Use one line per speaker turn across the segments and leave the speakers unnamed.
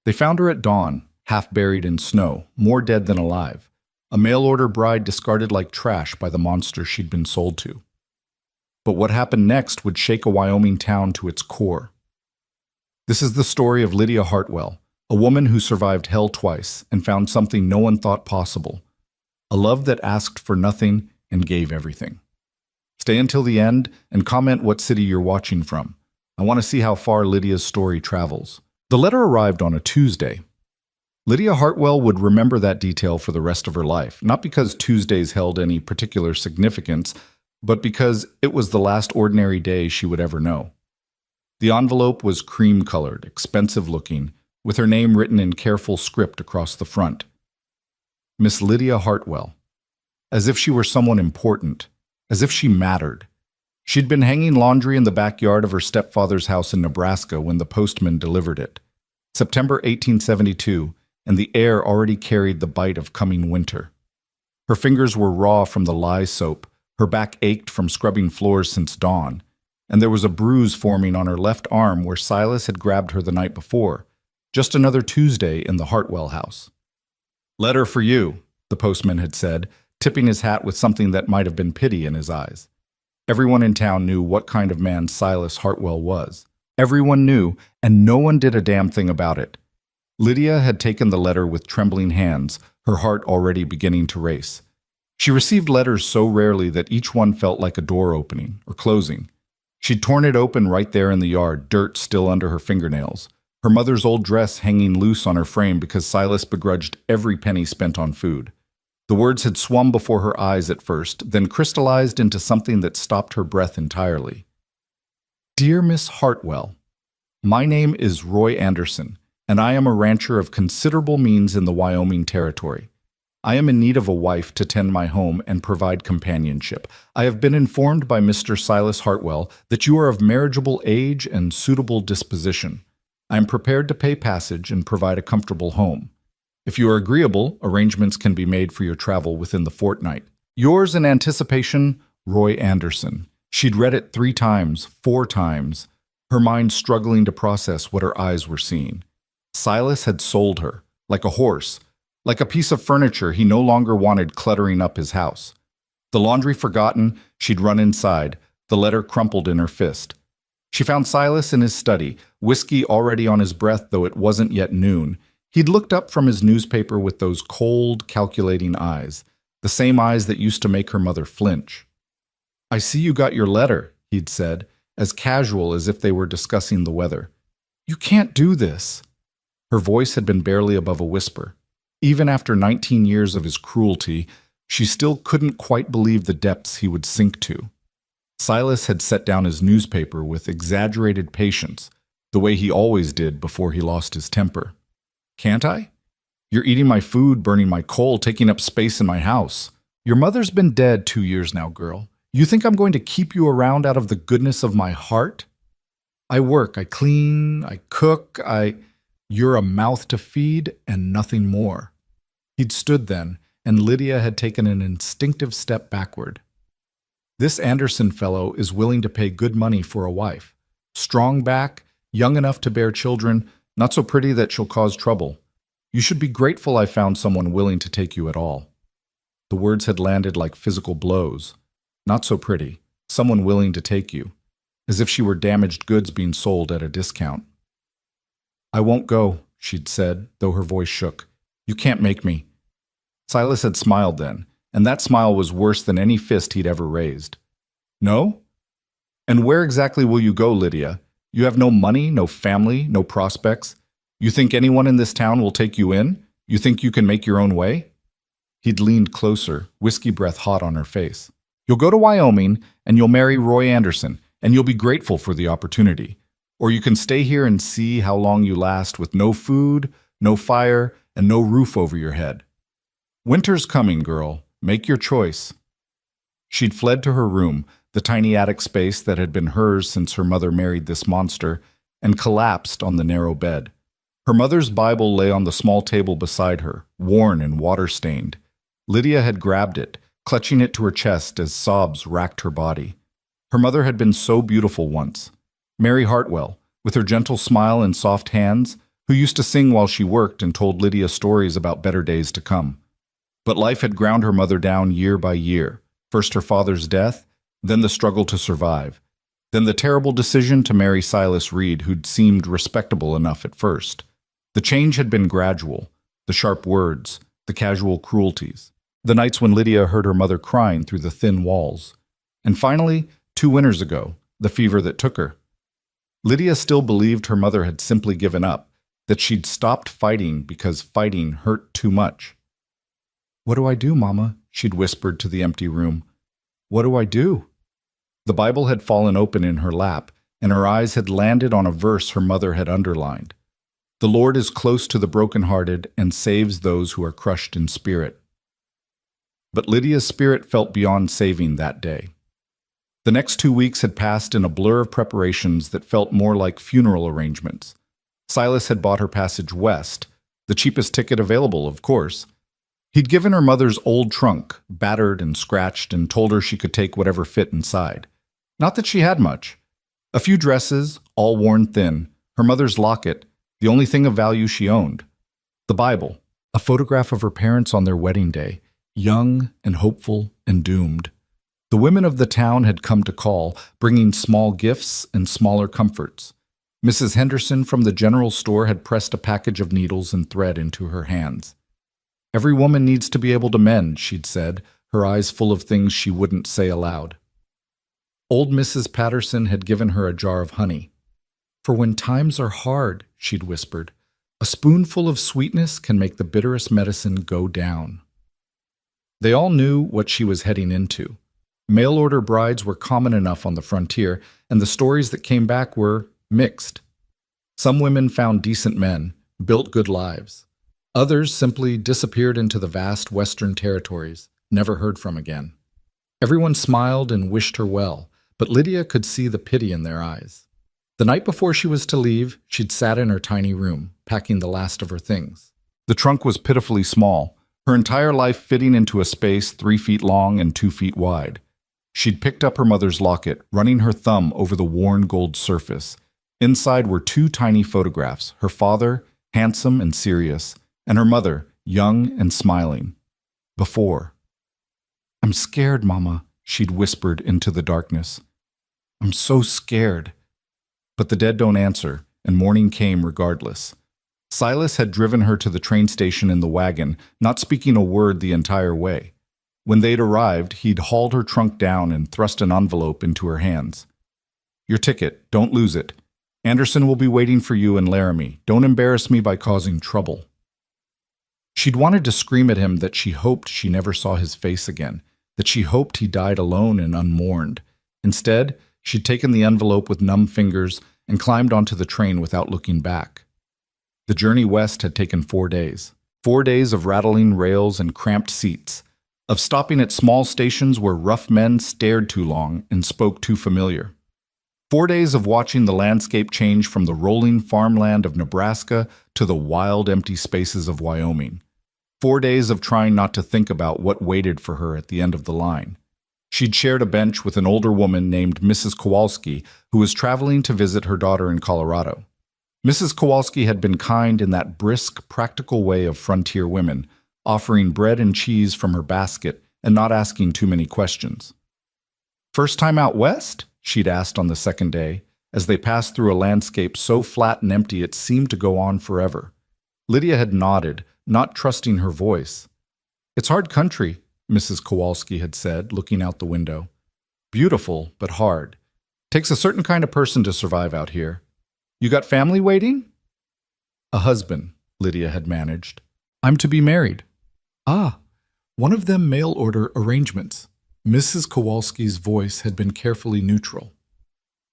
They found her at dawn, half buried in snow, more dead than alive. A mail-order bride discarded like trash by the monster she'd been sold to. But what happened next would shake a Wyoming town to its core. This is the story of Lydia Hartwell, a woman who survived hell twice and found something no one thought possible. A love that asked for nothing and gave everything. Stay until the end and comment what city you're watching from. I want to see how far Lydia's story travels. The letter arrived on a Tuesday. Lydia Hartwell would remember that detail for the rest of her life, not because Tuesdays held any particular significance, but because it was the last ordinary day she would ever know. The envelope was cream-colored, expensive-looking, with her name written in careful script across the front. Miss Lydia Hartwell. As if she were someone important, as if she mattered. She'd been hanging laundry in the backyard of her stepfather's house in Nebraska when the postman delivered it. September 1872, and the air already carried the bite of coming winter. Her fingers were raw from the lye soap, her back ached from scrubbing floors since dawn, and there was a bruise forming on her left arm where Silas had grabbed her the night before. Just another Tuesday in the Hartwell house. "Letter for you," the postman had said, tipping his hat with something that might have been pity in his eyes. Everyone in town knew what kind of man Silas Hartwell was. Everyone knew, and no one did a damn thing about it. Lydia had taken the letter with trembling hands, her heart already beginning to race. She received letters so rarely that each one felt like a door opening or closing. She'd torn it open right there in the yard, dirt still under her fingernails, her mother's old dress hanging loose on her frame because Silas begrudged every penny spent on food. The words had swum before her eyes at first, then crystallized into something that stopped her breath entirely. Dear Miss Hartwell, my name is Roy Anderson, and I am a rancher of considerable means in the Wyoming Territory. I am in need of a wife to tend my home and provide companionship. I have been informed by Mr. Silas Hartwell that you are of marriageable age and suitable disposition. I am prepared to pay passage and provide a comfortable home. If you are agreeable, arrangements can be made for your travel within the fortnight. Yours in anticipation, Roy Anderson. She'd read it 3 times, 4 times, her mind struggling to process what her eyes were seeing. Silas had sold her, like a horse, like a piece of furniture he no longer wanted cluttering up his house. The laundry forgotten, she'd run inside, the letter crumpled in her fist. She found Silas in his study, whiskey already on his breath though it wasn't yet noon. He'd looked up from his newspaper with those cold, calculating eyes, the same eyes that used to make her mother flinch. "I see you got your letter," he'd said, as casual as if they were discussing the weather. "You can't do this." Her voice had been barely above a whisper. Even after 19 years of his cruelty, she still couldn't quite believe the depths he would sink to. Silas had set down his newspaper with exaggerated patience, the way he always did before he lost his temper. "Can't I? You're eating my food, burning my coal, taking up space in my house. Your mother's been dead 2 years now, girl. You think I'm going to keep you around out of the goodness of my heart? I work, I clean, I cook, You're a mouth to feed and nothing more." He'd stood then, and Lydia had taken an instinctive step backward. "This Anderson fellow is willing to pay good money for a wife. Strong back, young enough to bear children, not so pretty that she'll cause trouble. You should be grateful I found someone willing to take you at all." The words had landed like physical blows. Not so pretty, someone willing to take you, as if she were damaged goods being sold at a discount. "I won't go," she'd said, though her voice shook. "You can't make me." Silas had smiled then, and that smile was worse than any fist he'd ever raised. "No? And where exactly will you go, Lydia? You have no money, no family, no prospects. You think anyone in this town will take you in? You think you can make your own way?" He'd leaned closer, whiskey breath hot on her face. "You'll go to Wyoming, and you'll marry Roy Anderson, and you'll be grateful for the opportunity. Or you can stay here and see how long you last with no food, no fire, and no roof over your head. Winter's coming, girl. Make your choice." She'd fled to her room, the tiny attic space that had been hers since her mother married this monster, and collapsed on the narrow bed. Her mother's Bible lay on the small table beside her, worn and water-stained. Lydia had grabbed it, clutching it to her chest as sobs racked her body. Her mother had been so beautiful once. Mary Hartwell, with her gentle smile and soft hands, who used to sing while she worked and told Lydia stories about better days to come. But life had ground her mother down year by year. First her father's death, then the struggle to survive, then the terrible decision to marry Silas Reed, who'd seemed respectable enough at first. The change had been gradual, the sharp words, the casual cruelties, the nights when Lydia heard her mother crying through the thin walls. And finally, 2 winters ago, the fever that took her. Lydia still believed her mother had simply given up, that she'd stopped fighting because fighting hurt too much. "What do I do, Mama?" she'd whispered to the empty room. "What do I do?" The Bible had fallen open in her lap, and her eyes had landed on a verse her mother had underlined. "The Lord is close to the brokenhearted and saves those who are crushed in spirit." But Lydia's spirit felt beyond saving that day. The next 2 weeks had passed in a blur of preparations that felt more like funeral arrangements. Silas had bought her passage west, the cheapest ticket available, of course. He'd given her mother's old trunk, battered and scratched, and told her she could take whatever fit inside. Not that she had much. A few dresses, all worn thin, her mother's locket, the only thing of value she owned. The Bible, a photograph of her parents on their wedding day, young and hopeful and doomed. The women of the town had come to call, bringing small gifts and smaller comforts. Mrs. Henderson from the general store had pressed a package of needles and thread into her hands. "Every woman needs to be able to mend," she'd said, her eyes full of things she wouldn't say aloud. Old Mrs. Patterson had given her a jar of honey. "For when times are hard," she'd whispered, "a spoonful of sweetness can make the bitterest medicine go down." They all knew what she was heading into. Mail-order brides were common enough on the frontier, and the stories that came back were mixed. Some women found decent men, built good lives. Others simply disappeared into the vast western territories, never heard from again. Everyone smiled and wished her well, but Lydia could see the pity in their eyes. The night before she was to leave, she'd sat in her tiny room, packing the last of her things. The trunk was pitifully small, her entire life fitting into a space 3 feet long and 2 feet wide. She'd picked up her mother's locket, running her thumb over the worn gold surface. Inside were 2 tiny photographs, her father, handsome and serious, and her mother, young and smiling. Before. "I'm scared, Mama," she'd whispered into the darkness. "I'm so scared." But the dead don't answer, and morning came regardless. Silas had driven her to the train station in the wagon, not speaking a word the entire way. When they'd arrived, he'd hauled her trunk down and thrust an envelope into her hands. "Your ticket, don't lose it. Anderson will be waiting for you in Laramie. Don't embarrass me by causing trouble." She'd wanted to scream at him that she hoped she never saw his face again, that she hoped he died alone and unmourned. Instead, she'd taken the envelope with numb fingers and climbed onto the train without looking back. The journey west had taken 4 days. 4 days of rattling rails and cramped seats, of stopping at small stations where rough men stared too long and spoke too familiar. 4 days of watching the landscape change from the rolling farmland of Nebraska to the wild, empty spaces of Wyoming. 4 days of trying not to think about what waited for her at the end of the line. She'd shared a bench with an older woman named Mrs. Kowalski, who was traveling to visit her daughter in Colorado. Mrs. Kowalski had been kind in that brisk, practical way of frontier women, offering bread and cheese from her basket and not asking too many questions. "First time out west?" she'd asked on the second day, as they passed through a landscape so flat and empty it seemed to go on forever. Lydia had nodded, not trusting her voice. "It's hard country," Mrs. Kowalski had said, looking out the window. "Beautiful, but hard. Takes a certain kind of person to survive out here. You got family waiting?" "A husband," Lydia had managed. "I'm to be married." "Ah, one of them mail-order arrangements." Mrs. Kowalski's voice had been carefully neutral.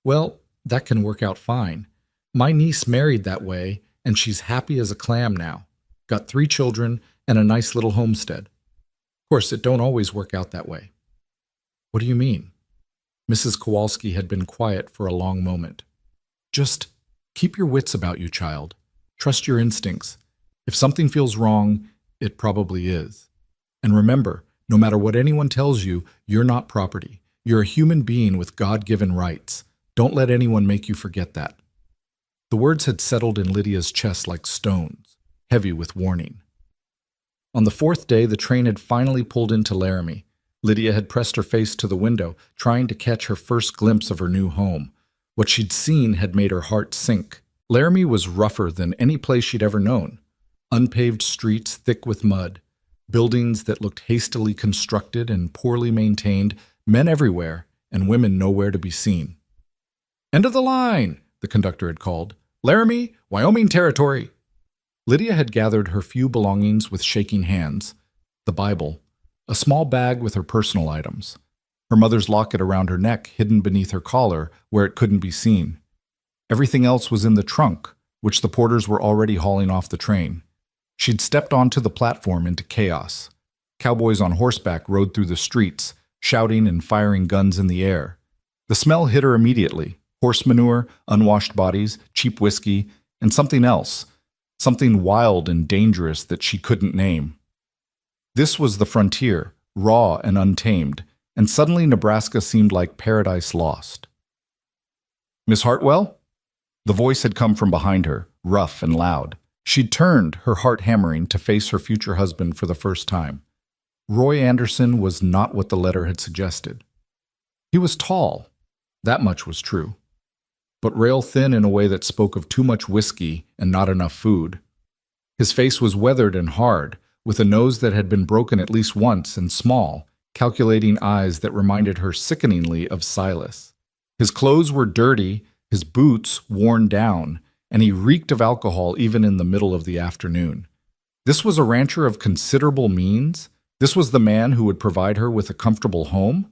"Well, that can work out fine. My niece married that way, and she's happy as a clam now. Got 3 children and a nice little homestead. Of course, it don't always work out that way." "What do you mean?" Mrs. Kowalski had been quiet for a long moment. "Just keep your wits about you, child. Trust your instincts. If something feels wrong, it probably is. And remember, no matter what anyone tells you, you're not property. You're a human being with God-given rights. Don't let anyone make you forget that." The words had settled in Lydia's chest like stones, heavy with warning. On the fourth day, the train had finally pulled into Laramie. Lydia had pressed her face to the window, trying to catch her first glimpse of her new home. What she'd seen had made her heart sink. Laramie was rougher than any place she'd ever known. Unpaved streets thick with mud, buildings that looked hastily constructed and poorly maintained, men everywhere, and women nowhere to be seen. "End of the line," the conductor had called. "Laramie, Wyoming territory." Lydia had gathered her few belongings with shaking hands. The Bible, a small bag with her personal items, her mother's locket around her neck hidden beneath her collar where it couldn't be seen. Everything else was in the trunk, which the porters were already hauling off the train. She'd stepped onto the platform into chaos. Cowboys on horseback rode through the streets, shouting and firing guns in the air. The smell hit her immediately: horse manure, unwashed bodies, cheap whiskey, and something else, something wild and dangerous that she couldn't name. This was the frontier, raw and untamed, and suddenly Nebraska seemed like paradise lost. "Miss Hartwell?" The voice had come from behind her, rough and loud. She'd turned, her heart hammering, to face her future husband for the first time. Roy Anderson was not what the letter had suggested. He was tall, that much was true, but rail-thin in a way that spoke of too much whiskey and not enough food. His face was weathered and hard, with a nose that had been broken at least once, and small, calculating eyes that reminded her sickeningly of Silas. His clothes were dirty, his boots worn down, and he reeked of alcohol even in the middle of the afternoon. This was a rancher of considerable means. This was the man who would provide her with a comfortable home.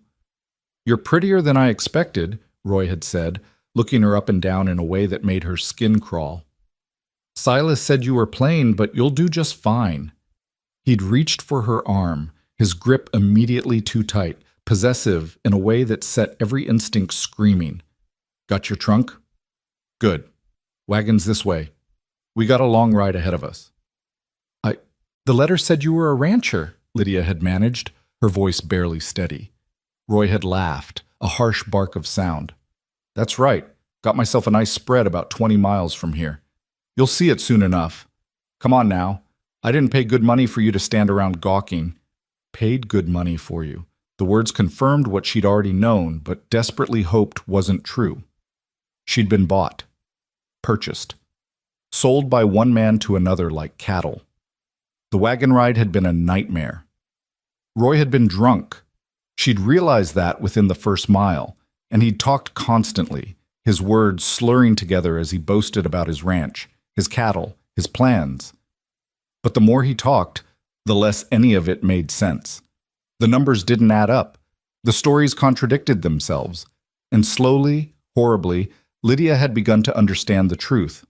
"You're prettier than I expected," Roy had said, looking her up and down in a way that made her skin crawl. "Silas said you were plain, but you'll do just fine." He'd reached for her arm, his grip immediately too tight, possessive in a way that set every instinct screaming. "Got your trunk? Good. Wagon's this way. We got a long ride ahead of us." The letter said you were a rancher," Lydia had managed, her voice barely steady. Roy had laughed, a harsh bark of sound. "That's right. Got myself a nice spread about 20 miles from here. You'll see it soon enough. Come on now. I didn't pay good money for you to stand around gawking." Paid good money for you. The words confirmed what she'd already known, but desperately hoped wasn't true. She'd been bought. Purchased. Sold by one man to another like cattle. The wagon ride had been a nightmare. Roy had been drunk. She'd realized that within the first mile, and he'd talked constantly, his words slurring together as he boasted about his ranch, his cattle, his plans. But the more he talked, the less any of it made sense. The numbers didn't add up. The stories contradicted themselves. And slowly, horribly, Lydia had begun to understand the truth.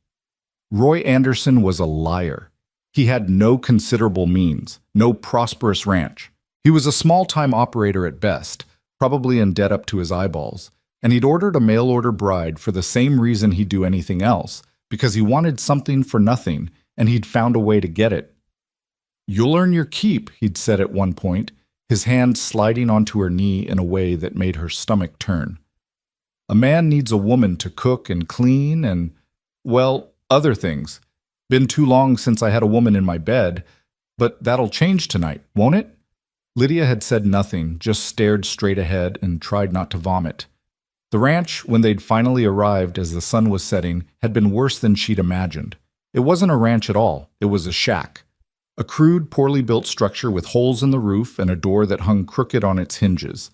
Roy Anderson was a liar. He had no considerable means, no prosperous ranch. He was a small-time operator at best, probably in debt up to his eyeballs, and he'd ordered a mail-order bride for the same reason he'd do anything else, because he wanted something for nothing, and he'd found a way to get it. "You'll earn your keep," he'd said at one point, his hand sliding onto her knee in a way that made her stomach turn. "A man needs a woman to cook and clean and, well, other things. Been too long since I had a woman in my bed, but that'll change tonight, won't it?" Lydia had said nothing, just stared straight ahead and tried not to vomit. The ranch, when they'd finally arrived as the sun was setting, had been worse than she'd imagined. It wasn't a ranch at all, it was a shack. A crude, poorly built structure with holes in the roof and a door that hung crooked on its hinges.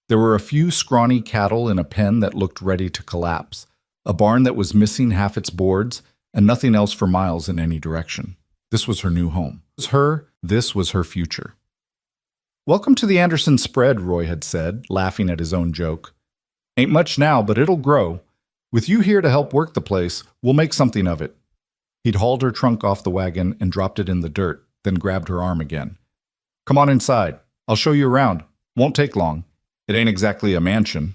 There were a few scrawny cattle in a pen that looked ready to collapse, a barn that was missing half its boards, and nothing else for miles in any direction. This was her new home. This was her future. "Welcome to the Anderson spread," Roy had said, laughing at his own joke. "Ain't much now, but it'll grow. With you here to help work the place, we'll make something of it." He'd hauled her trunk off the wagon and dropped it in the dirt, then grabbed her arm again. "Come on inside. I'll show you around. Won't take long. It ain't exactly a mansion."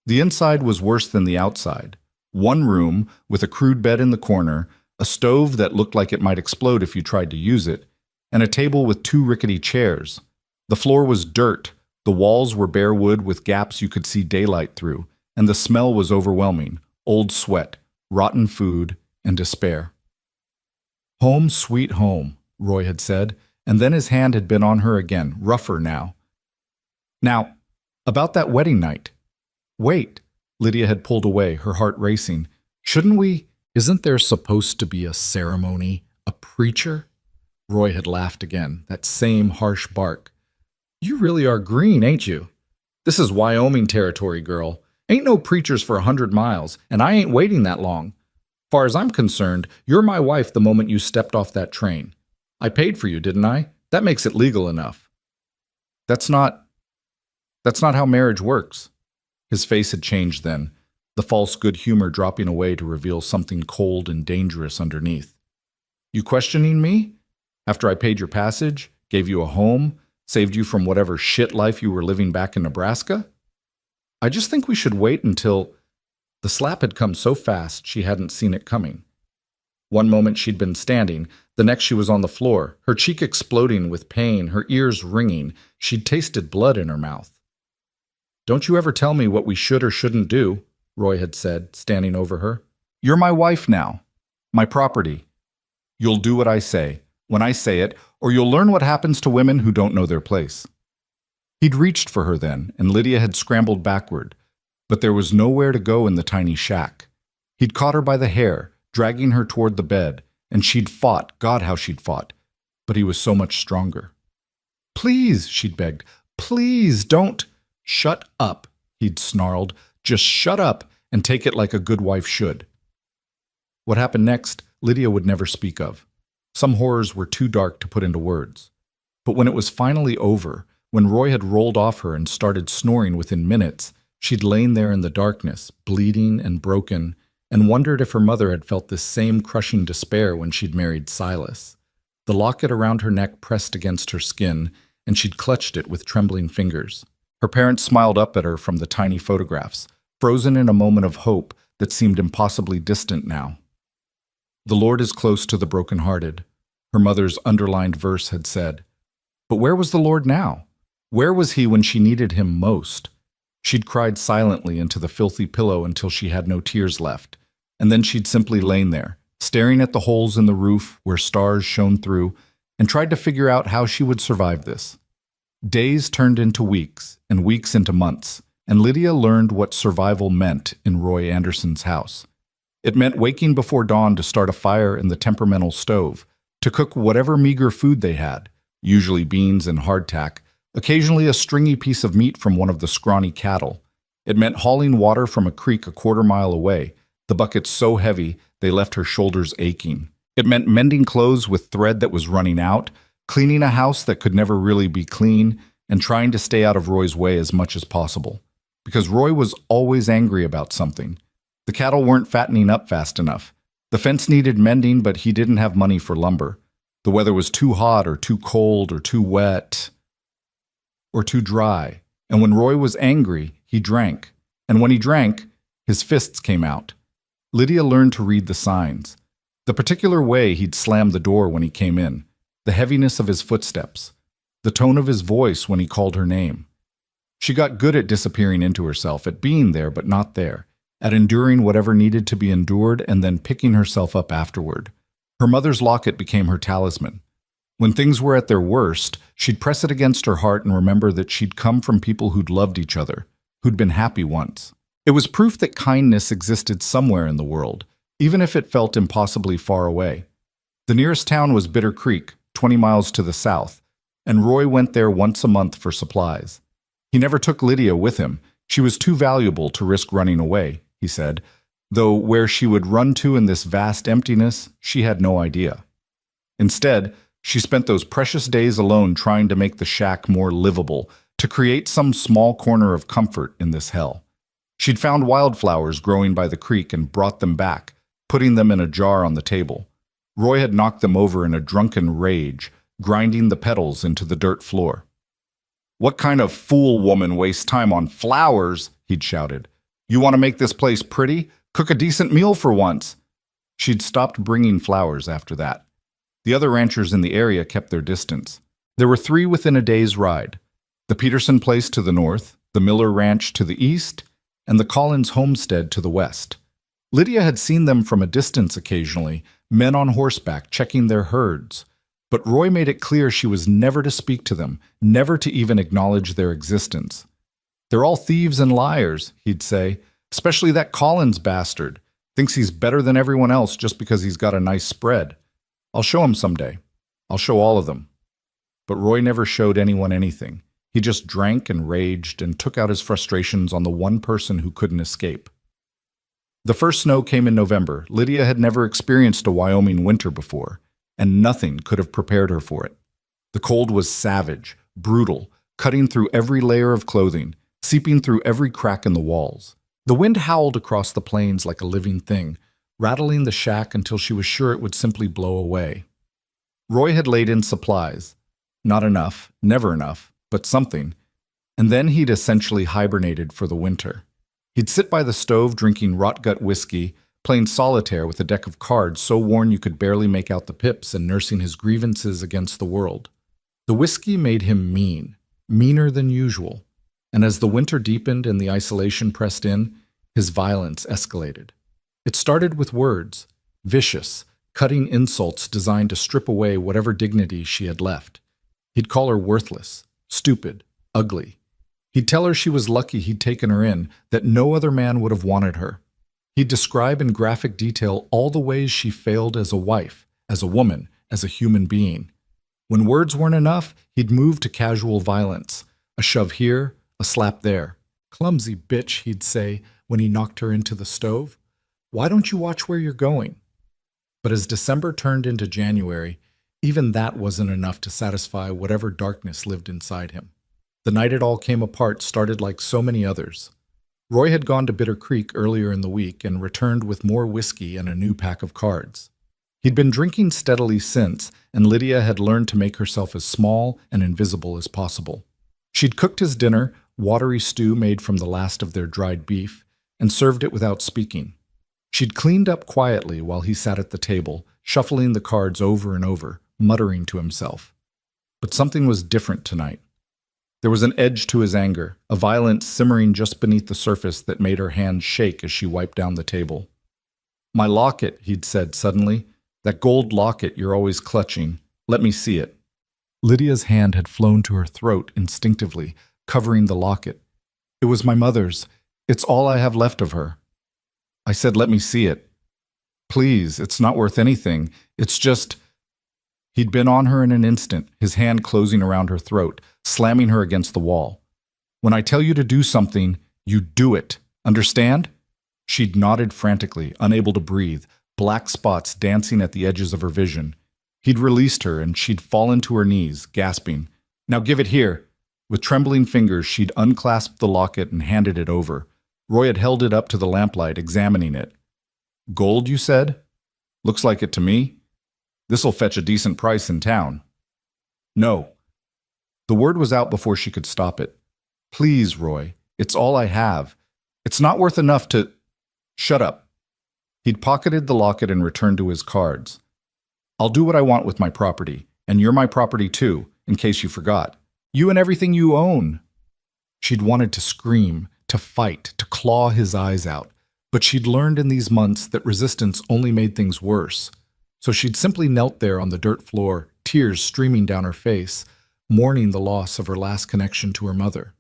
The inside was worse than the outside. One room, with a crude bed in the corner, a stove that looked like it might explode if you tried to use it, and a table with 2 rickety chairs. The floor was dirt, the walls were bare wood with gaps you could see daylight through, and the smell was overwhelming, old sweat, rotten food, and despair. "Home, sweet home," Roy had said, and then his hand had been on her again, rougher now. "Now, about that wedding night." "Wait," Lydia had pulled away, her heart racing. "Shouldn't we—" "Isn't there supposed to be a ceremony, a preacher?" Roy had laughed again, that same harsh bark. "You really are green, ain't you? This is Wyoming territory, girl. Ain't no preachers for 100 miles, and I ain't waiting that long. Far as I'm concerned, you're my wife the moment you stepped off that train. I paid for you, didn't I? That makes it legal enough." That's not how marriage works." His face had changed then, the false good humor dropping away to reveal something cold and dangerous underneath. "You questioning me? After I paid your passage, gave you a home, saved you from whatever shit life you were living back in Nebraska? I just think we should wait until—" The slap had come so fast she hadn't seen it coming. One moment she'd been standing, the next she was on the floor, her cheek exploding with pain, her ears ringing. She'd tasted blood in her mouth. "Don't you ever tell me what we should or shouldn't do," Roy had said, standing over her. "You're my wife now, my property. You'll do what I say, when I say it, or you'll learn what happens to women who don't know their place." He'd reached for her then, and Lydia had scrambled backward, but there was nowhere to go in the tiny shack. He'd caught her by the hair, dragging her toward the bed, and she'd fought, God how she'd fought, but he was so much stronger. "Please," she'd begged, "please don't—" "Shut up," he'd snarled. "Just shut up and take it like a good wife should." What happened next, Lydia would never speak of. Some horrors were too dark to put into words. But when it was finally over, when Roy had rolled off her and started snoring within minutes, she'd lain there in the darkness, bleeding and broken, and wondered if her mother had felt this same crushing despair when she'd married Silas. The locket around her neck pressed against her skin, and she'd clutched it with trembling fingers. Her parents smiled up at her from the tiny photographs, frozen in a moment of hope that seemed impossibly distant now. "The Lord is close to the brokenhearted," her mother's underlined verse had said. But where was the Lord now? Where was he when she needed him most? She'd cried silently into the filthy pillow until she had no tears left, and then she'd simply lain there, staring at the holes in the roof where stars shone through, and tried to figure out how she would survive this. Days turned into weeks, and weeks into months, and Lydia learned what survival meant in Roy Anderson's house. It meant waking before dawn to start a fire in the temperamental stove, to cook whatever meager food they had, usually beans and hardtack, occasionally a stringy piece of meat from one of the scrawny cattle. It meant hauling water from a creek a quarter-mile away, the buckets so heavy they left her shoulders aching. It meant mending clothes with thread that was running out, cleaning a house that could never really be clean, and trying to stay out of Roy's way as much as possible. Because Roy was always angry about something. The cattle weren't fattening up fast enough. The fence needed mending, but he didn't have money for lumber. The weather was too hot or too cold or too wet or too dry. And when Roy was angry, he drank. And when he drank, his fists came out. Lydia learned to read the signs. The particular way he'd slam the door when he came in, the heaviness of his footsteps, the tone of his voice when he called her name. She got good at disappearing into herself, at being there but not there, at enduring whatever needed to be endured and then picking herself up afterward. Her mother's locket became her talisman. When things were at their worst, she'd press it against her heart and remember that she'd come from people who'd loved each other, who'd been happy once. It was proof that kindness existed somewhere in the world, even if it felt impossibly far away. The nearest town was Bitter Creek, 20 miles to the south, and Roy went there once a month for supplies. He never took Lydia with him. She was too valuable to risk running away, he said, though where she would run to in this vast emptiness, she had no idea. Instead, she spent those precious days alone trying to make the shack more livable, to create some small corner of comfort in this hell. She'd found wildflowers growing by the creek and brought them back, putting them in a jar on the table. Roy had knocked them over in a drunken rage, grinding the petals into the dirt floor. "What kind of fool woman wastes time on flowers?" he'd shouted. "You want to make this place pretty? Cook a decent meal for once." She'd stopped bringing flowers after that. The other ranchers in the area kept their distance. There were 3 within a day's ride: the Peterson place to the north, the Miller Ranch to the east, and the Collins homestead to the west. Lydia had seen them from a distance occasionally, men on horseback checking their herds. But Roy made it clear she was never to speak to them, never to even acknowledge their existence. "They're all thieves and liars," he'd say, "especially that Collins bastard. Thinks he's better than everyone else just because he's got a nice spread. I'll show him someday. I'll show all of them." But Roy never showed anyone anything. He just drank and raged and took out his frustrations on the one person who couldn't escape. The first snow came in November. Lydia had never experienced a Wyoming winter before, and nothing could have prepared her for it. The cold was savage, brutal, cutting through every layer of clothing, seeping through every crack in the walls. The wind howled across the plains like a living thing, rattling the shack until she was sure it would simply blow away. Roy had laid in supplies. Not enough, never enough, but something. And then he'd essentially hibernated for the winter. He'd sit by the stove drinking rot-gut whiskey, playing solitaire with a deck of cards so worn you could barely make out the pips, and nursing his grievances against the world. The whiskey made him mean, meaner than usual. And as the winter deepened and the isolation pressed in, his violence escalated. It started with words, vicious, cutting insults designed to strip away whatever dignity she had left. He'd call her worthless, stupid, ugly. He'd tell her she was lucky he'd taken her in, that no other man would have wanted her. He'd describe in graphic detail all the ways she failed as a wife, as a woman, as a human being. When words weren't enough, he'd move to casual violence, a shove here, a slap there. "Clumsy bitch," he'd say when he knocked her into the stove. "Why don't you watch where you're going?" But as December turned into January, even that wasn't enough to satisfy whatever darkness lived inside him. The night it all came apart started like so many others. Roy had gone to Bitter Creek earlier in the week and returned with more whiskey and a new pack of cards. He'd been drinking steadily since, and Lydia had learned to make herself as small and invisible as possible. She'd cooked his dinner, watery stew made from the last of their dried beef, and served it without speaking. She'd cleaned up quietly while he sat at the table, shuffling the cards over and over, muttering to himself. But something was different tonight. There was an edge to his anger, a violence simmering just beneath the surface that made her hands shake as she wiped down the table. "My locket," he'd said suddenly. "That gold locket you're always clutching. Let me see it." Lydia's hand had flown to her throat instinctively, covering the locket. "It was my mother's. It's all I have left of her." I said, "Let me see it." "Please, it's not worth anything. It's just—" He'd been on her in an instant, his hand closing around her throat, slamming her against the wall. "When I tell you to do something, you do it. Understand?" She'd nodded frantically, unable to breathe, black spots dancing at the edges of her vision. He'd released her, and she'd fallen to her knees, gasping. "Now give it here." With trembling fingers, she'd unclasped the locket and handed it over. Roy had held it up to the lamplight, examining it. "Gold, you said? Looks like it to me. This'll fetch a decent price in town." "No." The word was out before she could stop it. "Please, Roy, it's all I have. It's not worth enough to—" "Shut up." He'd pocketed the locket and returned to his cards. "I'll do what I want with my property, and you're my property too, in case you forgot. You and everything you own." She'd wanted to scream, to fight, to claw his eyes out, but she'd learned in these months that resistance only made things worse. So she'd simply knelt there on the dirt floor, tears streaming down her face, mourning the loss of her last connection to her mother.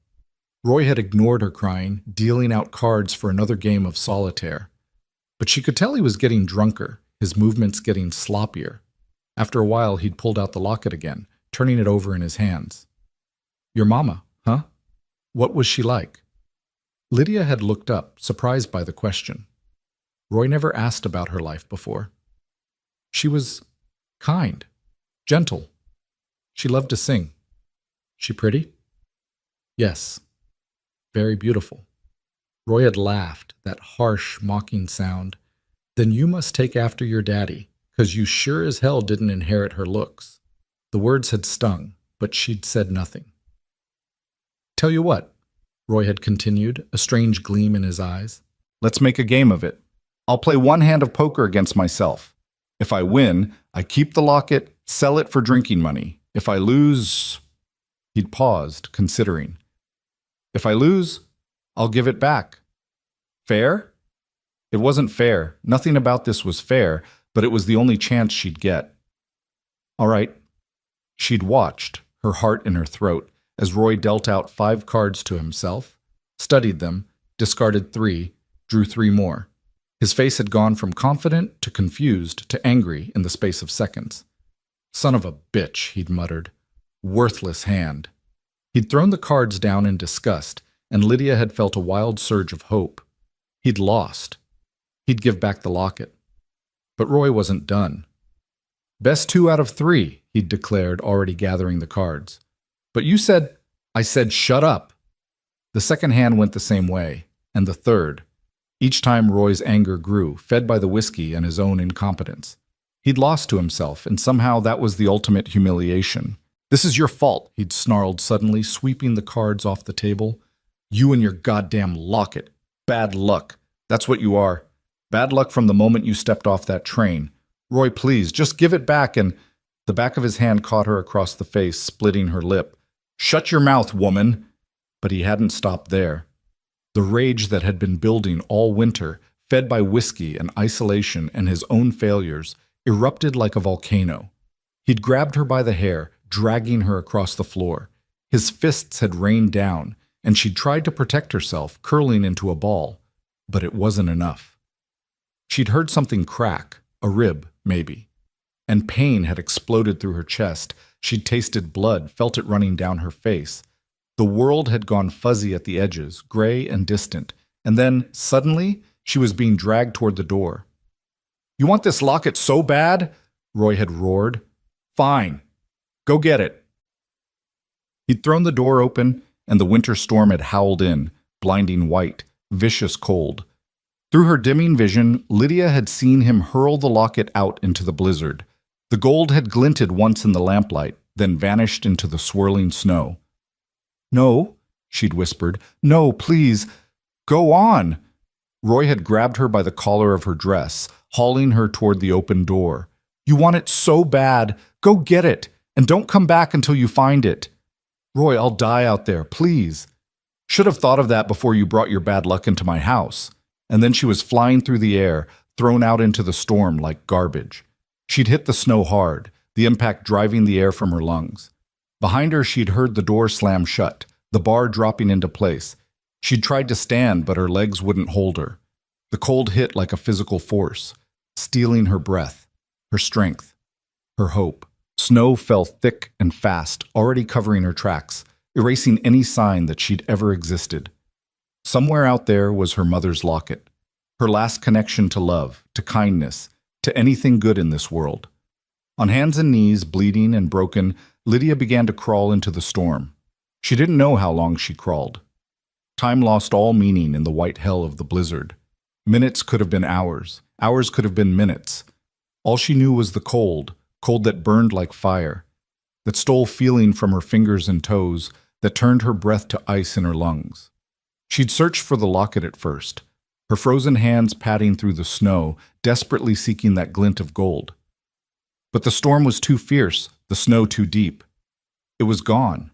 Roy had ignored her crying, dealing out cards for another game of solitaire. But she could tell he was getting drunker, his movements getting sloppier. After a while, he'd pulled out the locket again, turning it over in his hands. "Your mama, huh? What was she like?" Lydia had looked up, surprised by the question. Roy never asked about her life before. "She was kind, gentle. She loved to sing." "She pretty?" "Yes, very beautiful." Roy had laughed, that harsh, mocking sound. "Then you must take after your daddy, 'cause you sure as hell didn't inherit her looks." The words had stung, but she'd said nothing. "Tell you what," Roy had continued, a strange gleam in his eyes. "Let's make a game of it. I'll play one hand of poker against myself. If I win, I keep the locket, sell it for drinking money. If I lose—" He'd paused, considering. "If I lose, I'll give it back. Fair?" It wasn't fair. Nothing about this was fair, but it was the only chance she'd get. All right. She'd watched, her heart in her throat, as Roy dealt out 5 cards to himself, studied them, discarded 3, drew 3 more. His face had gone from confident to confused to angry in the space of seconds. Son of a bitch, he'd muttered. Worthless hand. He'd thrown the cards down in disgust, and Lydia had felt a wild surge of hope. He'd lost. He'd give back the locket. But Roy wasn't done. Best 2 out of 3, he'd declared, already gathering the cards. But you said, I said shut up. The second hand went the same way, and the third. Each time Roy's anger grew, fed by the whiskey and his own incompetence. He'd lost to himself, and somehow that was the ultimate humiliation. This is your fault, he'd snarled suddenly, sweeping the cards off the table. You and your goddamn locket. Bad luck. That's what you are. Bad luck from the moment you stepped off that train. Roy, please, just give it back. And the back of his hand caught her across the face, splitting her lip. Shut your mouth, woman. But he hadn't stopped there. The rage that had been building all winter, fed by whiskey and isolation and his own failures, erupted like a volcano. He'd grabbed her by the hair, dragging her across the floor. His fists had rained down, and she'd tried to protect herself, curling into a ball. But it wasn't enough. She'd heard something crack, a rib, maybe. And pain had exploded through her chest. She'd tasted blood, felt it running down her face. The world had gone fuzzy at the edges, gray and distant. And then, suddenly, she was being dragged toward the door. You want this locket so bad? Roy had roared. Fine. Go get it. He'd thrown the door open, and the winter storm had howled in, blinding white, vicious cold. Through her dimming vision, Lydia had seen him hurl the locket out into the blizzard. The gold had glinted once in the lamplight, then vanished into the swirling snow. No, she'd whispered. No, please. Go on. Roy had grabbed her by the collar of her dress, hauling her toward the open door. You want it so bad. Go get it, and don't come back until you find it. Roy, I'll die out there, please. Should have thought of that before you brought your bad luck into my house. And then she was flying through the air, thrown out into the storm like garbage. She'd hit the snow hard, the impact driving the air from her lungs. Behind her, she'd heard the door slam shut, the bar dropping into place. She'd tried to stand, but her legs wouldn't hold her. The cold hit like a physical force, stealing her breath, her strength, her hope. Snow fell thick and fast, already covering her tracks, erasing any sign that she'd ever existed. Somewhere out there was her mother's locket, her last connection to love, to kindness, to anything good in this world. On hands and knees, bleeding and broken, Lydia began to crawl into the storm. She didn't know how long she crawled. Time lost all meaning in the white hell of the blizzard. Minutes could have been hours. Hours could have been minutes. All she knew was the cold, cold that burned like fire, that stole feeling from her fingers and toes, that turned her breath to ice in her lungs. She'd searched for the locket at first, her frozen hands padding through the snow, desperately seeking that glint of gold. But the storm was too fierce, the snow too deep. It was gone.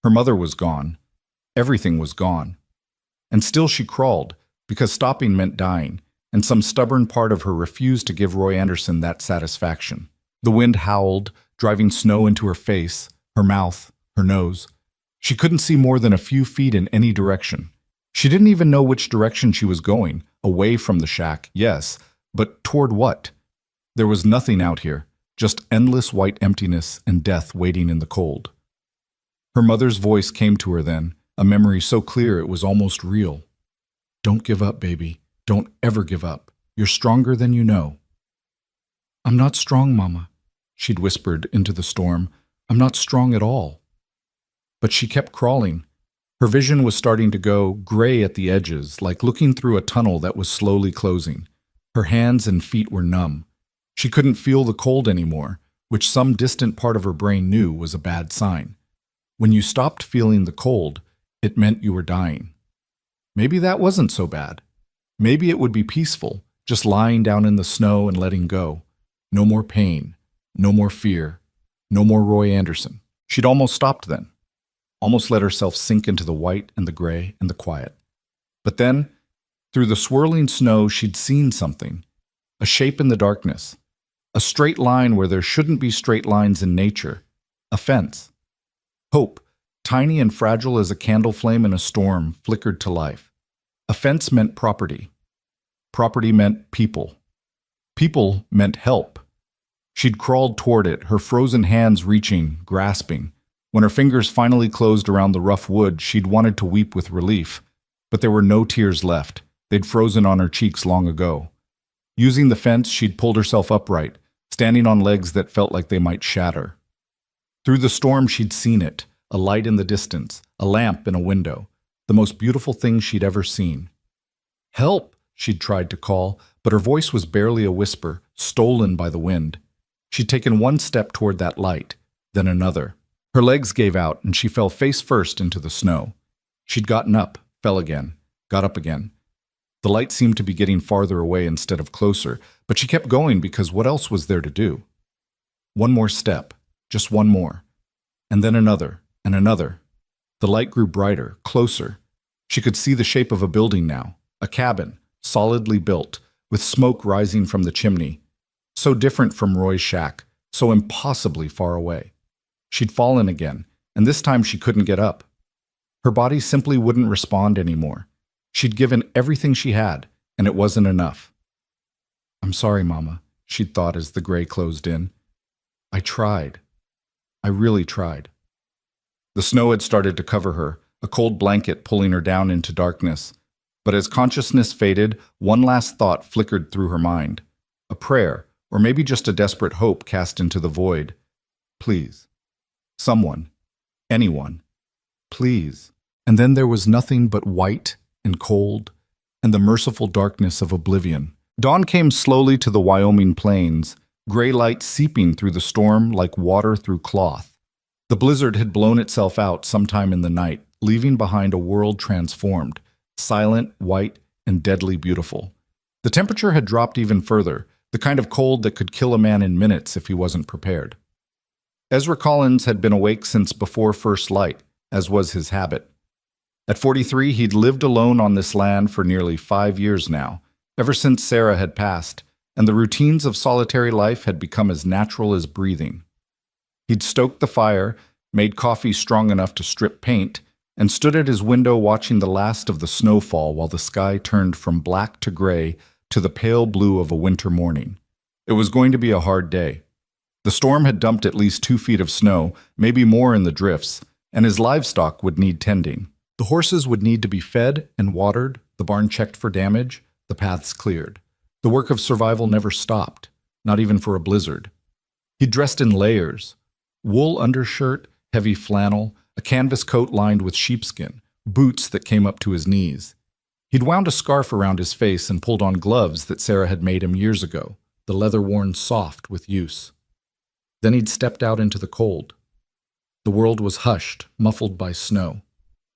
Her mother was gone. Everything was gone. And still she crawled, because stopping meant dying, and some stubborn part of her refused to give Roy Anderson that satisfaction. The wind howled, driving snow into her face, her mouth, her nose. She couldn't see more than a few feet in any direction. She didn't even know which direction she was going, away from the shack, yes, but toward what? There was nothing out here, just endless white emptiness and death waiting in the cold. Her mother's voice came to her then, a memory so clear it was almost real. Don't give up, baby. Don't ever give up. You're stronger than you know. I'm not strong, Mama, she'd whispered into the storm. I'm not strong at all. But she kept crawling. Her vision was starting to go gray at the edges, like looking through a tunnel that was slowly closing. Her hands and feet were numb. She couldn't feel the cold anymore, which some distant part of her brain knew was a bad sign. When you stopped feeling the cold, it meant you were dying. Maybe that wasn't so bad. Maybe it would be peaceful, just lying down in the snow and letting go. No more pain, no more fear, no more Roy Anderson. She'd almost stopped then. Almost let herself sink into the white and the gray and the quiet. But then, Through the swirling snow, she'd seen something. A shape in the darkness. A straight line where there shouldn't be straight lines in nature. A fence. Hope, tiny and fragile as a candle flame in a storm, flickered to life. A fence meant property. Property meant people. People meant help. She'd crawled toward it, her frozen hands reaching, grasping. When her fingers finally closed around the rough wood, she'd wanted to weep with relief. But there were no tears left. They'd frozen on her cheeks long ago. Using the fence, she'd pulled herself upright, standing on legs that felt like they might shatter. Through the storm, she'd seen it, a light in the distance, a lamp in a window, the most beautiful thing she'd ever seen. Help, she'd tried to call, but her voice was barely a whisper, stolen by the wind. She'd taken one step toward that light, then another. Her legs gave out, and she fell face first into the snow. She'd gotten up, fell again, got up again. The light seemed to be getting farther away instead of closer, but she kept going because what else was there to do? One more step, just one more. And then another, and another. The light grew brighter, closer. She could see the shape of a building now, a cabin, solidly built, with smoke rising from the chimney. So different from Roy's shack, so impossibly far away. She'd fallen again, and this time she couldn't get up. Her body simply wouldn't respond anymore. She'd given everything she had, and it wasn't enough. "I'm sorry, Mama," she'd thought as the gray closed in. "I tried. I really tried." The snow had started to cover her, a cold blanket pulling her down into darkness. But as consciousness faded, one last thought flickered through her mind. A prayer, or maybe just a desperate hope cast into the void. Please. Someone. Anyone. Please. And then there was nothing but white and cold and the merciful darkness of oblivion. Dawn came slowly to the Wyoming plains, gray light seeping through the storm like water through cloth. The blizzard had blown itself out sometime in the night, leaving behind a world transformed, silent, white, and deadly beautiful. The temperature had dropped even further, the kind of cold that could kill a man in minutes if he wasn't prepared. Ezra Collins had been awake since before first light, as was his habit. At 43, he'd lived alone on this land for nearly 5 years now, ever since Sarah had passed, and the routines of solitary life had become as natural as breathing. He'd stoked the fire, made coffee strong enough to strip paint, and stood at his window watching the last of the snowfall while the sky turned from black to gray to the pale blue of a winter morning. It was going to be a hard day. The storm had dumped at least 2 feet of snow, maybe more in the drifts, and his livestock would need tending. The horses would need to be fed and watered, the barn checked for damage, the paths cleared. The work of survival never stopped, not even for a blizzard. He dressed in layers, wool undershirt, heavy flannel, a canvas coat lined with sheepskin, boots that came up to his knees. He'd wound a scarf around his face and pulled on gloves that Sarah had made him years ago, the leather worn soft with use. Then he'd stepped out into the cold. The world was hushed, muffled by snow.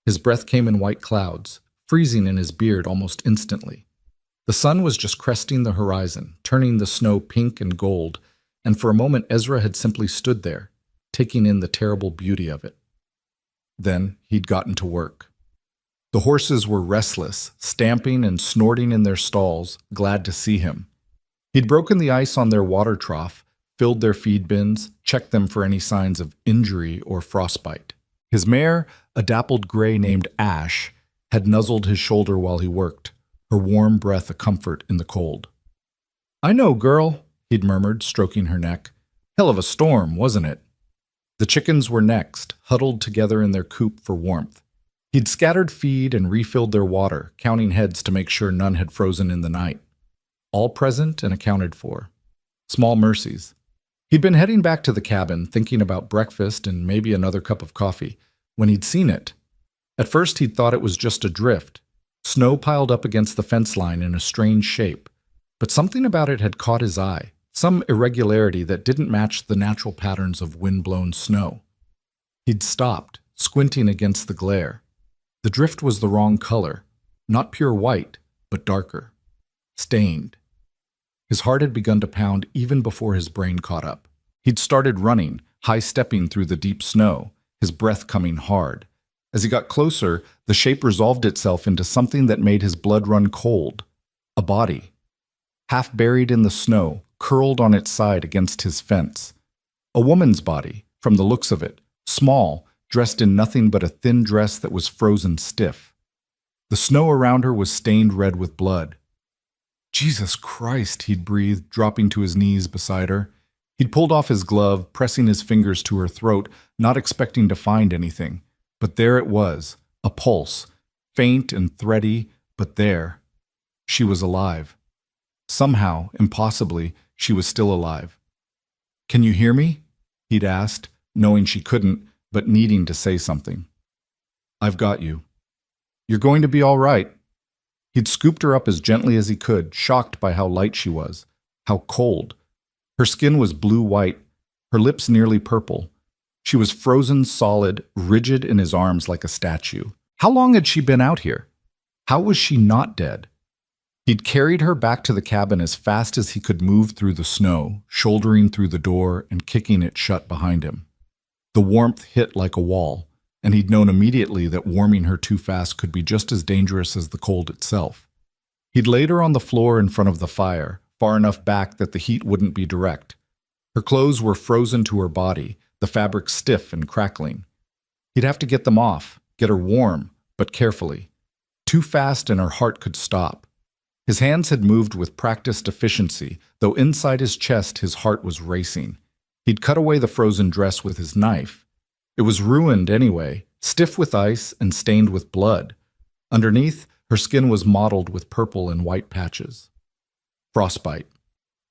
His breath came in white clouds, freezing in his beard almost instantly. The sun was just cresting the horizon, turning the snow pink and gold, and for a moment Ezra had simply stood there, taking in the terrible beauty of it. Then he'd gotten to work. The horses were restless, stamping and snorting in their stalls, glad to see him. He'd broken the ice on their water trough, filled their feed bins, checked them for any signs of injury or frostbite. His mare, a dappled gray named Ash, had nuzzled his shoulder while he worked, her warm breath a comfort in the cold. "I know, girl," he'd murmured, stroking her neck. "Hell of a storm, wasn't it?" The chickens were next, huddled together in their coop for warmth. He'd scattered feed and refilled their water, counting heads to make sure none had frozen in the night. All present and accounted for. Small mercies. He'd been heading back to the cabin, thinking about breakfast and maybe another cup of coffee, when he'd seen it. At first he'd thought it was just a drift. Snow piled up against the fence line in a strange shape. But something about it had caught his eye, some irregularity that didn't match the natural patterns of wind-blown snow. He'd stopped, squinting against the glare. The drift was the wrong color, not pure white, but darker. Stained. His heart had begun to pound even before his brain caught up. He'd started running, high-stepping through the deep snow, his breath coming hard. As he got closer, the shape resolved itself into something that made his blood run cold. A body. Half buried in the snow, curled on its side against his fence. A woman's body, from the looks of it, small, dressed in nothing but a thin dress that was frozen stiff. The snow around her was stained red with blood. Jesus Christ, he'd breathed, dropping to his knees beside her. He'd pulled off his glove, pressing his fingers to her throat, not expecting to find anything. But there it was, a pulse, faint and thready, but there. She was alive. Somehow, impossibly, she was still alive. "Can you hear me?" he'd asked, knowing she couldn't, but needing to say something. "I've got you. You're going to be all right." He'd scooped her up as gently as he could, shocked by how light she was, how cold. Her skin was blue-white, her lips nearly purple. She was frozen solid, rigid in his arms like a statue. How long had she been out here? How was she not dead? He'd carried her back to the cabin as fast as he could move through the snow, shouldering through the door and kicking it shut behind him. The warmth hit like a wall, and he'd known immediately that warming her too fast could be just as dangerous as the cold itself. He'd laid her on the floor in front of the fire, far enough back that the heat wouldn't be direct. Her clothes were frozen to her body, the fabric stiff and crackling. He'd have to get them off, get her warm, but carefully. Too fast and her heart could stop. His hands had moved with practiced efficiency, though inside his chest his heart was racing. He'd cut away the frozen dress with his knife. It was ruined anyway, stiff with ice and stained with blood. Underneath, her skin was mottled with purple and white patches. Frostbite.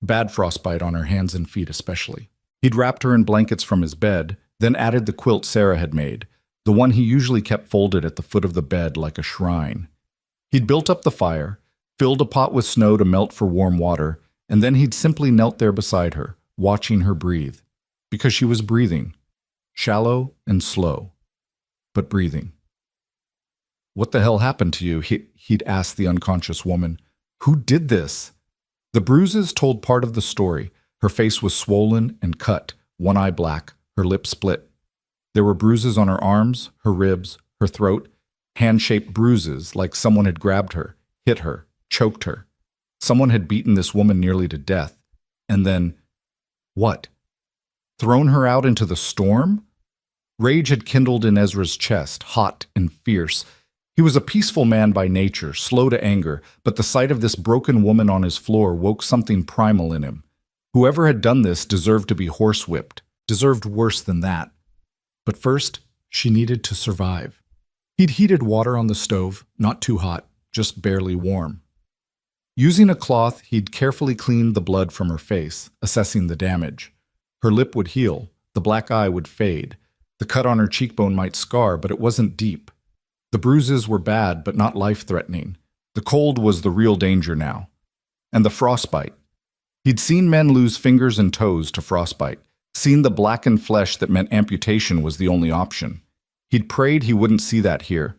Bad frostbite on her hands and feet especially. He'd wrapped her in blankets from his bed, then added the quilt Sarah had made, the one he usually kept folded at the foot of the bed like a shrine. He'd built up the fire, filled a pot with snow to melt for warm water, and then he'd simply knelt there beside her, watching her breathe. Because she was breathing. Shallow and slow, but breathing. "What the hell happened to you?" he'd asked the unconscious woman. "Who did this?" The bruises told part of the story. Her face was swollen and cut, one eye black, her lip split. There were bruises on her arms, her ribs, her throat, hand-shaped bruises like someone had grabbed her, hit her, choked her. Someone had beaten this woman nearly to death. And then, what? Thrown her out into the storm? Rage had kindled in Ezra's chest, hot and fierce. He was a peaceful man by nature, slow to anger, but the sight of this broken woman on his floor woke something primal in him. Whoever had done this deserved to be horsewhipped, deserved worse than that. But first, she needed to survive. He'd heated water on the stove, not too hot, just barely warm. Using a cloth, he'd carefully cleaned the blood from her face, assessing the damage. Her lip would heal, the black eye would fade. The cut on her cheekbone might scar, but it wasn't deep. The bruises were bad, but not life-threatening. The cold was the real danger now. And the frostbite. He'd seen men lose fingers and toes to frostbite, seen the blackened flesh that meant amputation was the only option. He'd prayed he wouldn't see that here.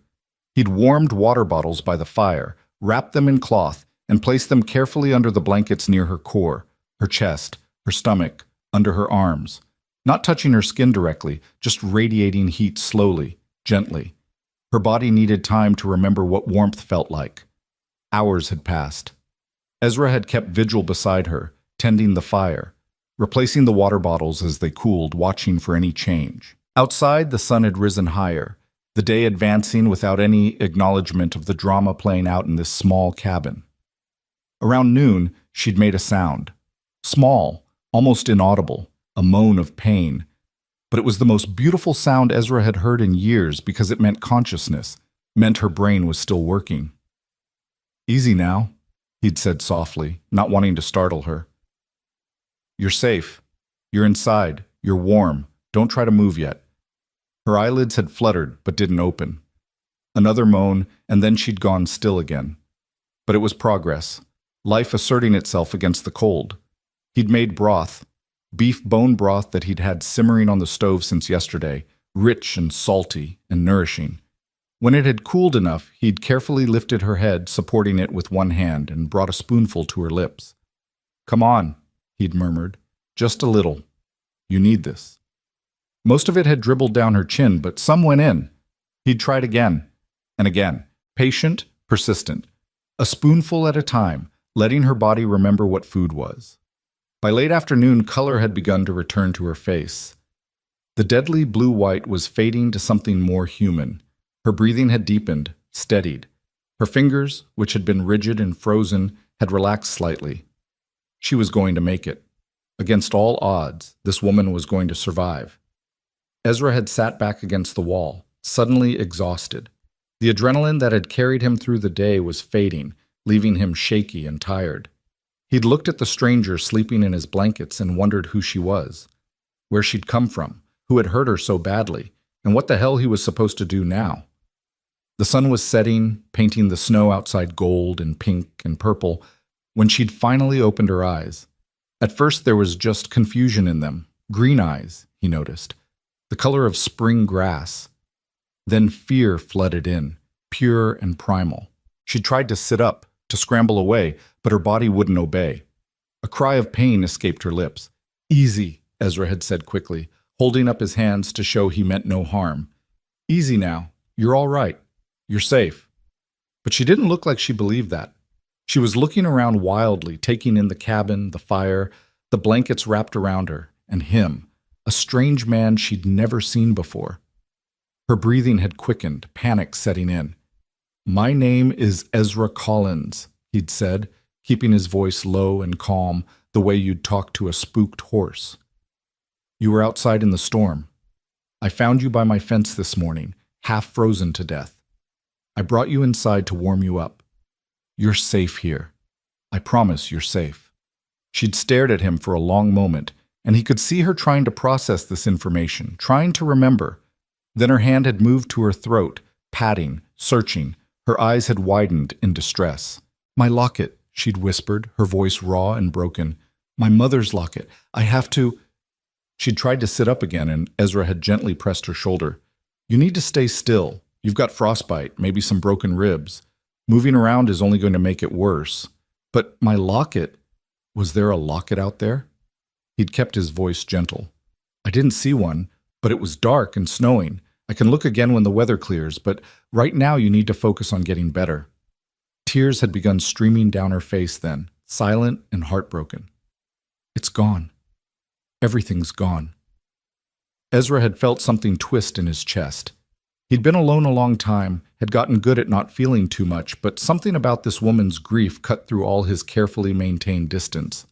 He'd warmed water bottles by the fire, wrapped them in cloth, and placed them carefully under the blankets near her core, her chest, her stomach, under her arms. Not touching her skin directly, just radiating heat slowly, gently. Her body needed time to remember what warmth felt like. Hours had passed. Ezra had kept vigil beside her, tending the fire, replacing the water bottles as they cooled, watching for any change. Outside, the sun had risen higher, the day advancing without any acknowledgement of the drama playing out in this small cabin. Around noon, she'd made a sound. Small, almost inaudible, a moan of pain. But it was the most beautiful sound Ezra had heard in years because it meant consciousness, meant her brain was still working. "Easy now," he'd said softly, not wanting to startle her. "You're safe. You're inside. You're warm. Don't try to move yet." Her eyelids had fluttered, but didn't open. Another moan, and then she'd gone still again. But it was progress, life asserting itself against the cold. He'd made broth, beef bone broth that he'd had simmering on the stove since yesterday, rich and salty and nourishing. When it had cooled enough, he'd carefully lifted her head, supporting it with one hand, and brought a spoonful to her lips. "Come on," he'd murmured. "Just a little. You need this." Most of it had dribbled down her chin, but some went in. He'd tried again and again, patient, persistent, a spoonful at a time, letting her body remember what food was. By late afternoon, color had begun to return to her face. The deadly blue-white was fading to something more human. Her breathing had deepened, steadied. Her fingers, which had been rigid and frozen, had relaxed slightly. She was going to make it. Against all odds, this woman was going to survive. Ezra had sat back against the wall, suddenly exhausted. The adrenaline that had carried him through the day was fading, leaving him shaky and tired. He'd looked at the stranger sleeping in his blankets and wondered who she was, where she'd come from, who had hurt her so badly, and what the hell he was supposed to do now. The sun was setting, painting the snow outside gold and pink and purple, when she'd finally opened her eyes. At first there was just confusion in them, green eyes, he noticed, the color of spring grass. Then fear flooded in, pure and primal. She tried to sit up, to scramble away, but her body wouldn't obey. A cry of pain escaped her lips. "Easy," Ezra had said quickly, holding up his hands to show he meant no harm. "Easy now. You're all right. You're safe." But she didn't look like she believed that. She was looking around wildly, taking in the cabin, the fire, the blankets wrapped around her, and him, a strange man she'd never seen before. Her breathing had quickened, panic setting in. "My name is Ezra Collins," he'd said, keeping his voice low and calm, the way you'd talk to a spooked horse. "You were outside in the storm. I found you by my fence this morning, half frozen to death. I brought you inside to warm you up. You're safe here. I promise you're safe." She'd stared at him for a long moment, and he could see her trying to process this information, trying to remember. Then her hand had moved to her throat, patting, searching. Her eyes had widened in distress. "My locket," she'd whispered, her voice raw and broken. "My mother's locket. I have to—" She'd tried to sit up again, and Ezra had gently pressed her shoulder. "You need to stay still. You've got frostbite, maybe some broken ribs. Moving around is only going to make it worse." "But my locket—" Was there a locket out there? He'd kept his voice gentle. "I didn't see one, but it was dark and snowing. I can look again when the weather clears, but right now you need to focus on getting better." Tears had begun streaming down her face then, silent and heartbroken. "It's gone. Everything's gone." Ezra had felt something twist in his chest. He'd been alone a long time, had gotten good at not feeling too much, but something about this woman's grief cut through all his carefully maintained distance.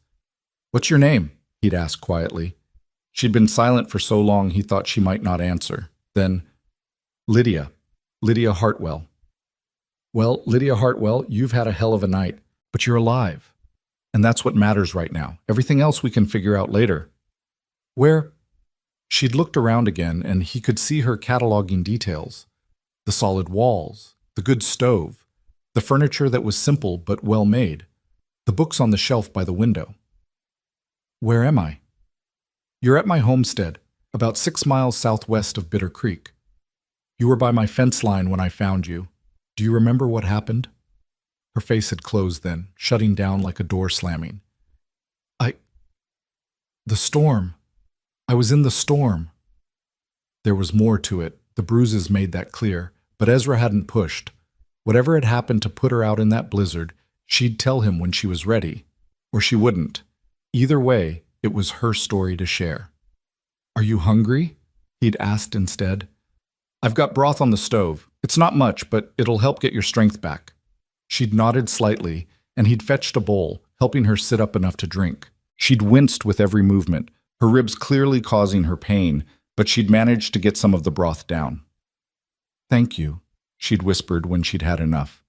"What's your name?" he'd asked quietly. She'd been silent for so long he thought she might not answer. Then, "Lydia. Lydia Hartwell." "Well, Lydia Hartwell, you've had a hell of a night, but you're alive. And that's what matters right now. Everything else we can figure out later." "Where—" She'd looked around again, and he could see her cataloging details. The solid walls, the good stove, the furniture that was simple but well made, the books on the shelf by the window. "Where am I?" "You're at my homestead, about 6 miles southwest of Bitter Creek. You were by my fence line when I found you. Do you remember what happened?" Her face had closed then, shutting down like a door slamming. The storm. I was in the storm." There was more to it. The bruises made that clear, but Ezra hadn't pushed. Whatever had happened to put her out in that blizzard, she'd tell him when she was ready. Or she wouldn't. Either way, it was her story to share. "Are you hungry?" he'd asked instead. "I've got broth on the stove. It's not much, but it'll help get your strength back." She'd nodded slightly, and he'd fetched a bowl, helping her sit up enough to drink. She'd winced with every movement, her ribs clearly causing her pain, but she'd managed to get some of the broth down. "Thank you," she'd whispered when she'd had enough.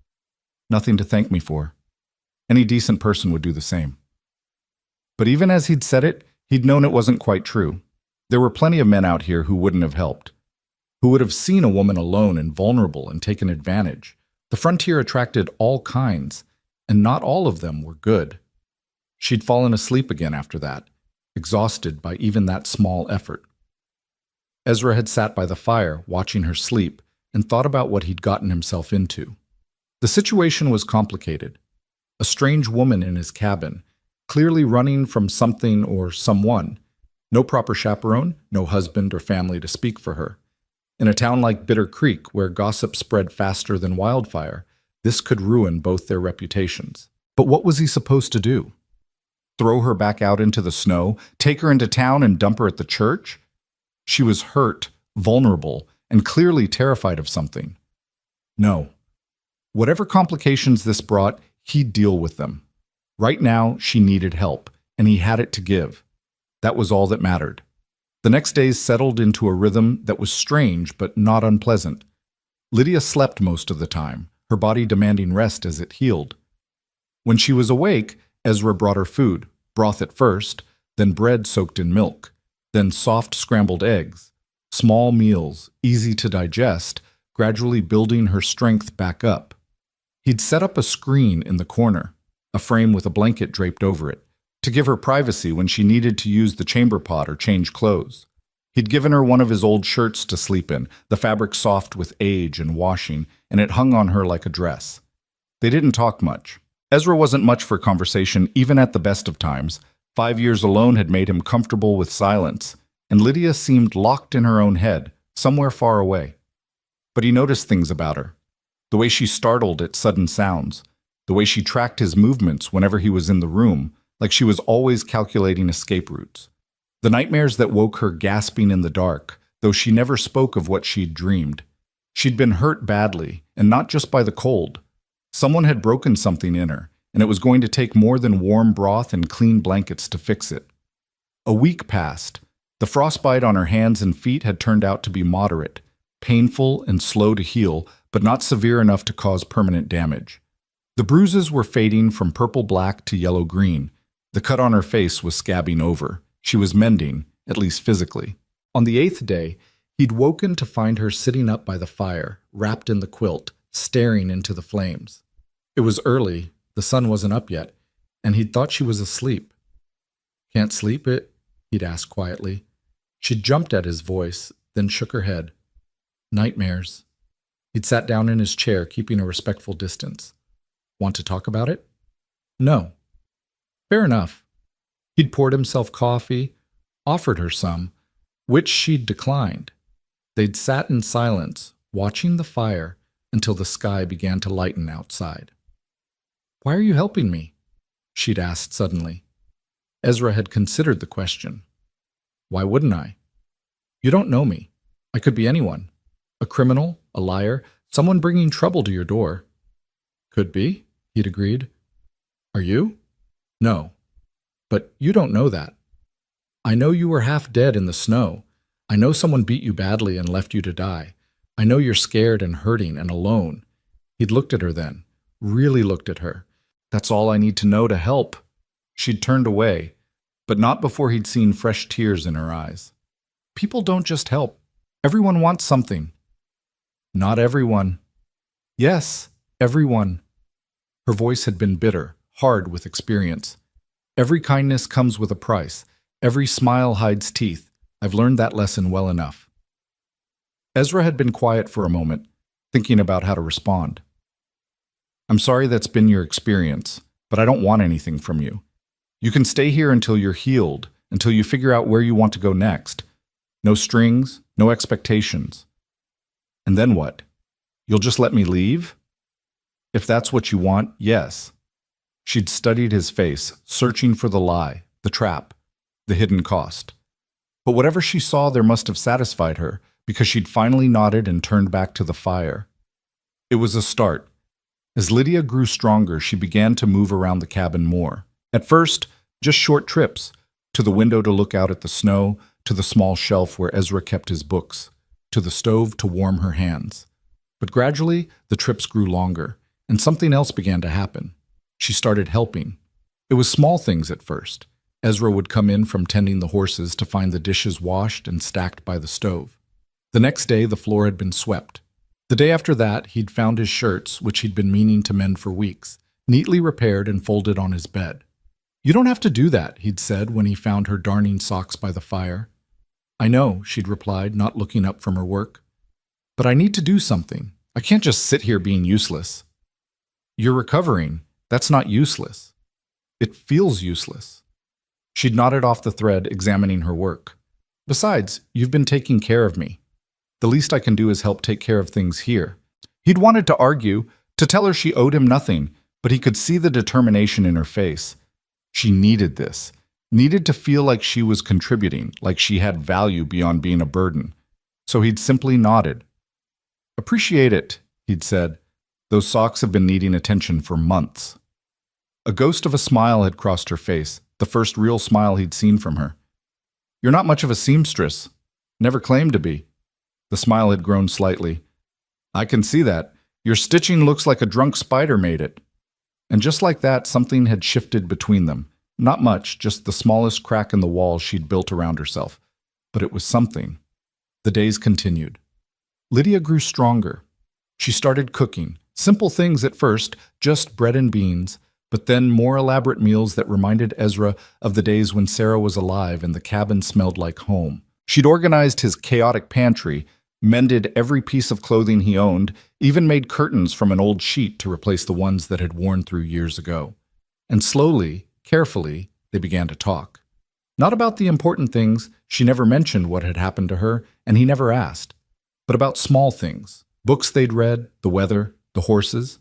"Nothing to thank me for. Any decent person would do the same." But even as he'd said it, he'd known it wasn't quite true. There were plenty of men out here who wouldn't have helped, who would have seen a woman alone and vulnerable and taken advantage. The frontier attracted all kinds, and not all of them were good. She'd fallen asleep again after that, exhausted by even that small effort. Ezra had sat by the fire, watching her sleep, and thought about what he'd gotten himself into. The situation was complicated. A strange woman in his cabin, clearly running from something or someone. No proper chaperone, no husband or family to speak for her. In a town like Bitter Creek, where gossip spread faster than wildfire, this could ruin both their reputations. But what was he supposed to do? Throw her back out into the snow, take her into town and dump her at the church? She was hurt, vulnerable, and clearly terrified of something. No. Whatever complications this brought, he'd deal with them. Right now, she needed help, and he had it to give. That was all that mattered. The next days settled into a rhythm that was strange but not unpleasant. Lydia slept most of the time, her body demanding rest as it healed. When she was awake, Ezra brought her food, broth at first, then bread soaked in milk, then soft scrambled eggs. Small meals, easy to digest, gradually building her strength back up. He'd set up a screen in the corner, a frame with a blanket draped over it, to give her privacy when she needed to use the chamber pot or change clothes. He'd given her one of his old shirts to sleep in, the fabric soft with age and washing, and it hung on her like a dress. They didn't talk much. Ezra wasn't much for conversation even at the best of times. 5 years alone had made him comfortable with silence, and Lydia seemed locked in her own head, somewhere far away. But he noticed things about her. The way she startled at sudden sounds, the way she tracked his movements whenever he was in the room, like she was always calculating escape routes. The nightmares that woke her gasping in the dark, though she never spoke of what she'd dreamed. She'd been hurt badly, and not just by the cold. Someone had broken something in her, and it was going to take more than warm broth and clean blankets to fix it. A week passed. The frostbite on her hands and feet had turned out to be moderate, painful and slow to heal, but not severe enough to cause permanent damage. The bruises were fading from purple-black to yellow-green. The cut on her face was scabbing over. She was mending, at least physically. On the 8th day, he'd woken to find her sitting up by the fire, wrapped in the quilt, staring into the flames. It was early, the sun wasn't up yet, and he'd thought she was asleep. "Can't sleep it?" he'd asked quietly. She jumped at his voice, then shook her head. "Nightmares." He'd sat down in his chair, keeping a respectful distance. "Want to talk about it?" "No." "Fair enough." He'd poured himself coffee, offered her some, which she'd declined. They'd sat in silence, watching the fire, until the sky began to lighten outside. "Why are you helping me?" she'd asked suddenly. Ezra had considered the question. "Why wouldn't I? You don't know me. I could be anyone. A criminal, a liar, someone bringing trouble to your door." "Could be," he'd agreed. "Are you?" "No. But you don't know that. I know you were half dead in the snow. I know someone beat you badly and left you to die. I know you're scared and hurting and alone." He'd looked at her then, really looked at her. "That's all I need to know to help." She'd turned away, but not before he'd seen fresh tears in her eyes. "People don't just help. Everyone wants something." "Not everyone." "Yes, everyone." Her voice had been bitter, hard with experience. "Every kindness comes with a price. Every smile hides teeth. I've learned that lesson well enough." Ezra had been quiet for a moment, thinking about how to respond. "I'm sorry that's been your experience, but I don't want anything from you. You can stay here until you're healed, until you figure out where you want to go next. No strings, no expectations. And then what? You'll just let me leave?" "If that's what you want, yes." She'd studied his face, searching for the lie, the trap, the hidden cost. But whatever she saw there must have satisfied her, because she'd finally nodded and turned back to the fire. It was a start. As Lydia grew stronger, she began to move around the cabin more. At first, just short trips, to the window to look out at the snow, to the small shelf where Ezra kept his books, to the stove to warm her hands. But gradually, the trips grew longer, and something else began to happen. She started helping. It was small things at first. Ezra would come in from tending the horses to find the dishes washed and stacked by the stove. The next day, the floor had been swept. The day after that, he'd found his shirts, which he'd been meaning to mend for weeks, neatly repaired and folded on his bed. "You don't have to do that," he'd said when he found her darning socks by the fire. "I know," she'd replied, not looking up from her work. "But I need to do something. I can't just sit here being useless." "You're recovering. That's not useless." "It feels useless." She'd nodded off the thread, examining her work. "Besides, you've been taking care of me." The least I can do is help take care of things here. He'd wanted to argue, to tell her she owed him nothing, but he could see the determination in her face. She needed this, needed to feel like she was contributing, like she had value beyond being a burden. So he'd simply nodded. "Appreciate it," he'd said. "Those socks have been needing attention for months." A ghost of a smile had crossed her face, the first real smile he'd seen from her. "You're not much of a seamstress. Never claimed to be." The smile had grown slightly. "I can see that. Your stitching looks like a drunk spider made it." And just like that, something had shifted between them. Not much, just the smallest crack in the wall she'd built around herself. But it was something. The days continued. Lydia grew stronger. She started cooking. Simple things at first, just bread and beans, but then more elaborate meals that reminded Ezra of the days when Sarah was alive and the cabin smelled like home. She'd organized his chaotic pantry, mended every piece of clothing he owned, even made curtains from an old sheet to replace the ones that had worn through years ago. And slowly, carefully, they began to talk. Not about the important things, she never mentioned what had happened to her, and he never asked, but about small things, books they'd read, the weather, the horses.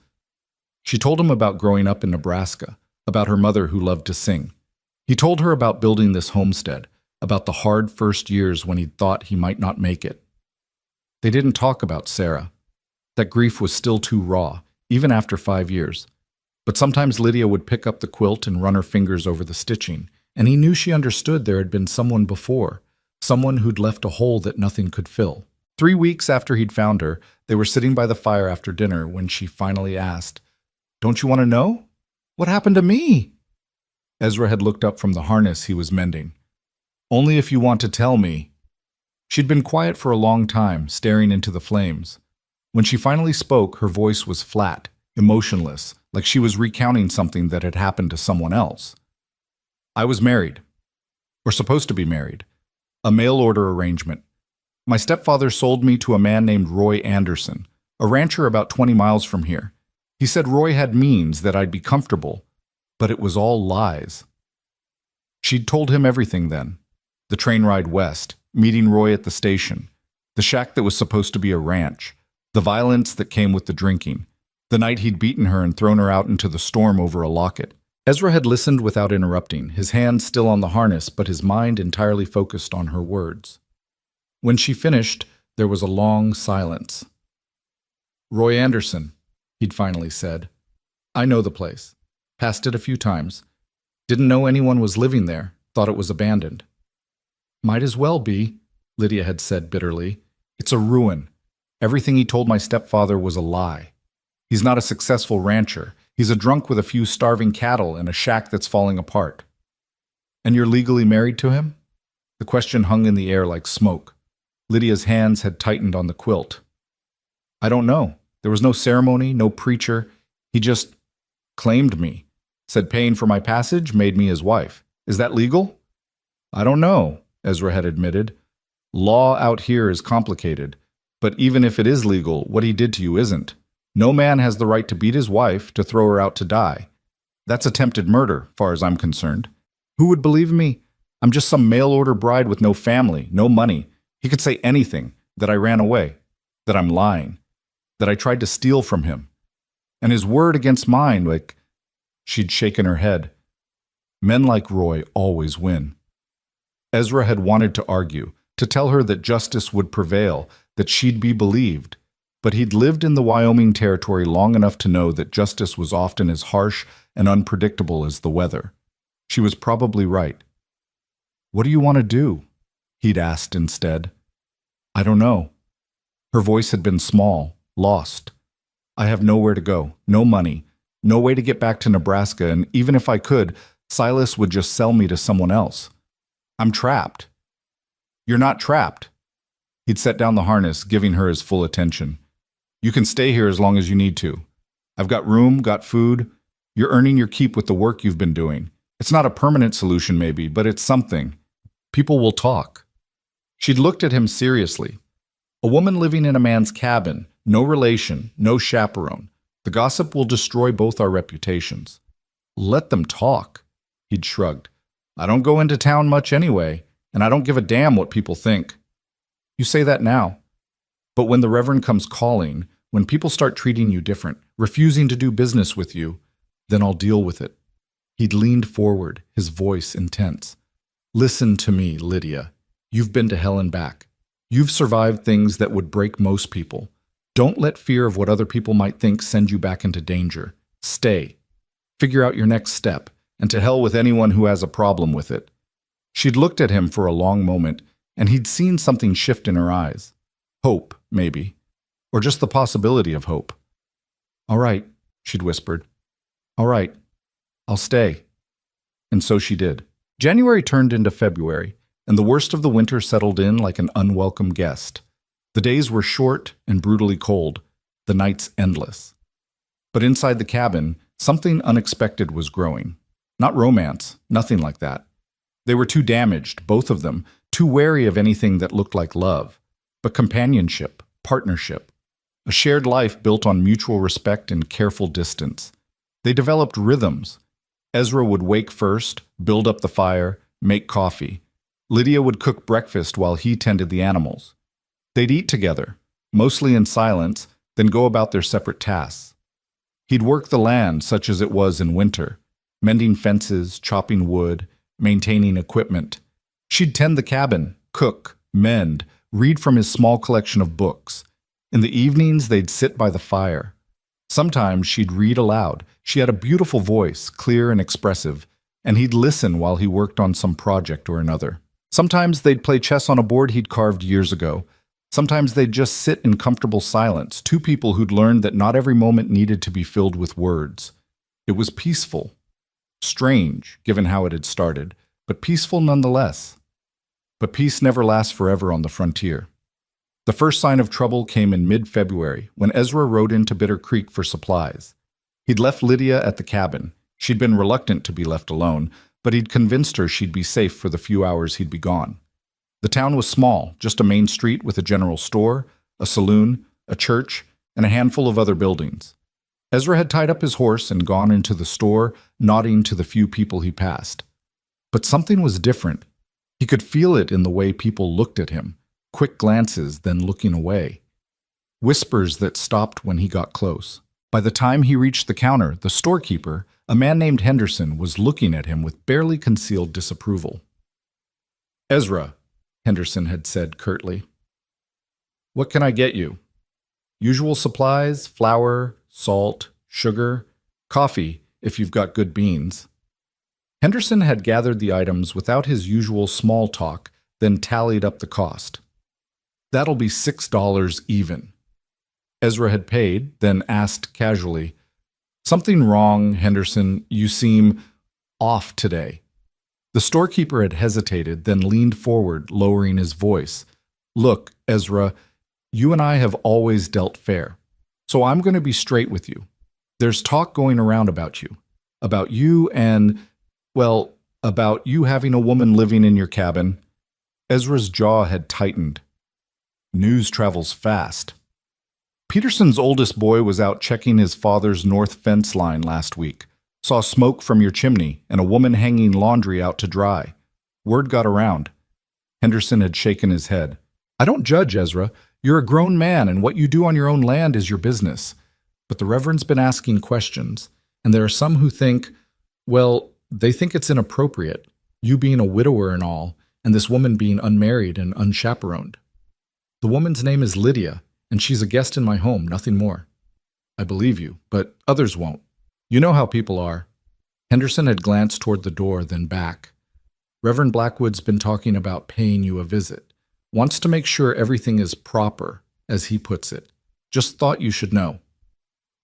She told him about growing up in Nebraska, about her mother who loved to sing. He told her about building this homestead, about the hard first years when he'd thought he might not make it. They didn't talk about Sarah. That grief was still too raw, even after 5 years. But sometimes Lydia would pick up the quilt and run her fingers over the stitching, and he knew she understood there had been someone before, someone who'd left a hole that nothing could fill. 3 weeks after he'd found her, they were sitting by the fire after dinner when she finally asked, "Don't you want to know? What happened to me?" Ezra had looked up from the harness he was mending. "Only if you want to tell me." She'd been quiet for a long time, staring into the flames. When she finally spoke, her voice was flat, emotionless, like she was recounting something that had happened to someone else. "I was married, or supposed to be married. A mail-order arrangement. My stepfather sold me to a man named Roy Anderson, a rancher about 20 miles from here. He said Roy had means, that I'd be comfortable, but it was all lies." She'd told him everything then. The train ride west, meeting Roy at the station, the shack that was supposed to be a ranch, the violence that came with the drinking, the night he'd beaten her and thrown her out into the storm over a locket. Ezra had listened without interrupting, his hand still on the harness, but his mind entirely focused on her words. When she finished, there was a long silence. "Roy Anderson," he'd finally said. "I know the place. Passed it a few times. Didn't know anyone was living there. Thought it was abandoned." "Might as well be," Lydia had said bitterly. "It's a ruin. Everything he told my stepfather was a lie. He's not a successful rancher. He's a drunk with a few starving cattle and a shack that's falling apart." "And you're legally married to him?" The question hung in the air like smoke. Lydia's hands had tightened on the quilt. "I don't know. There was no ceremony, no preacher. He just claimed me. Said paying for my passage made me his wife. Is that legal?" "I don't know," Ezra had admitted. "Law out here is complicated. But even if it is legal, what he did to you isn't. No man has the right to beat his wife, to throw her out to die. That's attempted murder, far as I'm concerned. Who would believe me? I'm just some mail-order bride with no family, no money. He could say anything, that I ran away, that I'm lying, that I tried to steal from him. And his word against mine, like..." She'd shaken her head. Men like Roy always win. Ezra had wanted to argue, to tell her that justice would prevail, that she'd be believed. But he'd lived in the Wyoming territory long enough to know that justice was often as harsh and unpredictable as the weather. She was probably right. "What do you want to do?" he'd asked instead. "I don't know." Her voice had been small, lost. "I have nowhere to go, no money, no way to get back to Nebraska, and even if I could, Silas would just sell me to someone else. I'm trapped." "You're not trapped." He'd set down the harness, giving her his full attention. "You can stay here as long as you need to. I've got room, got food. You're earning your keep with the work you've been doing. It's not a permanent solution maybe, but it's something. People will talk." She'd looked at him seriously. A woman living in a man's cabin, no relation, no chaperone. The gossip will destroy both our reputations. "Let them talk," he'd shrugged. "I don't go into town much anyway, and I don't give a damn what people think." "You say that now." But when the Reverend comes calling, when people start treating you different, refusing to do business with you, then I'll deal with it." He'd leaned forward, his voice intense. "Listen to me, Lydia. You've been to hell and back. You've survived things that would break most people. Don't let fear of what other people might think send you back into danger. Stay. Figure out your next step, and to hell with anyone who has a problem with it." She'd looked at him for a long moment, and he'd seen something shift in her eyes. Hope, maybe. Or just the possibility of hope. "All right," she'd whispered. "All right. I'll stay." And so she did. January turned into February, and the worst of the winter settled in like an unwelcome guest. The days were short and brutally cold, the nights endless. But inside the cabin, something unexpected was growing. Not romance, nothing like that. They were too damaged, both of them, too wary of anything that looked like love. But companionship, partnership, a shared life built on mutual respect and careful distance. They developed rhythms. Ezra would wake first, build up the fire, make coffee. Lydia would cook breakfast while he tended the animals. They'd eat together, mostly in silence, then go about their separate tasks. He'd work the land such as it was in winter, mending fences, chopping wood, maintaining equipment. She'd tend the cabin, cook, mend, read from his small collection of books. In the evenings, they'd sit by the fire. Sometimes she'd read aloud. She had a beautiful voice, clear and expressive, and he'd listen while he worked on some project or another. Sometimes they'd play chess on a board he'd carved years ago. Sometimes they'd just sit in comfortable silence, two people who'd learned that not every moment needed to be filled with words. It was peaceful. Strange, given how it had started, but peaceful nonetheless. But peace never lasts forever on the frontier. The first sign of trouble came in mid-February, when Ezra rode into Bitter Creek for supplies. He'd left Lydia at the cabin. She'd been reluctant to be left alone, but he'd convinced her she'd be safe for the few hours he'd be gone. The town was small, just a main street with a general store, a saloon, a church, and a handful of other buildings. Ezra had tied up his horse and gone into the store, nodding to the few people he passed. But something was different. He could feel it in the way people looked at him, quick glances, then looking away. Whispers that stopped when he got close. By the time he reached the counter, the storekeeper, a man named Henderson, was looking at him with barely concealed disapproval. "Ezra," Henderson had said curtly, "what can I get you?" "Usual supplies, flour, salt, sugar, coffee, if you've got good beans." Henderson had gathered the items without his usual small talk, then tallied up the cost. "That'll be $6 even." Ezra had paid, then asked casually, "Something wrong, Henderson? You seem off today." The storekeeper had hesitated, then leaned forward, lowering his voice. "Look, Ezra, you and I have always dealt fair, so I'm going to be straight with you. There's talk going around about you and, well, about you having a woman living in your cabin." Ezra's jaw had tightened. News travels fast. "Peterson's oldest boy was out checking his father's north fence line last week. Saw smoke from your chimney and a woman hanging laundry out to dry. Word got around." Henderson had shaken his head. "I don't judge, Ezra. You're a grown man, and what you do on your own land is your business. But the Reverend's been asking questions, and there are some who think, well, they think it's inappropriate, you being a widower and all, and this woman being unmarried and unchaperoned. The woman's name is Lydia, and she's a guest in my home, nothing more. I believe you, but others won't. You know how people are." Henderson had glanced toward the door, then back. "Reverend Blackwood's been talking about paying you a visit. Wants to make sure everything is proper, as he puts it. Just thought you should know."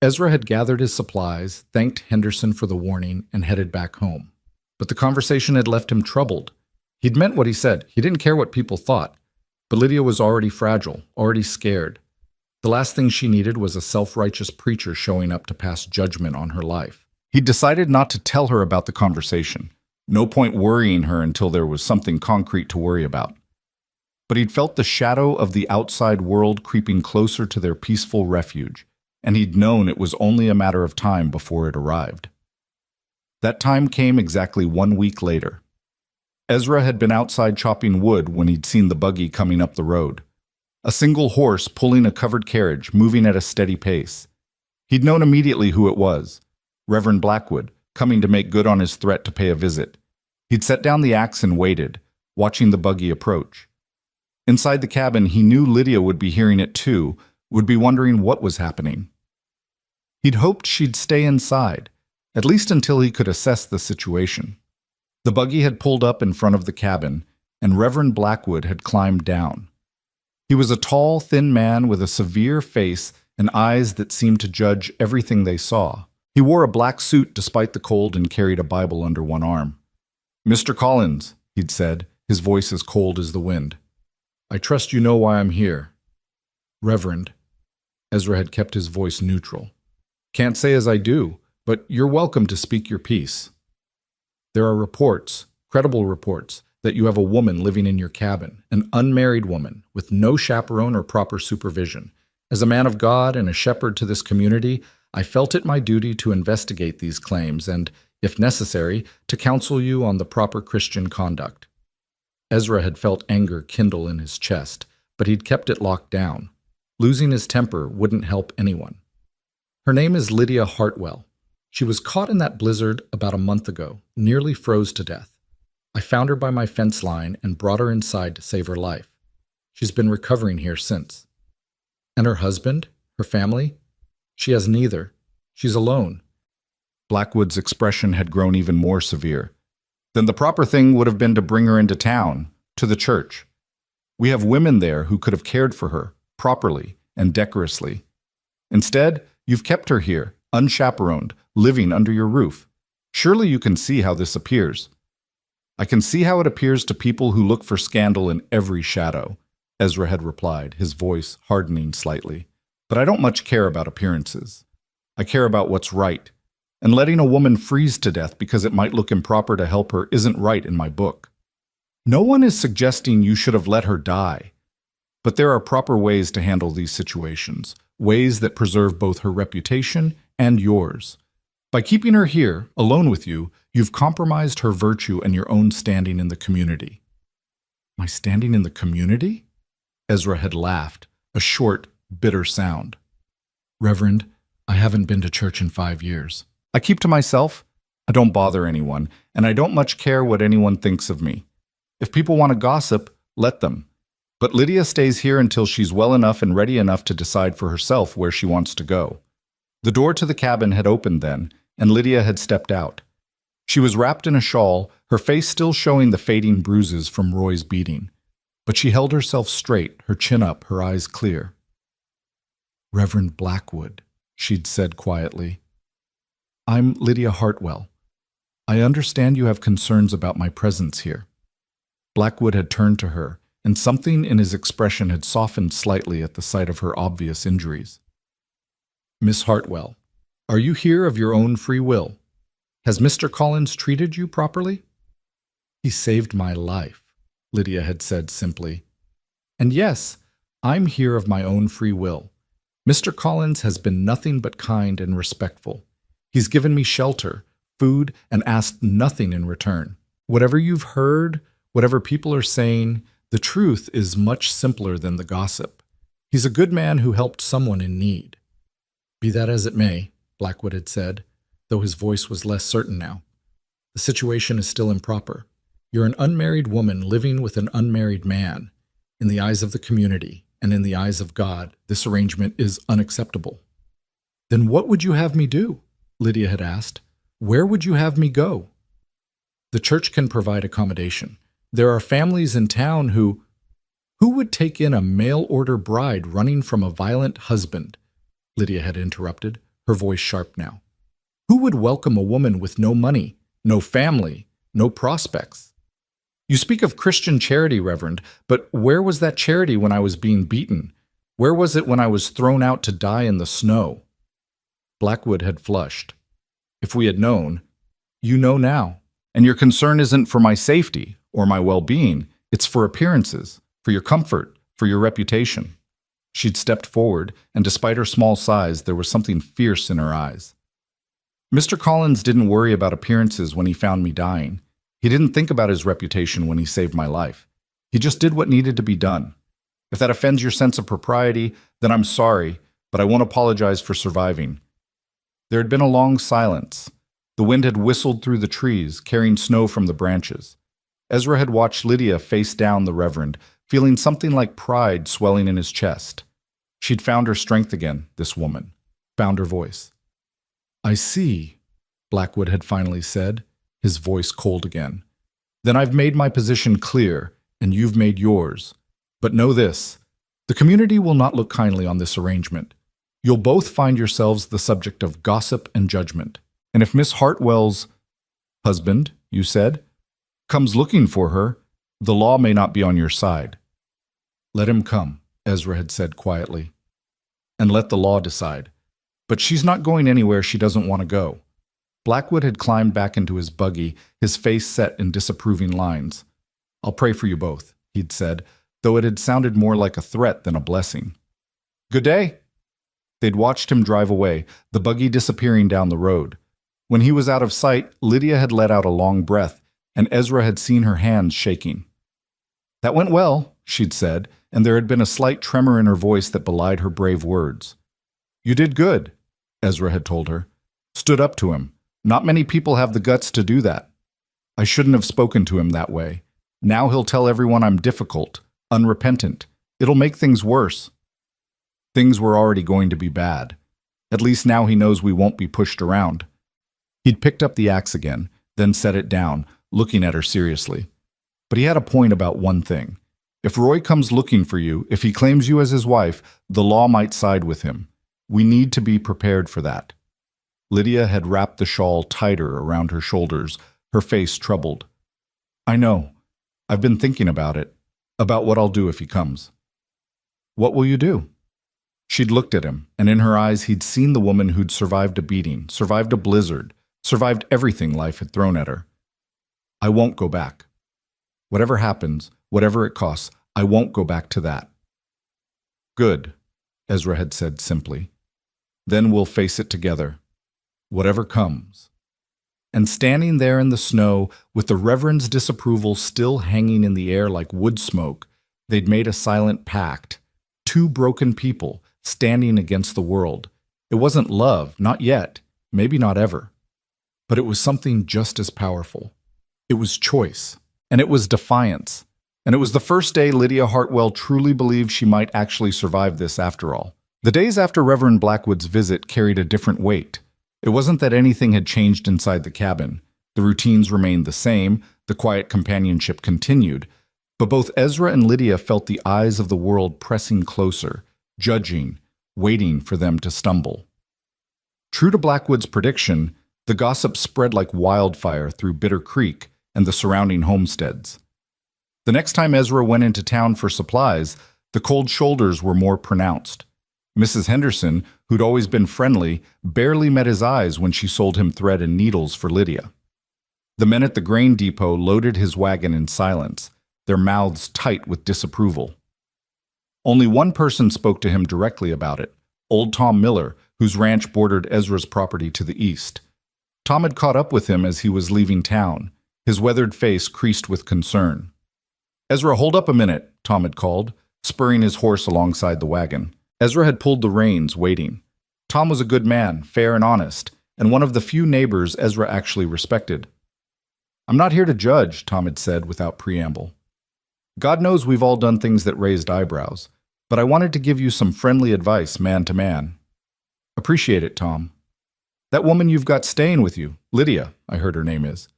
Ezra had gathered his supplies, thanked Henderson for the warning, and headed back home. But the conversation had left him troubled. He'd meant what he said. He didn't care what people thought. But Lydia was already fragile, already scared. The last thing she needed was a self-righteous preacher showing up to pass judgment on her life. He'd decided not to tell her about the conversation. No point worrying her until there was something concrete to worry about. But he'd felt the shadow of the outside world creeping closer to their peaceful refuge, and he'd known it was only a matter of time before it arrived. That time came exactly 1 week later. Ezra had been outside chopping wood when he'd seen the buggy coming up the road. A single horse pulling a covered carriage, moving at a steady pace. He'd known immediately who it was. Reverend Blackwood, coming to make good on his threat to pay a visit. He'd set down the axe and waited, watching the buggy approach. Inside the cabin, he knew Lydia would be hearing it too, would be wondering what was happening. He'd hoped she'd stay inside, at least until he could assess the situation. The buggy had pulled up in front of the cabin, and Reverend Blackwood had climbed down. He was a tall, thin man with a severe face and eyes that seemed to judge everything they saw. He wore a black suit despite the cold and carried a Bible under one arm. "Mr. Collins," he'd said, his voice as cold as the wind. "I trust you know why I'm here." "Reverend." Ezra had kept his voice neutral. "Can't say as I do, but you're welcome to speak your piece. There are reports, credible reports, that you have a woman living in your cabin, an unmarried woman with no chaperone or proper supervision. As a man of God and a shepherd to this community, I felt it my duty to investigate these claims and, if necessary, to counsel you on the proper Christian conduct." Ezra had felt anger kindle in his chest, but he'd kept it locked down. Losing his temper wouldn't help anyone. "Her name is Lydia Hartwell. She was caught in that blizzard about a month ago, nearly froze to death. I found her by my fence line and brought her inside to save her life. She's been recovering here since." "And her husband? Her family?" "She has neither. She's alone." Blackwood's expression had grown even more severe. "Then the proper thing would have been to bring her into town, to the church. We have women there who could have cared for her, properly and decorously. Instead, you've kept her here, unchaperoned, living under your roof. Surely you can see how this appears." "I can see how it appears to people who look for scandal in every shadow," Ezra had replied, his voice hardening slightly. "But I don't much care about appearances. I care about what's right. And letting a woman freeze to death because it might look improper to help her isn't right in my book. No one is suggesting you should have let her die. But there are proper ways to handle these situations, ways that preserve both her reputation and yours. By keeping her here, alone with you, you've compromised her virtue and your own standing in the community." "My standing in the community?" Ezra had laughed, a short, bitter sound. "Reverend, I haven't been to church in 5 years. I keep to myself. I don't bother anyone, and I don't much care what anyone thinks of me. If people want to gossip, let them. But Lydia stays here until she's well enough and ready enough to decide for herself where she wants to go." The door to the cabin had opened then, and Lydia had stepped out. She was wrapped in a shawl, her face still showing the fading bruises from Roy's beating. But she held herself straight, her chin up, her eyes clear. "Reverend Blackwood," she'd said quietly. "I'm Lydia Hartwell. I understand you have concerns about my presence here." Blackwood had turned to her, and something in his expression had softened slightly at the sight of her obvious injuries. "Miss Hartwell, are you here of your own free will? Has Mr. Collins treated you properly?" "He saved my life," Lydia had said simply. "And yes, I'm here of my own free will. Mr. Collins has been nothing but kind and respectful. He's given me shelter, food, and asked nothing in return. Whatever you've heard, whatever people are saying, the truth is much simpler than the gossip. He's a good man who helped someone in need." "Be that as it may," Blackwood had said, though his voice was less certain now. "The situation is still improper. You're an unmarried woman living with an unmarried man. In the eyes of the community, and in the eyes of God, this arrangement is unacceptable." "Then what would you have me do?" Lydia had asked. "Where would you have me go?" "The church can provide accommodation. There are families in town who—" "Who would take in a mail-order bride running from a violent husband?" Lydia had interrupted, her voice sharp now. "Who would welcome a woman with no money, no family, no prospects? You speak of Christian charity, Reverend, but where was that charity when I was being beaten? Where was it when I was thrown out to die in the snow?" Blackwood had flushed. "If we had known, you know now. And your concern isn't for my safety or my well-being. It's for appearances, for your comfort, for your reputation." She'd stepped forward, and despite her small size, there was something fierce in her eyes. "Mr. Collins didn't worry about appearances when he found me dying. He didn't think about his reputation when he saved my life. He just did what needed to be done. If that offends your sense of propriety, then I'm sorry, but I won't apologize for surviving." There had been a long silence. The wind had whistled through the trees, carrying snow from the branches. Ezra had watched Lydia face down the Reverend, feeling something like pride swelling in his chest. She'd found her strength again, this woman. Found her voice. "I see," Blackwood had finally said, his voice cold again. "Then I've made my position clear, and you've made yours. But know this, the community will not look kindly on this arrangement. You'll both find yourselves the subject of gossip and judgment. And if Miss Hartwell's husband, you said, comes looking for her, the law may not be on your side." "Let him come," Ezra had said quietly. "And let the law decide. But she's not going anywhere she doesn't want to go." Blackwood had climbed back into his buggy, his face set in disapproving lines. "I'll pray for you both," he'd said, though it had sounded more like a threat than a blessing. "Good day." They'd watched him drive away, the buggy disappearing down the road. When he was out of sight, Lydia had let out a long breath, and Ezra had seen her hands shaking. "That went well," she'd said, and there had been a slight tremor in her voice that belied her brave words. "You did good," Ezra had told her. "Stood up to him. Not many people have the guts to do that. I shouldn't have spoken to him that way. Now he'll tell everyone I'm difficult, unrepentant. It'll make things worse." Things were already going to be bad. At least now he knows we won't be pushed around. He'd picked up the axe again, then set it down, looking at her seriously. But he had a point about one thing. If Roy comes looking for you, if he claims you as his wife, the law might side with him. We need to be prepared for that. Lydia had wrapped the shawl tighter around her shoulders, her face troubled. "I know. I've been thinking about it, about what I'll do if he comes." "What will you do?" She'd looked at him, and in her eyes he'd seen the woman who'd survived a beating, survived a blizzard, survived everything life had thrown at her. "I won't go back. Whatever happens, whatever it costs, I won't go back to that." "Good," Ezra had said simply. "Then we'll face it together. Whatever comes." And standing there in the snow, with the Reverend's disapproval still hanging in the air like wood smoke, they'd made a silent pact. Two broken people, standing against the world. It wasn't love, not yet, maybe not ever. But it was something just as powerful. It was choice, and it was defiance. And it was the first day Lydia Hartwell truly believed she might actually survive this after all. The days after Reverend Blackwood's visit carried a different weight. It wasn't that anything had changed inside the cabin. The routines remained the same, the quiet companionship continued, but both Ezra and Lydia felt the eyes of the world pressing closer, judging, waiting for them to stumble. True to Blackwood's prediction, the gossip spread like wildfire through Bitter Creek and the surrounding homesteads. The next time Ezra went into town for supplies, the cold shoulders were more pronounced. Mrs. Henderson, who'd always been friendly, barely met his eyes when she sold him thread and needles for Lydia. The men at the grain depot loaded his wagon in silence, their mouths tight with disapproval. Only one person spoke to him directly about it, old Tom Miller, whose ranch bordered Ezra's property to the east. Tom had caught up with him as he was leaving town, his weathered face creased with concern. "Ezra, hold up a minute," Tom had called, spurring his horse alongside the wagon. Ezra had pulled the reins, waiting. Tom was a good man, fair and honest, and one of the few neighbors Ezra actually respected. "I'm not here to judge," Tom had said without preamble. "God knows we've all done things that raised eyebrows, but I wanted to give you some friendly advice, man to man." "Appreciate it, Tom." "That woman you've got staying with you, Lydia, I heard her name is.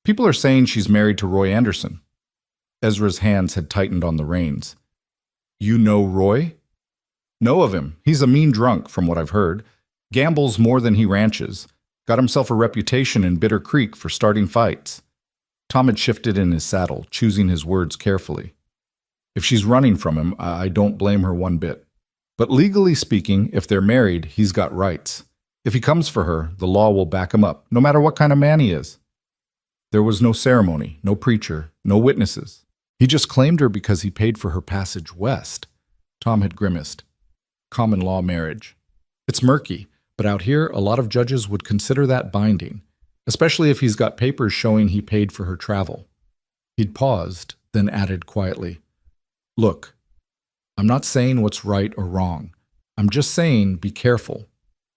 People are saying she's married to Roy Anderson." Ezra's hands had tightened on the reins. "You know Roy?" "Know of him. He's a mean drunk, from what I've heard. Gambles more than he ranches. Got himself a reputation in Bitter Creek for starting fights." Tom had shifted in his saddle, choosing his words carefully. "If she's running from him, I don't blame her one bit. But legally speaking, if they're married, he's got rights. If he comes for her, the law will back him up, no matter what kind of man he is." There was no ceremony, no preacher, no witnesses. He just claimed her because he paid for her passage west. Tom had grimaced. Common law marriage. It's murky, but out here, a lot of judges would consider that binding, especially if he's got papers showing he paid for her travel. He'd paused, then added quietly, "Look, I'm not saying what's right or wrong. I'm just saying be careful.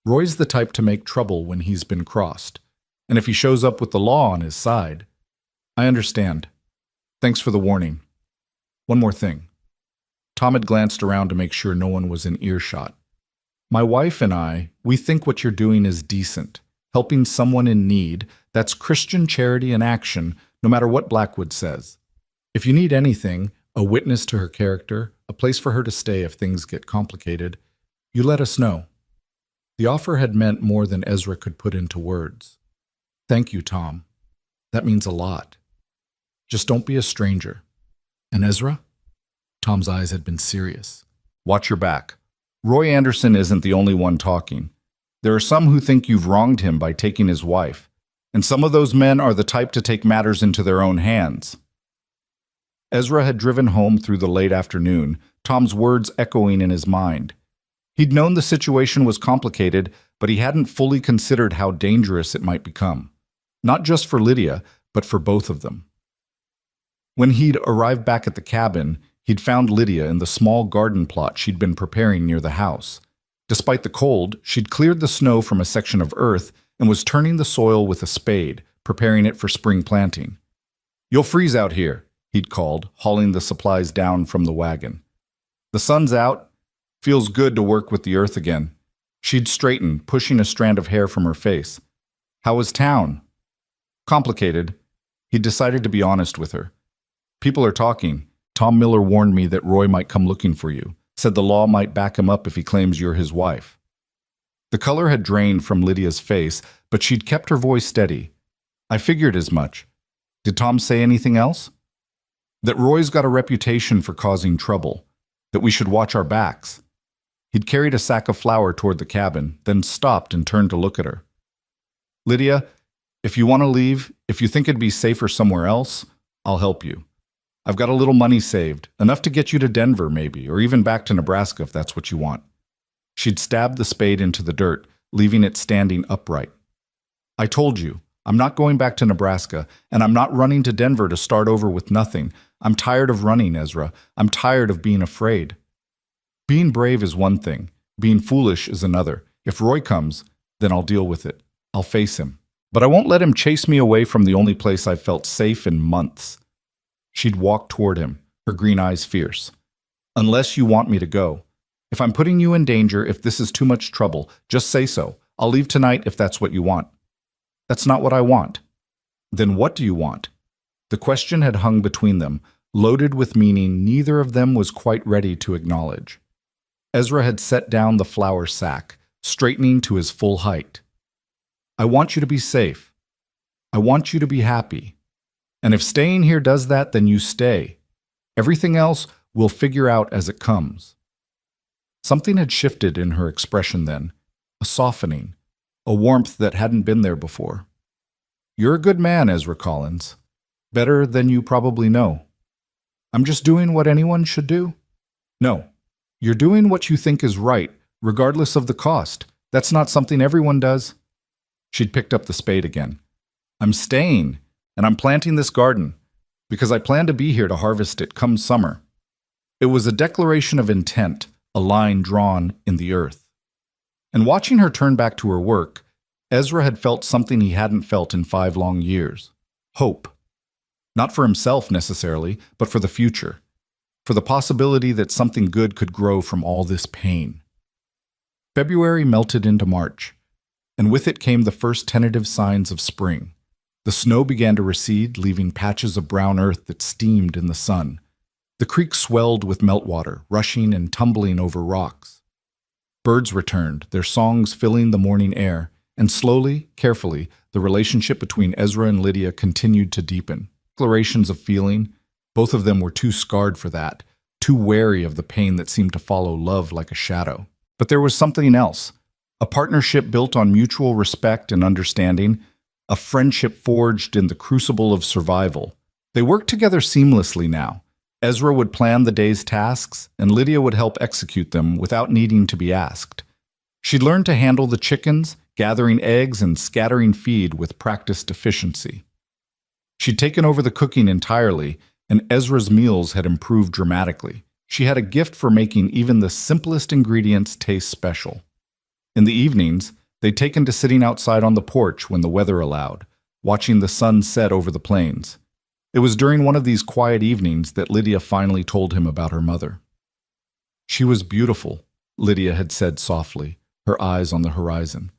Roy's the type to make trouble when he's been crossed. And if he shows up with the law on his side, I understand. Thanks for the warning. One more thing. Tom had glanced around to make sure no one was in earshot. My wife and I, we think what you're doing is decent. Helping someone in need, that's Christian charity in action, no matter what Blackwood says. If you need anything, a witness to her character, a place for her to stay if things get complicated, you let us know. The offer had meant more than Ezra could put into words. Thank you, Tom. That means a lot. Just don't be a stranger. And Ezra? Tom's eyes had been serious. Watch your back. Roy Anderson isn't the only one talking. There are some who think you've wronged him by taking his wife, and some of those men are the type to take matters into their own hands. Ezra had driven home through the late afternoon, Tom's words echoing in his mind. He'd known the situation was complicated, but he hadn't fully considered how dangerous it might become. Not just for Lydia, but for both of them. When he'd arrived back at the cabin, he'd found Lydia in the small garden plot she'd been preparing near the house. Despite the cold, she'd cleared the snow from a section of earth and was turning the soil with a spade, preparing it for spring planting. "You'll freeze out here," he'd called, hauling the supplies down from the wagon. "The sun's out. Feels good to work with the earth again." She'd straightened, pushing a strand of hair from her face. "How was town?" "Complicated." He'd decided to be honest with her. "People are talking. Tom Miller warned me that Roy might come looking for you, said the law might back him up if he claims you're his wife." The color had drained from Lydia's face, but she'd kept her voice steady. "I figured as much. Did Tom say anything else?" "That Roy's got a reputation for causing trouble, that we should watch our backs." He'd carried a sack of flour toward the cabin, then stopped and turned to look at her. "Lydia, if you want to leave, if you think it'd be safer somewhere else, I'll help you. I've got a little money saved, enough to get you to Denver maybe, or even back to Nebraska if that's what you want." She'd stabbed the spade into the dirt, leaving it standing upright. "I told you, I'm not going back to Nebraska, and I'm not running to Denver to start over with nothing. I'm tired of running, Ezra. I'm tired of being afraid. Being brave is one thing. Being foolish is another. If Roy comes, then I'll deal with it. I'll face him. But I won't let him chase me away from the only place I've felt safe in months." She'd walked toward him, her green eyes fierce. "Unless you want me to go. If I'm putting you in danger, if this is too much trouble, just say so. I'll leave tonight if that's what you want." "That's not what I want." "Then what do you want?" The question had hung between them, loaded with meaning neither of them was quite ready to acknowledge. Ezra had set down the flour sack, straightening to his full height. "I want you to be safe. I want you to be happy. And if staying here does that, then you stay. Everything else we'll figure out as it comes." Something had shifted in her expression then, a softening, a warmth that hadn't been there before. "You're a good man, Ezra Collins. Better than you probably know." "I'm just doing what anyone should do?" "No. You're doing what you think is right, regardless of the cost. That's not something everyone does." She'd picked up the spade again. "I'm staying, and I'm planting this garden, because I plan to be here to harvest it come summer." It was a declaration of intent, a line drawn in the earth. And watching her turn back to her work, Ezra had felt something he hadn't felt in 5 long years. Hope. Not for himself necessarily, but for the future. For the possibility that something good could grow from all this pain. February melted into March, and with it came the first tentative signs of spring. The snow began to recede, leaving patches of brown earth that steamed in the sun. The creek swelled with meltwater, rushing and tumbling over rocks. Birds returned, their songs filling the morning air, and slowly, carefully, the relationship between Ezra and Lydia continued to deepen. Declarations of feeling, both of them were too scarred for that, too wary of the pain that seemed to follow love like a shadow. But there was something else, a partnership built on mutual respect and understanding, a friendship forged in the crucible of survival. They worked together seamlessly now. Ezra would plan the day's tasks, and Lydia would help execute them without needing to be asked. She'd learned to handle the chickens, gathering eggs and scattering feed with practiced efficiency. She'd taken over the cooking entirely, and Ezra's meals had improved dramatically. She had a gift for making even the simplest ingredients taste special. In the evenings, they'd taken to sitting outside on the porch when the weather allowed, watching the sun set over the plains. It was during one of these quiet evenings that Lydia finally told him about her mother. She was beautiful, Lydia had said softly, her eyes on the horizon.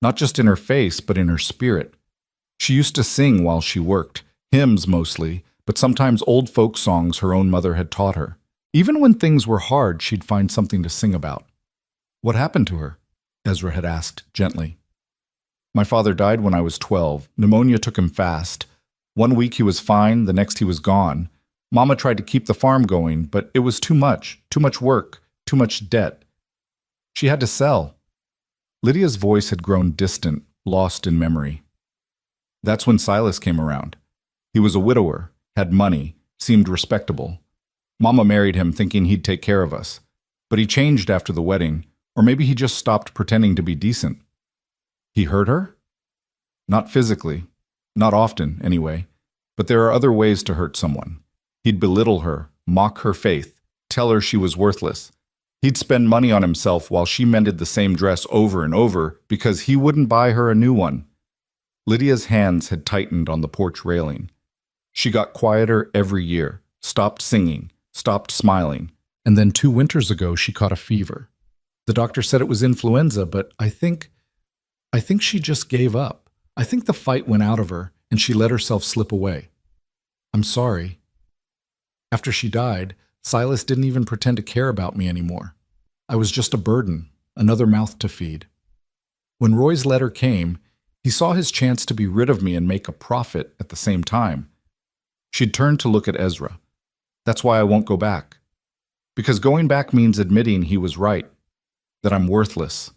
Not just in her face, but in her spirit. She used to sing while she worked, hymns mostly, but sometimes old folk songs her own mother had taught her. Even when things were hard, she'd find something to sing about. What happened to her? Ezra had asked gently. My father died when I was 12. Pneumonia took him fast. One week he was fine, the next he was gone. Mama tried to keep the farm going, but it was too much work, too much debt. She had to sell. Lydia's voice had grown distant, lost in memory. That's when Silas came around. He was a widower, had money, seemed respectable. Mama married him thinking he'd take care of us. But he changed after the wedding, or maybe he just stopped pretending to be decent. He hurt her? Not physically. Not often, anyway. But there are other ways to hurt someone. He'd belittle her, mock her faith, tell her she was worthless. He'd spend money on himself while she mended the same dress over and over because he wouldn't buy her a new one. Lydia's hands had tightened on the porch railing. She got quieter every year, stopped singing, stopped smiling, and then 2 winters ago she caught a fever. The doctor said it was influenza, but I think she just gave up. I think the fight went out of her and she let herself slip away. I'm sorry. After she died, Silas didn't even pretend to care about me anymore. I was just a burden, another mouth to feed. When Roy's letter came, he saw his chance to be rid of me and make a profit at the same time. She'd turned to look at Ezra. That's why I won't go back. Because going back means admitting he was right, that I'm worthless,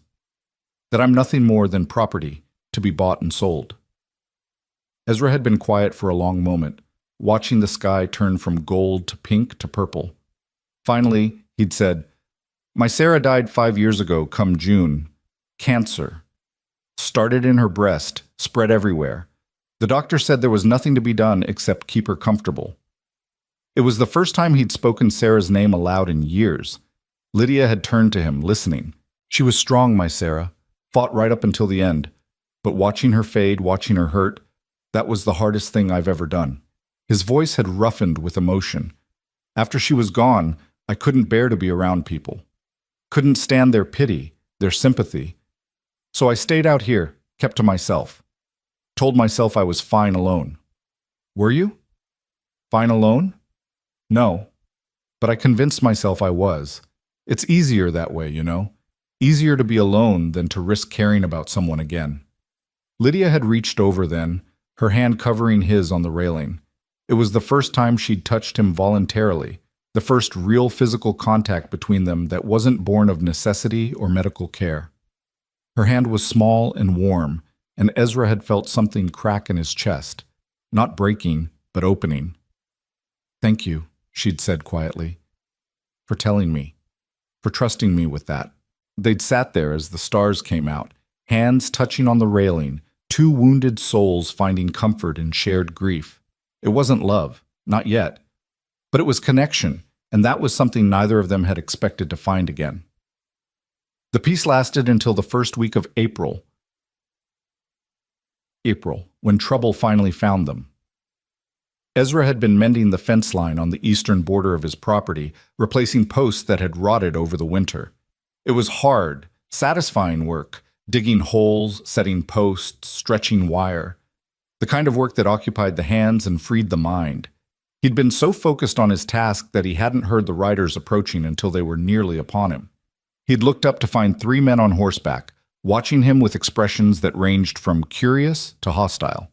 that I'm nothing more than property to be bought and sold. Ezra had been quiet for a long moment, watching the sky turn from gold to pink to purple. Finally, he'd said, My Sarah died 5 years ago, come June. Cancer. Started in her breast, spread everywhere. The doctor said there was nothing to be done except keep her comfortable. It was the first time he'd spoken Sarah's name aloud in years. Lydia had turned to him, listening. She was strong, my Sarah, fought right up until the end. But watching her fade, watching her hurt, that was the hardest thing I've ever done. His voice had roughened with emotion. After she was gone, I couldn't bear to be around people. Couldn't stand their pity, their sympathy. So I stayed out here, kept to myself. Told myself I was fine alone. Were you? Fine alone? No. But I convinced myself I was. It's easier that way, you know. Easier to be alone than to risk caring about someone again. Lydia had reached over then, her hand covering his on the railing. It was the first time she'd touched him voluntarily, the first real physical contact between them that wasn't born of necessity or medical care. Her hand was small and warm, and Ezra had felt something crack in his chest, not breaking, but opening. Thank you, she'd said quietly, for telling me, for trusting me with that. They'd sat there as the stars came out, hands touching on the railing, 2 wounded souls finding comfort in shared grief. It wasn't love, not yet, but it was connection, and that was something neither of them had expected to find again. The peace lasted until the first week of April, when trouble finally found them. Ezra had been mending the fence line on the eastern border of his property, replacing posts that had rotted over the winter. It was hard, satisfying work, digging holes, setting posts, stretching wire. The kind of work that occupied the hands and freed the mind. He'd been so focused on his task that he hadn't heard the riders approaching until they were nearly upon him. He'd looked up to find 3 men on horseback, watching him with expressions that ranged from curious to hostile.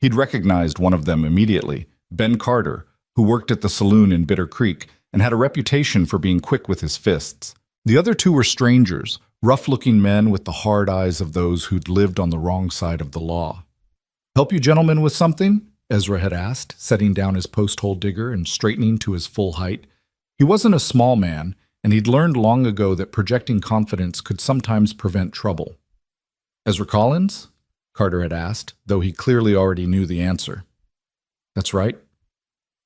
He'd recognized one of them immediately, Ben Carter, who worked at the saloon in Bitter Creek and had a reputation for being quick with his fists. The other 2 were strangers, rough-looking men with the hard eyes of those who'd lived on the wrong side of the law. Help you gentlemen with something? Ezra had asked, setting down his post-hole digger and straightening to his full height. He wasn't a small man, and he'd learned long ago that projecting confidence could sometimes prevent trouble. Ezra Collins? Carter had asked, though he clearly already knew the answer. That's right.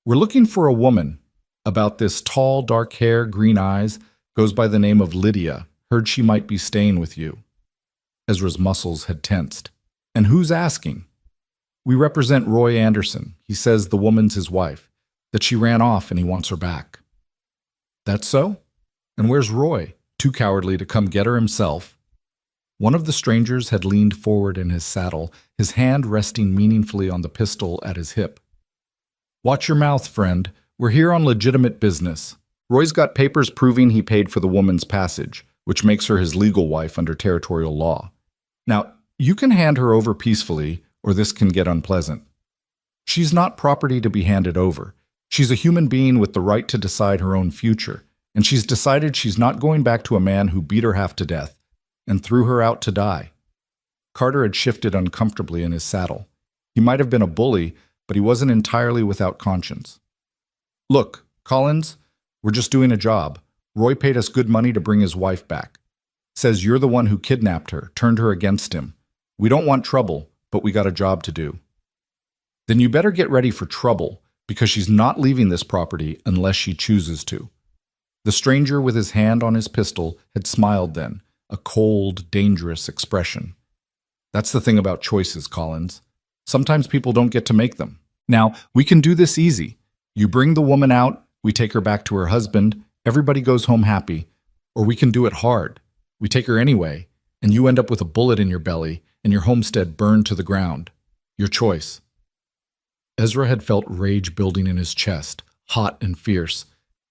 We're looking for a woman. About this tall, dark hair, green eyes, goes by the name of Lydia. Heard she might be staying with you. Ezra's muscles had tensed. And who's asking? We represent Roy Anderson. He says the woman's his wife, that she ran off and he wants her back. That's so? And where's Roy? Too cowardly to come get her himself. One of the strangers had leaned forward in his saddle, his hand resting meaningfully on the pistol at his hip. Watch your mouth, friend. We're here on legitimate business. Roy's got papers proving he paid for the woman's passage, which makes her his legal wife under territorial law. Now, you can hand her over peacefully, or this can get unpleasant. She's not property to be handed over. She's a human being with the right to decide her own future, and she's decided she's not going back to a man who beat her half to death and threw her out to die. Carter had shifted uncomfortably in his saddle. He might have been a bully, but he wasn't entirely without conscience. Look, Collins, we're just doing a job. Roy paid us good money to bring his wife back. Says you're the one who kidnapped her, turned her against him. We don't want trouble, but we got a job to do. Then you better get ready for trouble, because she's not leaving this property unless she chooses to. The stranger with his hand on his pistol had smiled then, a cold, dangerous expression. That's the thing about choices, Collins. Sometimes people don't get to make them. Now, we can do this easy. You bring the woman out, we take her back to her husband, everybody goes home happy. Or we can do it hard. We take her anyway, and you end up with a bullet in your belly and your homestead burned to the ground. Your choice. Ezra had felt rage building in his chest, hot and fierce.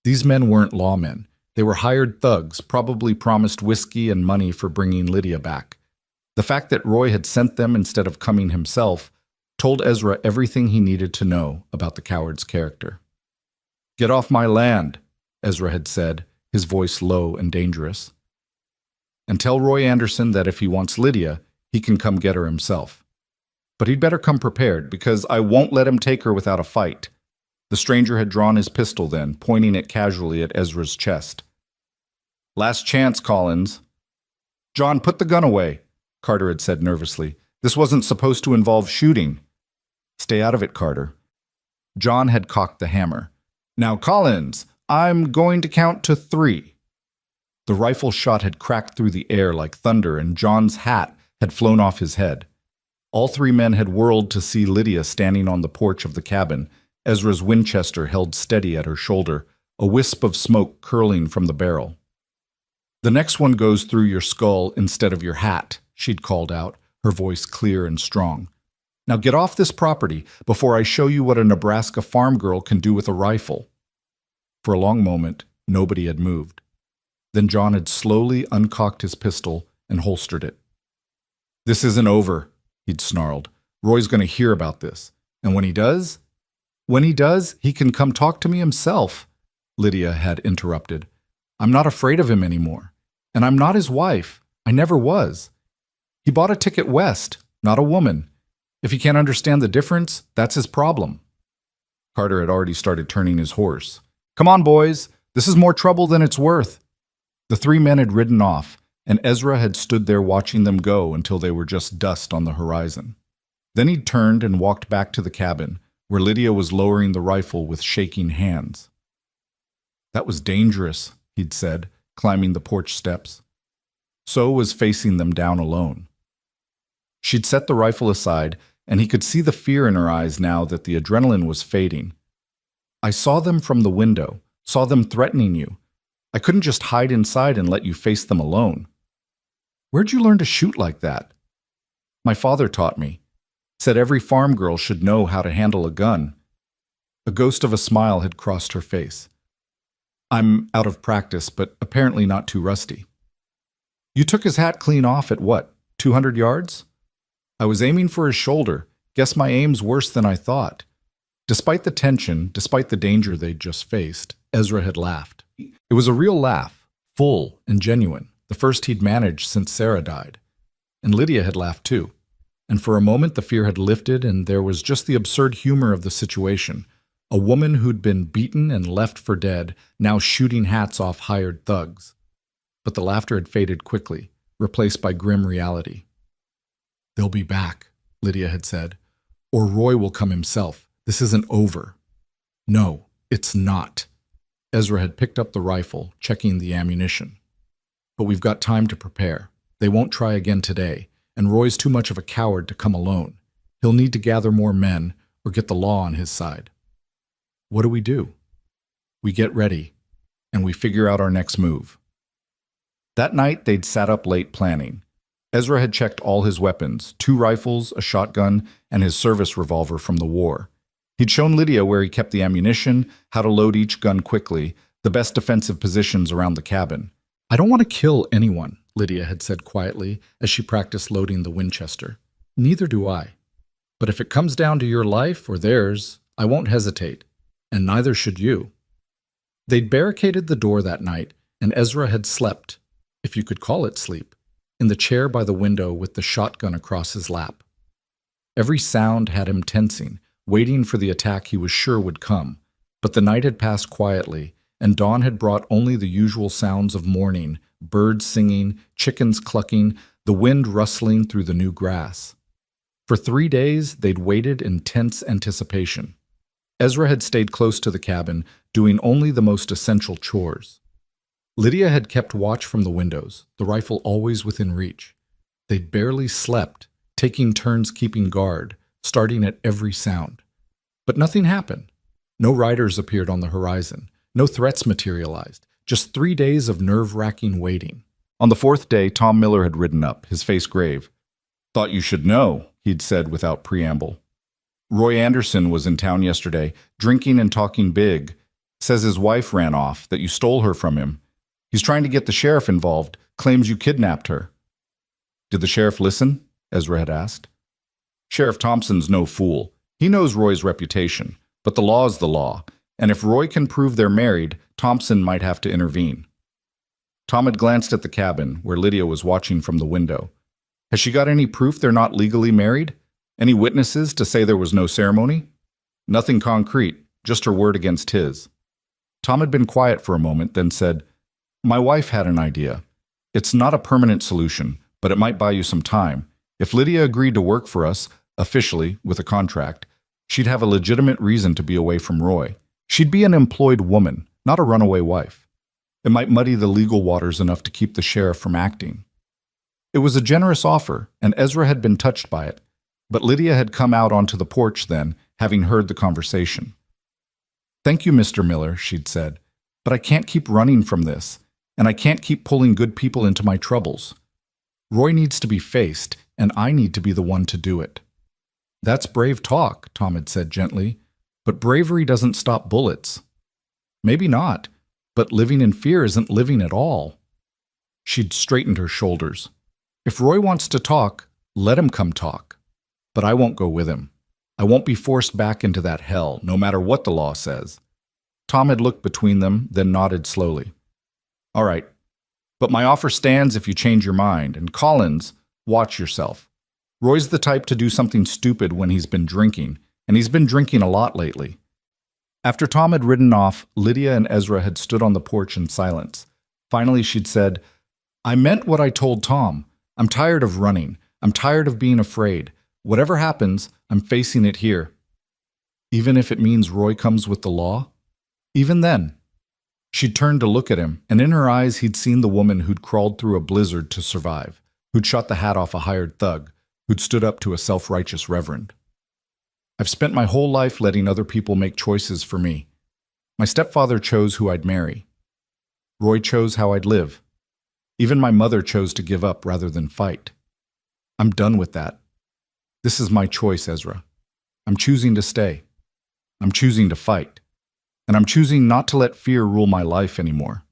These men weren't lawmen. They were hired thugs, probably promised whiskey and money for bringing Lydia back. The fact that Roy had sent them instead of coming himself told Ezra everything he needed to know about the coward's character. Get off my land, Ezra had said, his voice low and dangerous. And tell Roy Anderson that if he wants Lydia, he can come get her himself. But he'd better come prepared, because I won't let him take her without a fight. The stranger had drawn his pistol then, pointing it casually at Ezra's chest. Last chance, Collins. John, put the gun away, Carter had said nervously. This wasn't supposed to involve shooting. Stay out of it, Carter. John had cocked the hammer. Now, Collins, I'm going to count to 3. The rifle shot had cracked through the air like thunder, and John's hat had flown off his head. All 3 men had whirled to see Lydia standing on the porch of the cabin, Ezra's Winchester held steady at her shoulder, a wisp of smoke curling from the barrel. The next one goes through your skull instead of your hat, she'd called out, her voice clear and strong. Now get off this property before I show you what a Nebraska farm girl can do with a rifle. For a long moment, nobody had moved. Then John had slowly uncocked his pistol and holstered it. This isn't over, he'd snarled. Roy's going to hear about this. And when he does, he can come talk to me himself, Lydia had interrupted. I'm not afraid of him anymore. And I'm not his wife. I never was. He bought a ticket west, not a woman. If he can't understand the difference, that's his problem. Carter had already started turning his horse. Come on, boys. This is more trouble than it's worth. The 3 men had ridden off, and Ezra had stood there watching them go until they were just dust on the horizon. Then he turned and walked back to the cabin, where Lydia was lowering the rifle with shaking hands. That was dangerous, he'd said, climbing the porch steps. So was facing them down alone. She'd set the rifle aside, and he could see the fear in her eyes now that the adrenaline was fading. I saw them from the window, saw them threatening you. I couldn't just hide inside and let you face them alone. Where'd you learn to shoot like that? My father taught me. Said every farm girl should know how to handle a gun. A ghost of a smile had crossed her face. I'm out of practice, but apparently not too rusty. You took his hat clean off at what, 200 yards? I was aiming for his shoulder. Guess my aim's worse than I thought. Despite the tension, despite the danger they'd just faced, Ezra had laughed. It was a real laugh, full and genuine, the first he'd managed since Sarah died. And Lydia had laughed too. And for a moment the fear had lifted, and there was just the absurd humor of the situation. A woman who'd been beaten and left for dead, now shooting hats off hired thugs. But the laughter had faded quickly, replaced by grim reality. They'll be back, Lydia had said. Or Roy will come himself. This isn't over. No, it's not. Ezra had picked up the rifle, checking the ammunition. "But we've got time to prepare. They won't try again today, and Roy's too much of a coward to come alone. He'll need to gather more men or get the law on his side." "What do we do?" "We get ready, and we figure out our next move." That night, they'd sat up late planning. Ezra had checked all his weapons, 2 rifles, a shotgun, and his service revolver from the war. He'd shown Lydia where he kept the ammunition, how to load each gun quickly, the best defensive positions around the cabin. "I don't want to kill anyone," Lydia had said quietly as she practiced loading the Winchester. "Neither do I. But if it comes down to your life or theirs, I won't hesitate, and neither should you." They'd barricaded the door that night, and Ezra had slept, if you could call it sleep, in the chair by the window with the shotgun across his lap. Every sound had him tensing, waiting for the attack he was sure would come, but the night had passed quietly, and dawn had brought only the usual sounds of morning, birds singing, chickens clucking, the wind rustling through the new grass. For 3 days, they'd waited in tense anticipation. Ezra had stayed close to the cabin, doing only the most essential chores. Lydia had kept watch from the windows, the rifle always within reach. They'd barely slept, taking turns keeping guard, starting at every sound. But nothing happened. No riders appeared on the horizon. No threats materialized. Just 3 days of nerve-wracking waiting. On the 4th day, Tom Miller had ridden up, his face grave. "Thought you should know," he'd said without preamble. "Roy Anderson was in town yesterday, drinking and talking big. Says his wife ran off, that you stole her from him. He's trying to get the sheriff involved, claims you kidnapped her." "Did the sheriff listen?" Ezra had asked. "Sheriff Thompson's no fool. He knows Roy's reputation, but the law's the law, and if Roy can prove they're married, Thompson might have to intervene." Tom had glanced at the cabin, where Lydia was watching from the window. "Has she got any proof they're not legally married? Any witnesses to say there was no ceremony?" "Nothing concrete, just her word against his." Tom had been quiet for a moment, then said, "My wife had an idea. It's not a permanent solution, but it might buy you some time. If Lydia agreed to work for us, officially, with a contract, she'd have a legitimate reason to be away from Roy. She'd be an employed woman, not a runaway wife. It might muddy the legal waters enough to keep the sheriff from acting." It was a generous offer, and Ezra had been touched by it, but Lydia had come out onto the porch then, having heard the conversation. "Thank you, Mr. Miller," she'd said, "but I can't keep running from this. And I can't keep pulling good people into my troubles. Roy needs to be faced, and I need to be the one to do it." "That's brave talk," Tom had said gently, "but bravery doesn't stop bullets." "Maybe not, but living in fear isn't living at all." She'd straightened her shoulders. "If Roy wants to talk, let him come talk. But I won't go with him. I won't be forced back into that hell, no matter what the law says." Tom had looked between them, then nodded slowly. "All right, but my offer stands if you change your mind, and Collins, watch yourself. Roy's the type to do something stupid when he's been drinking, and he's been drinking a lot lately." After Tom had ridden off, Lydia and Ezra had stood on the porch in silence. Finally, she'd said, "I meant what I told Tom. I'm tired of running. I'm tired of being afraid. Whatever happens, I'm facing it here." "Even if it means Roy comes with the law?" "Even then." She'd turned to look at him, and in her eyes he'd seen the woman who'd crawled through a blizzard to survive, who'd shot the hat off a hired thug, who'd stood up to a self-righteous reverend. "I've spent my whole life letting other people make choices for me. My stepfather chose who I'd marry. Roy chose how I'd live. Even my mother chose to give up rather than fight. I'm done with that. This is my choice, Ezra. I'm choosing to stay. I'm choosing to fight. And I'm choosing not to let fear rule my life anymore."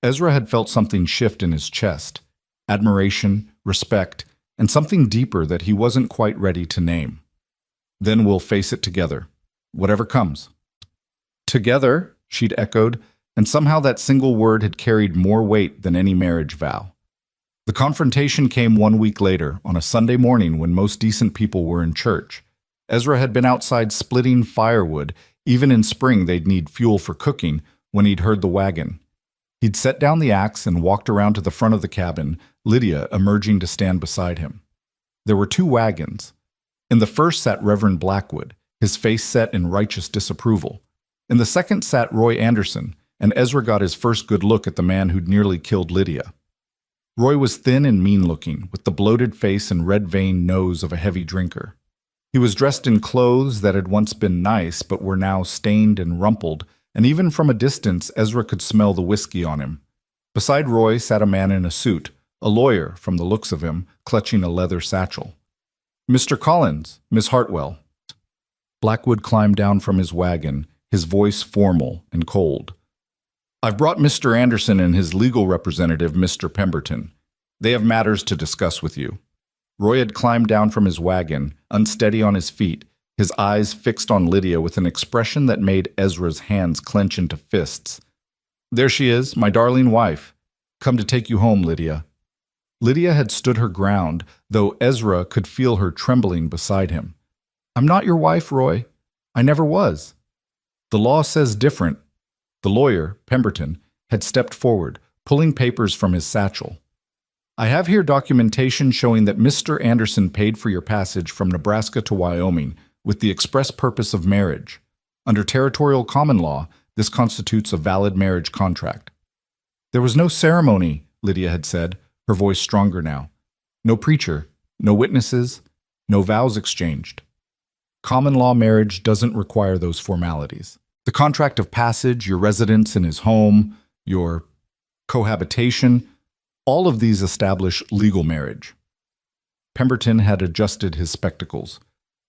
Ezra had felt something shift in his chest, admiration, respect, and something deeper that he wasn't quite ready to name. "Then we'll face it together, whatever comes." "Together," she'd echoed, and somehow that single word had carried more weight than any marriage vow. The confrontation came 1 week later, on a Sunday morning when most decent people were in church. Ezra had been outside splitting firewood. Even in spring, they'd need fuel for cooking when he'd heard the wagon. He'd set down the axe and walked around to the front of the cabin, Lydia emerging to stand beside him. There were 2 wagons. In the first sat Reverend Blackwood, his face set in righteous disapproval. In the second sat Roy Anderson, and Ezra got his first good look at the man who'd nearly killed Lydia. Roy was thin and mean-looking, with the bloated face and red-veined nose of a heavy drinker. He was dressed in clothes that had once been nice but were now stained and rumpled, and even from a distance Ezra could smell the whiskey on him. Beside Roy sat a man in a suit, a lawyer from the looks of him, clutching a leather satchel. "Mr. Collins, Miss Hartwell." Blackwood climbed down from his wagon, his voice formal and cold. "I've brought Mr. Anderson and his legal representative, Mr. Pemberton. They have matters to discuss with you." Roy had climbed down from his wagon, unsteady on his feet, his eyes fixed on Lydia with an expression that made Ezra's hands clench into fists. "There she is, my darling wife. Come to take you home, Lydia." Lydia had stood her ground, though Ezra could feel her trembling beside him. "I'm not your wife, Roy. I never was." "The law says different." The lawyer, Pemberton, had stepped forward, pulling papers from his satchel. "I have here documentation showing that Mr. Anderson paid for your passage from Nebraska to Wyoming with the express purpose of marriage. Under territorial common law, this constitutes a valid marriage contract." "There was no ceremony," Lydia had said, her voice stronger now. "No preacher, no witnesses, no vows exchanged. Common law marriage doesn't require those formalities. The contract of passage, your residence in his home, your cohabitation, all of these establish legal marriage." Pemberton had adjusted his spectacles.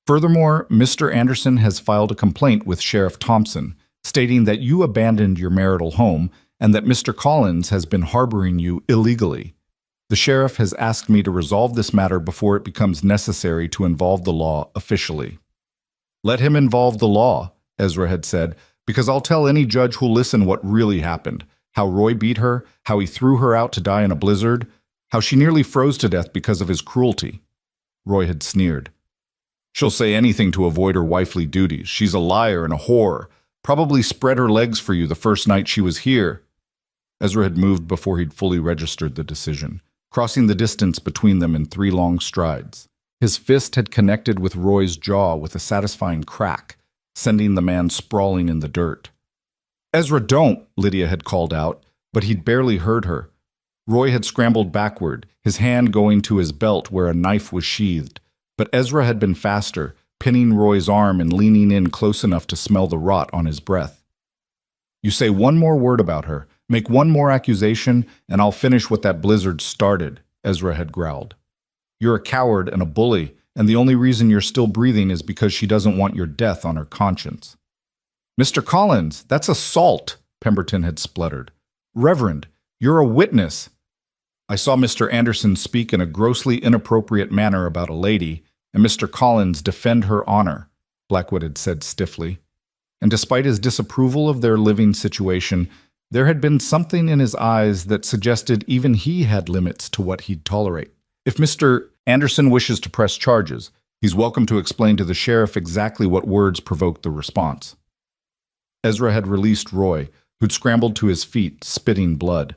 "Furthermore, Mr. Anderson has filed a complaint with Sheriff Thompson, stating that you abandoned your marital home and that Mr. Collins has been harboring you illegally. The sheriff has asked me to resolve this matter before it becomes necessary to involve the law officially." "Let him involve the law," Ezra had said, "because I'll tell any judge who'll listen what really happened. How Roy beat her, how he threw her out to die in a blizzard, how she nearly froze to death because of his cruelty." Roy had sneered. "She'll say anything to avoid her wifely duties. She's a liar and a whore. Probably spread her legs for you the first night she was here." Ezra had moved before he'd fully registered the decision, crossing the distance between them in 3 long strides. His fist had connected with Roy's jaw with a satisfying crack, sending the man sprawling in the dirt. "Ezra, don't!" Lydia had called out, but he'd barely heard her. Roy had scrambled backward, his hand going to his belt where a knife was sheathed, but Ezra had been faster, pinning Roy's arm and leaning in close enough to smell the rot on his breath. "You say one more word about her, make one more accusation, and I'll finish what that blizzard started," Ezra had growled. "You're a coward and a bully, and the only reason you're still breathing is because she doesn't want your death on her conscience." "Mr. Collins, that's assault," Pemberton had spluttered. "Reverend, you're a witness." "I saw Mr. Anderson speak in a grossly inappropriate manner about a lady, and Mr. Collins defend her honor," Blackwood had said stiffly. And despite his disapproval of their living situation, there had been something in his eyes that suggested even he had limits to what he'd tolerate. "If Mr. Anderson wishes to press charges, he's welcome to explain to the sheriff exactly what words provoked the response." Ezra had released Roy, who'd scrambled to his feet, spitting blood.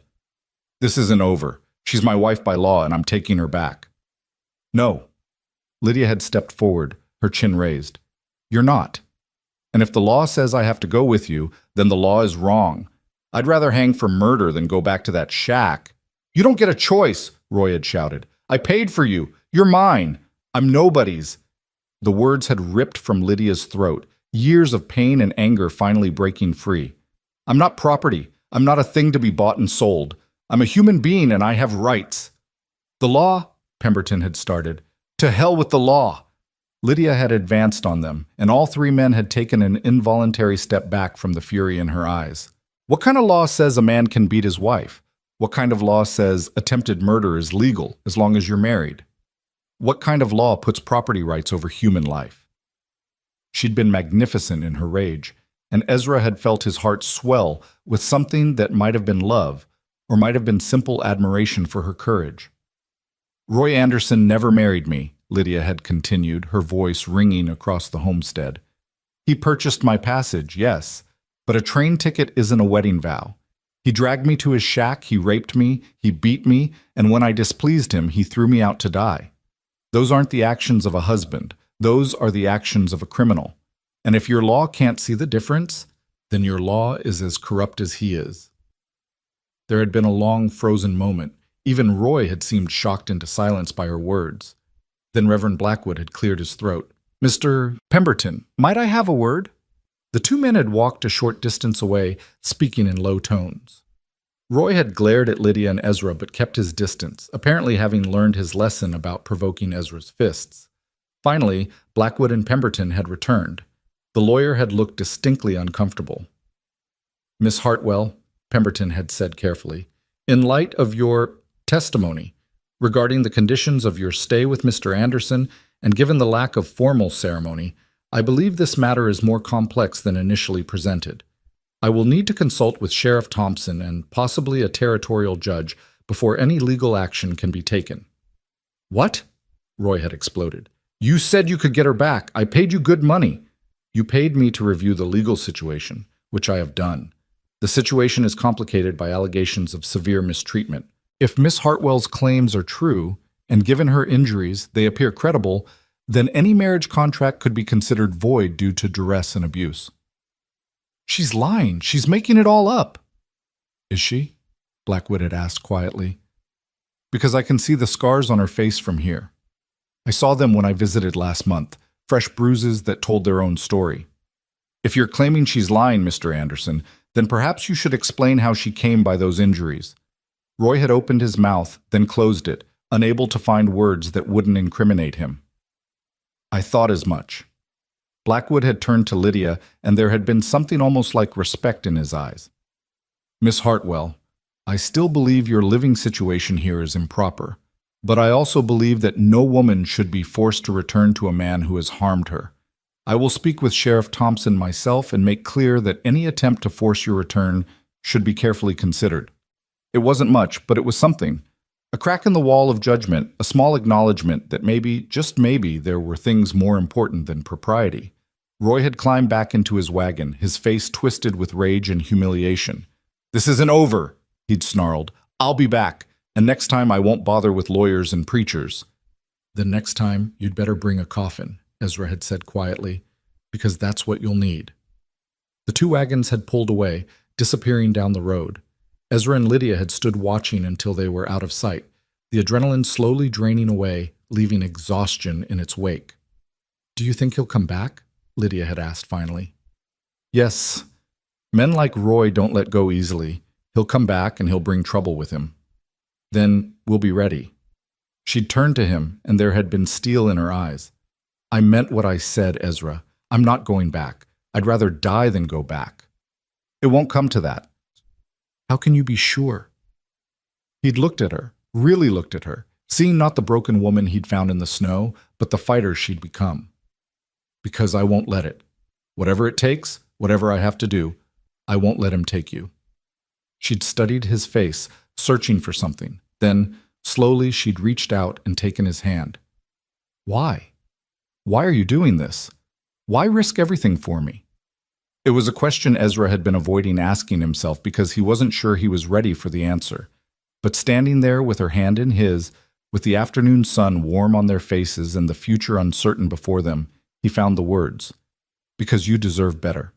"This isn't over. She's my wife by law, and I'm taking her back." "No." Lydia had stepped forward, her chin raised. "You're not. And if the law says I have to go with you, then the law is wrong. I'd rather hang for murder than go back to that shack." "You don't get a choice," Roy had shouted. "I paid for you. You're mine. I'm nobody's." The words had ripped from Lydia's throat, years of pain and anger finally breaking free. "I'm not property. I'm not a thing to be bought and sold. I'm a human being and I have rights." "The law," Pemberton had started. "To hell with the law." Lydia had advanced on them, and all 3 men had taken an involuntary step back from the fury in her eyes. What kind of law says a man can beat his wife? What kind of law says attempted murder is legal as long as you're married? What kind of law puts property rights over human life? She'd been magnificent in her rage, and Ezra had felt his heart swell with something that might have been love, or might have been simple admiration for her courage. "Roy Anderson never married me," Lydia had continued, her voice ringing across the homestead. "He purchased my passage, yes, but a train ticket isn't a wedding vow. He dragged me to his shack, he raped me, he beat me, and when I displeased him, he threw me out to die. Those aren't the actions of a husband. Those are the actions of a criminal. And if your law can't see the difference, Then your law is as corrupt as he is. There had been a long, frozen moment. Even Roy had seemed shocked into silence by her words. Then Reverend Blackwood had cleared his throat. "Mr. Pemberton, might I have a word?" The two men had walked a short distance away, speaking in low tones. Roy had glared at Lydia and Ezra but kept his distance, apparently having learned his lesson about provoking Ezra's fists. Finally, Blackwood and Pemberton had returned. The lawyer had looked distinctly uncomfortable. "Miss Hartwell," Pemberton had said carefully, "in light of your testimony regarding the conditions of your stay with Mr. Anderson, and given the lack of formal ceremony, I believe this matter is more complex than initially presented. I will need to consult with Sheriff Thompson and possibly a territorial judge before any legal action can be taken." "What?" Roy had exploded. "You said you could get her back. I paid you good money." "You paid me to review the legal situation, which I have done. The situation is complicated by allegations of severe mistreatment. If Miss Hartwell's claims are true, and given her injuries they appear credible, then any marriage contract could be considered void due to duress and abuse." "She's lying. She's making it all up." "Is she?" Blackwood had asked quietly. "Because I can see the scars on her face from here. I saw them when I visited last month, fresh bruises that told their own story. If you're claiming she's lying, Mr. Anderson, then perhaps you should explain how she came by those injuries." Roy had opened his mouth, then closed it, unable to find words that wouldn't incriminate him. "I thought as much." Blackwood had turned to Lydia, and there had been something almost like respect in his eyes. "Miss Hartwell, I still believe your living situation here is improper, but I also believe that no woman should be forced to return to a man who has harmed her. I will speak with Sheriff Thompson myself and make clear that any attempt to force your return should be carefully considered." It wasn't much, but it was something. A crack in the wall of judgment, a small acknowledgement that maybe, just maybe, there were things more important than propriety. Roy had climbed back into his wagon, his face twisted with rage and humiliation. "This isn't over," he'd snarled. "I'll be back, and next time I won't bother with lawyers and preachers." "Then next time, you'd better bring a coffin," Ezra had said quietly, "because that's what you'll need." The two wagons had pulled away, disappearing down the road. Ezra and Lydia had stood watching until they were out of sight, the adrenaline slowly draining away, leaving exhaustion in its wake. "Do you think he'll come back?" Lydia had asked finally. "Yes. Men like Roy don't let go easily. He'll come back and he'll bring trouble with him. Then we'll be ready." She'd turned to him, and there had been steel in her eyes. "I meant what I said, Ezra. I'm not going back. I'd rather die than go back." "It won't come to that." "How can you be sure?" He'd looked at her, really looked at her, seeing not the broken woman he'd found in the snow, but the fighter she'd become. "Because I won't let it. Whatever it takes, whatever I have to do, I won't let him take you." She'd studied his face, searching for something. Then, slowly, she'd reached out and taken his hand. "Why? Why are you doing this? Why risk everything for me?" It was a question Ezra had been avoiding asking himself because he wasn't sure he was ready for the answer. But standing there with her hand in his, with the afternoon sun warm on their faces and the future uncertain before them, he found the words. "Because you deserve better.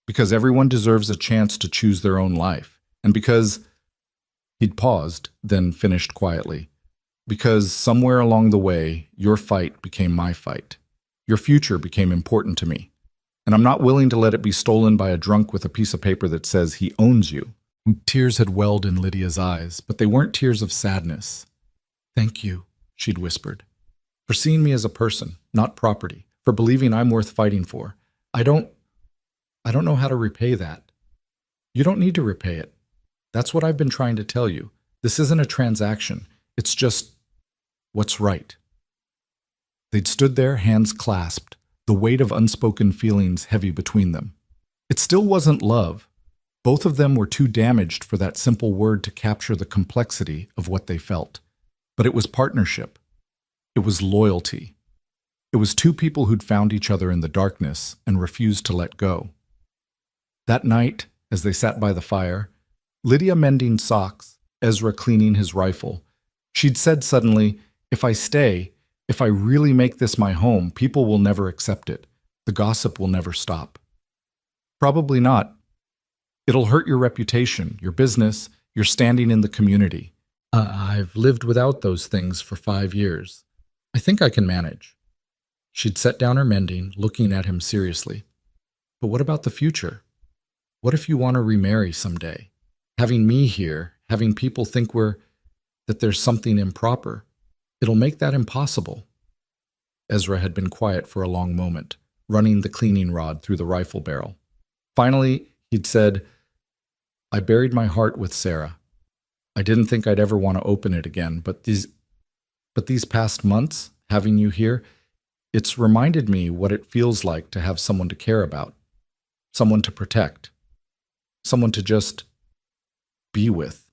Because everyone deserves a chance to choose their own life. And because—" He'd paused, then finished quietly. "Because somewhere along the way, your fight became my fight. Your future became important to me. And I'm not willing to let it be stolen by a drunk with a piece of paper that says he owns you." Tears had welled in Lydia's eyes, but they weren't tears of sadness. "Thank you," she'd whispered, "for seeing me as a person, not property, for believing I'm worth fighting for. I don't know how to repay that." "You don't need to repay it. That's what I've been trying to tell you. This isn't a transaction. It's just what's right." They'd stood there, hands clasped, the weight of unspoken feelings heavy between them. It still wasn't love. Both of them were too damaged for that simple word to capture the complexity of what they felt. But it was partnership. It was loyalty. It was two people who'd found each other in the darkness and refused to let go. That night, as they sat by the fire, Lydia mending socks, Ezra cleaning his rifle, she'd said suddenly, "If I stay, if I really make this my home, people will never accept it. The gossip will never stop." "Probably not," It'll hurt your reputation, your business, your standing in the community. I've lived without those things for 5 years. I think I can manage. She'd set down her mending, looking at him seriously. But what about the future? What if you want to remarry someday? Having me here, having people think that there's something improper, it'll make that impossible. Ezra had been quiet for a long moment, running the cleaning rod through the rifle barrel. Finally, he'd said, I buried my heart with Sarah. I didn't think I'd ever want to open it again, but these past months, having you here, it's reminded me what it feels like to have someone to care about, someone to protect, someone to just be with.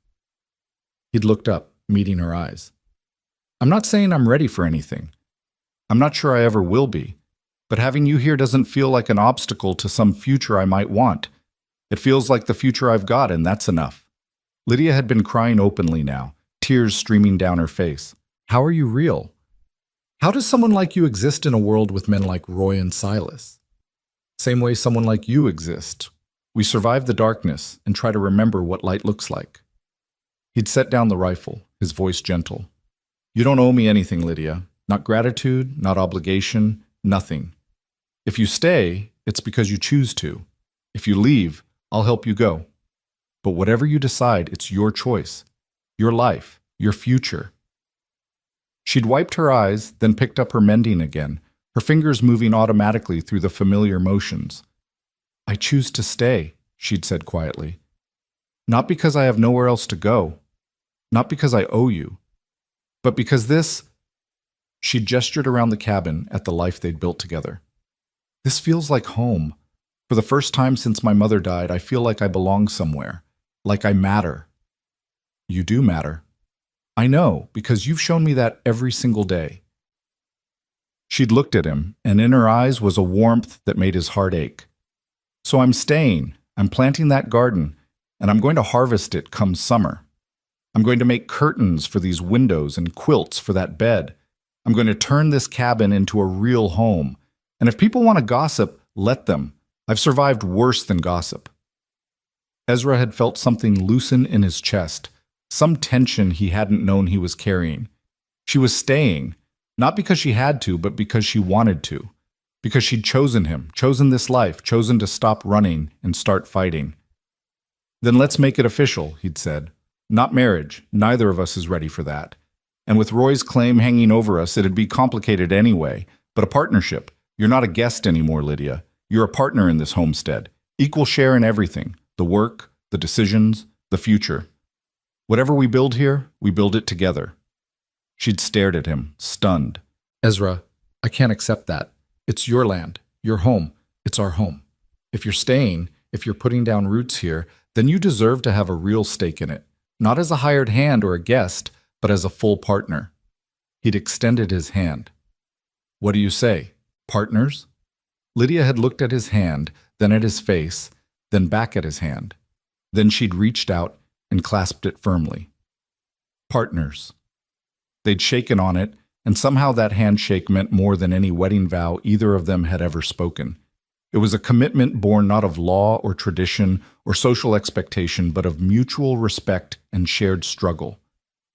He'd looked up, meeting her eyes. I'm not saying I'm ready for anything. I'm not sure I ever will be, but having you here doesn't feel like an obstacle to some future I might want. It feels like the future I've got, and that's enough. Lydia had been crying openly now, tears streaming down her face. How are you real? How does someone like you exist in a world with men like Roy and Silas? Same way someone like you exists. We survive the darkness and try to remember what light looks like. He'd set down the rifle, his voice gentle. You don't owe me anything, Lydia. Not gratitude, not obligation, nothing. If you stay, it's because you choose to. If you leave, I'll help you go. But whatever you decide, it's your choice, your life, your future. She'd wiped her eyes, then picked up her mending again, her fingers moving automatically through the familiar motions. I choose to stay, she'd said quietly. Not because I have nowhere else to go, not because I owe you, but because this... She'd gestured around the cabin at the life they'd built together. This feels like home. For the first time since my mother died, I feel like I belong somewhere, like I matter. You do matter. I know, because you've shown me that every single day. She'd looked at him, and in her eyes was a warmth that made his heart ache. So I'm staying, I'm planting that garden, and I'm going to harvest it come summer. I'm going to make curtains for these windows and quilts for that bed. I'm going to turn this cabin into a real home. And if people want to gossip, let them. I've survived worse than gossip. Ezra had felt something loosen in his chest, some tension he hadn't known he was carrying. She was staying, not because she had to, but because she wanted to. Because she'd chosen him, chosen this life, chosen to stop running and start fighting. Then let's make it official, he'd said. Not marriage. Neither of us is ready for that. And with Roy's claim hanging over us, it'd be complicated anyway. But a partnership. You're not a guest anymore, Lydia. You're a partner in this homestead. Equal share in everything. The work, the decisions, the future. Whatever we build here, we build it together. She'd stared at him, stunned. Ezra, I can't accept that. It's your land, your home. It's our home. If you're staying, if you're putting down roots here, then you deserve to have a real stake in it. Not as a hired hand or a guest, but as a full partner. He'd extended his hand. What do you say? Partners? Lydia had looked at his hand, then at his face, then back at his hand. Then she'd reached out and clasped it firmly. Partners. They'd shaken on it, and somehow that handshake meant more than any wedding vow either of them had ever spoken. It was a commitment born not of law or tradition or social expectation, but of mutual respect and shared struggle.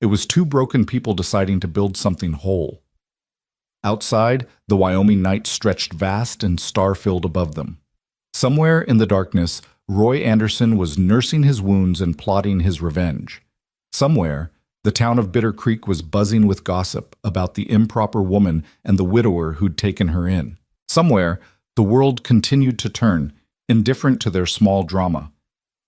It was two broken people deciding to build something whole. Outside, the Wyoming night stretched vast and star-filled above them. Somewhere in the darkness, Roy Anderson was nursing his wounds and plotting his revenge. Somewhere, the town of Bitter Creek was buzzing with gossip about the improper woman and the widower who'd taken her in. Somewhere, the world continued to turn, indifferent to their small drama.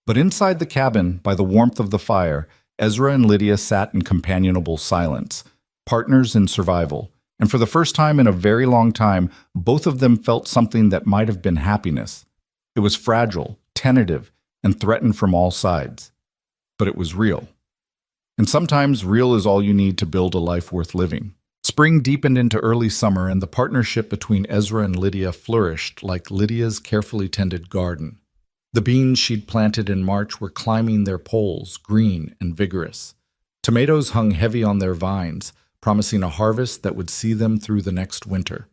But inside the cabin, by the warmth of the fire, Ezra and Lydia sat in companionable silence, partners in survival, and for the first time in a very long time, both of them felt something that might have been happiness. It was fragile, tentative, and threatened from all sides. But it was real. And sometimes real is all you need to build a life worth living. Spring deepened into early summer, and the partnership between Ezra and Lydia flourished like Lydia's carefully tended garden. The beans she'd planted in March were climbing their poles, green and vigorous. Tomatoes hung heavy on their vines, promising a harvest that would see them through the next winter.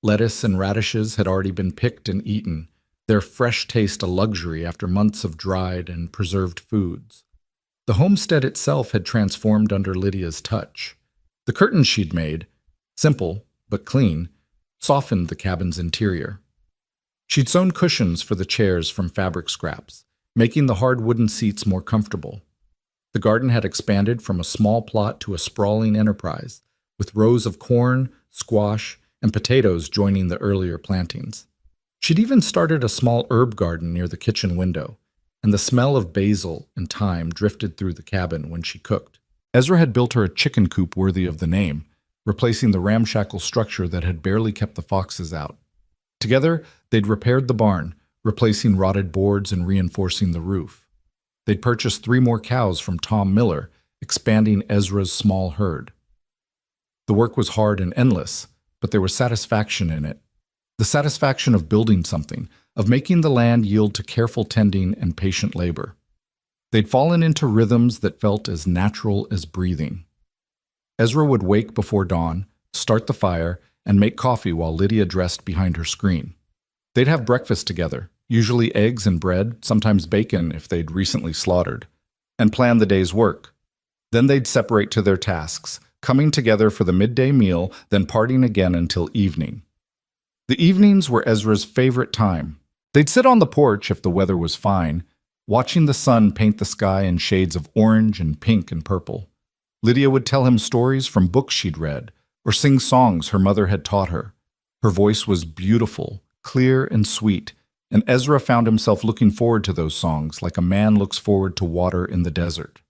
Lettuce and radishes had already been picked and eaten, their fresh taste a luxury after months of dried and preserved foods. The homestead itself had transformed under Lydia's touch. The curtains she'd made, simple but clean, softened the cabin's interior. She'd sewn cushions for the chairs from fabric scraps, making the hard wooden seats more comfortable. The garden had expanded from a small plot to a sprawling enterprise, with rows of corn, squash, and potatoes joining the earlier plantings. She'd even started a small herb garden near the kitchen window, and the smell of basil and thyme drifted through the cabin when she cooked. Ezra had built her a chicken coop worthy of the name, replacing the ramshackle structure that had barely kept the foxes out. Together, they'd repaired the barn, replacing rotted boards and reinforcing the roof. They'd purchased 3 more cows from Tom Miller, expanding Ezra's small herd. The work was hard and endless, but there was satisfaction in it. The satisfaction of building something, of making the land yield to careful tending and patient labor. They'd fallen into rhythms that felt as natural as breathing. Ezra would wake before dawn, start the fire, and make coffee while Lydia dressed behind her screen. They'd have breakfast together, usually eggs and bread, sometimes bacon if they'd recently slaughtered, and plan the day's work. Then they'd separate to their tasks, coming together for the midday meal, then parting again until evening. The evenings were Ezra's favorite time. They'd sit on the porch if the weather was fine, watching the sun paint the sky in shades of orange and pink and purple. Lydia would tell him stories from books she'd read, or sing songs her mother had taught her. Her voice was beautiful, clear and sweet, and Ezra found himself looking forward to those songs like a man looks forward to water in the desert.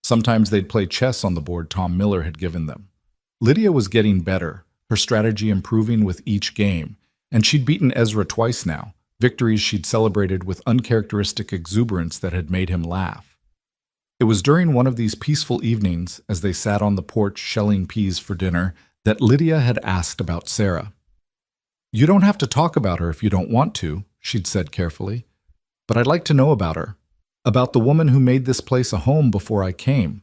Sometimes they'd play chess on the board Tom Miller had given them. Lydia was getting better, her strategy improving with each game, and she'd beaten Ezra twice now, victories she'd celebrated with uncharacteristic exuberance that had made him laugh. It was during one of these peaceful evenings, as they sat on the porch shelling peas for dinner, that Lydia had asked about Sarah. "You don't have to talk about her if you don't want to," she'd said carefully, "but I'd like to know about her, about the woman who made this place a home before I came."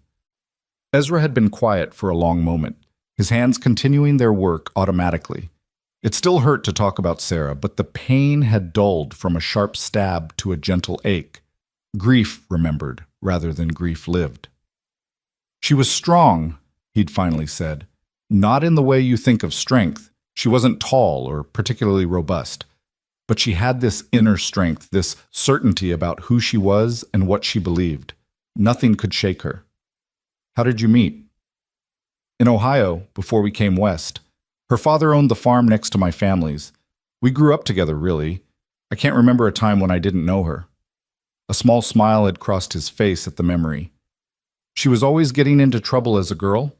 Ezra had been quiet for a long moment, his hands continuing their work automatically. It still hurt to talk about Sarah, but the pain had dulled from a sharp stab to a gentle ache. Grief remembered, rather than grief lived. "She was strong," he'd finally said. "Not in the way you think of strength. She wasn't tall or particularly robust. But she had this inner strength, this certainty about who she was and what she believed. Nothing could shake her." "How did you meet?" "In Ohio, before we came west. Her father owned the farm next to my family's. We grew up together, really. I can't remember a time when I didn't know her." A small smile had crossed his face at the memory. "She was always getting into trouble as a girl.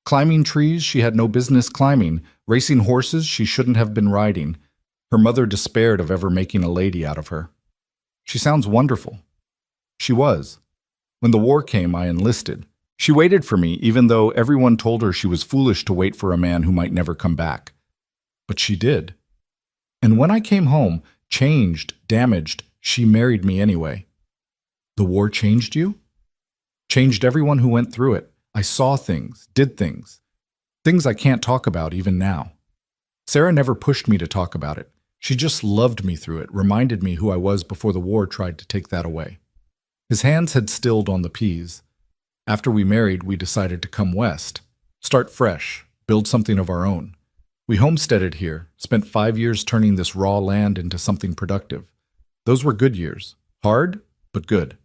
Climbing trees she had no business climbing, racing horses she shouldn't have been riding. Her mother despaired of ever making a lady out of her. She sounds wonderful." "She was. When the war came, I enlisted. She waited for me, even though everyone told her she was foolish to wait for a man who might never come back. But she did. And when I came home, changed, damaged, she married me anyway." "The war changed you?" "Changed everyone who went through it. I saw things, did things. Things I can't talk about even now. Sarah never pushed me to talk about it. She just loved me through it, reminded me who I was before the war tried to take that away." His hands had stilled on the peas. "After we married, we decided to come west, start fresh, build something of our own. We homesteaded here, spent 5 years turning this raw land into something productive. Those were good years. Hard, but good.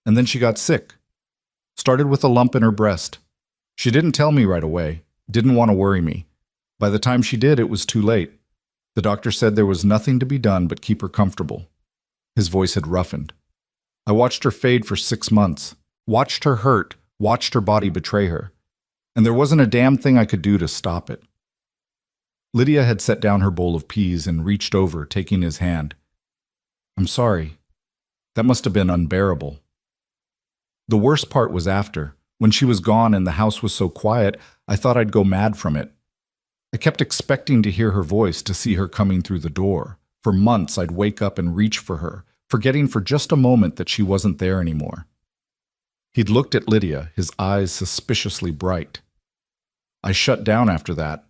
And then she got sick. Started with a lump in her breast. She didn't tell me right away, didn't want to worry me. By the time she did, it was too late. The doctor said there was nothing to be done but keep her comfortable." His voice had roughened. "I watched her fade for 6 months, watched her hurt, watched her body betray her. And there wasn't a damn thing I could do to stop it." Lydia had set down her bowl of peas and reached over, taking his hand. "I'm sorry. That must have been unbearable." "The worst part was after. When she was gone and the house was so quiet, I thought I'd go mad from it. I kept expecting to hear her voice, to see her coming through the door. For months, I'd wake up and reach for her, forgetting for just a moment that she wasn't there anymore." He'd looked at Lydia, his eyes suspiciously bright. "I shut down after that.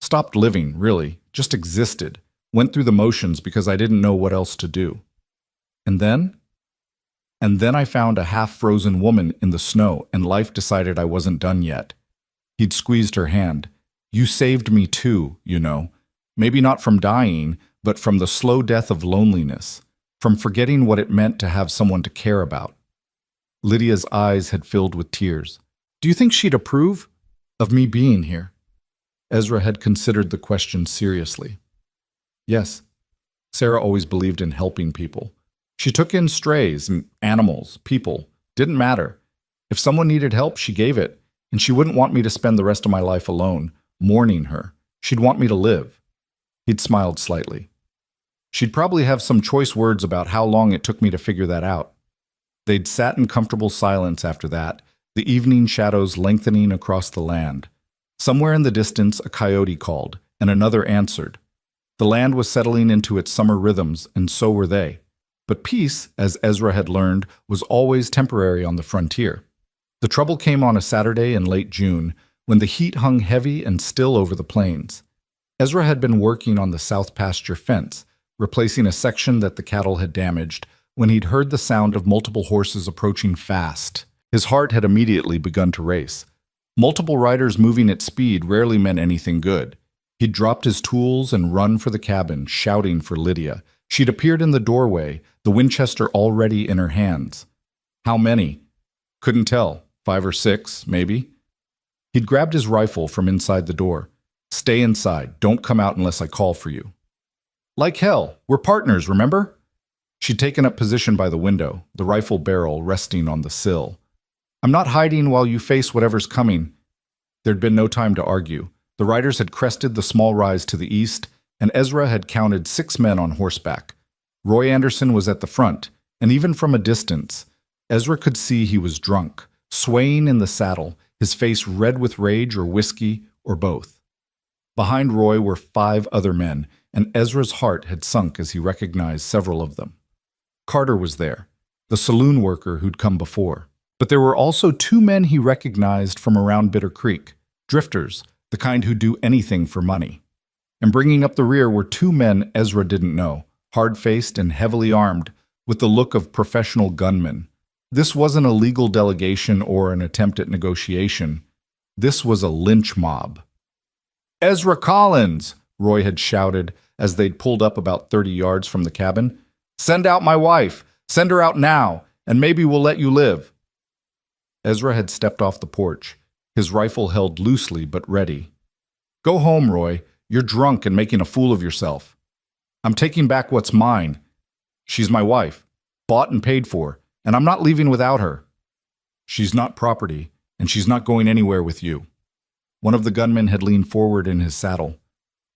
Stopped living, really, just existed, Went through the motions because I didn't know what else to do. And then? And then I found a half-frozen woman in the snow, and life decided I wasn't done yet. He'd squeezed her hand. You saved me too, you know. Maybe not from dying, but from the slow death of loneliness, from forgetting what it meant to have someone to care about. Lydia's eyes had filled with tears. Do you think she'd approve of me being here? Ezra had considered the question seriously. Yes. Sarah always believed in helping people. She took in strays and animals, people. Didn't matter. If someone needed help, she gave it, and she wouldn't want me to spend the rest of my life alone, mourning her. She'd want me to live. He'd smiled slightly. She'd probably have some choice words about how long it took me to figure that out. They'd sat in comfortable silence after that, the evening shadows lengthening across the land. Somewhere in the distance, a coyote called, and another answered. The land was settling into its summer rhythms, and so were they. But peace, as Ezra had learned, was always temporary on the frontier. The trouble came on a Saturday in late June, when the heat hung heavy and still over the plains. Ezra had been working on the south pasture fence, replacing a section that the cattle had damaged, when he'd heard the sound of multiple horses approaching fast. His heart had immediately begun to race. Multiple riders moving at speed rarely meant anything good. He'd dropped his tools and run for the cabin, shouting for Lydia. She'd appeared in the doorway, the Winchester already in her hands. How many? Couldn't tell. 5 or 6, maybe. He'd grabbed his rifle from inside the door. Stay inside. Don't come out unless I call for you. Like hell. We're partners, remember? She'd taken up position by the window, the rifle barrel resting on the sill. I'm not hiding while you face whatever's coming. There'd been no time to argue. The riders had crested the small rise to the east, and Ezra had counted 6 men on horseback. Roy Anderson was at the front, and even from a distance, Ezra could see he was drunk, swaying in the saddle, his face red with rage or whiskey, or both. Behind Roy were 5 other men, and Ezra's heart had sunk as he recognized several of them. Carter was there, the saloon worker who'd come before. But there were also 2 men he recognized from around Bitter Creek, drifters, the kind who do anything for money. And bringing up the rear were 2 men Ezra didn't know, hard-faced and heavily armed, with the look of professional gunmen. This wasn't a legal delegation or an attempt at negotiation. This was a lynch mob. Ezra Collins, Roy had shouted as they'd pulled up about 30 yards from the cabin. Send out my wife. Send her out now, and maybe we'll let you live. Ezra had stepped off the porch, his rifle held loosely but ready. Go home, Roy. You're drunk and making a fool of yourself. I'm taking back what's mine. She's my wife, bought and paid for, and I'm not leaving without her. She's not property, and she's not going anywhere with you. One of the gunmen had leaned forward in his saddle.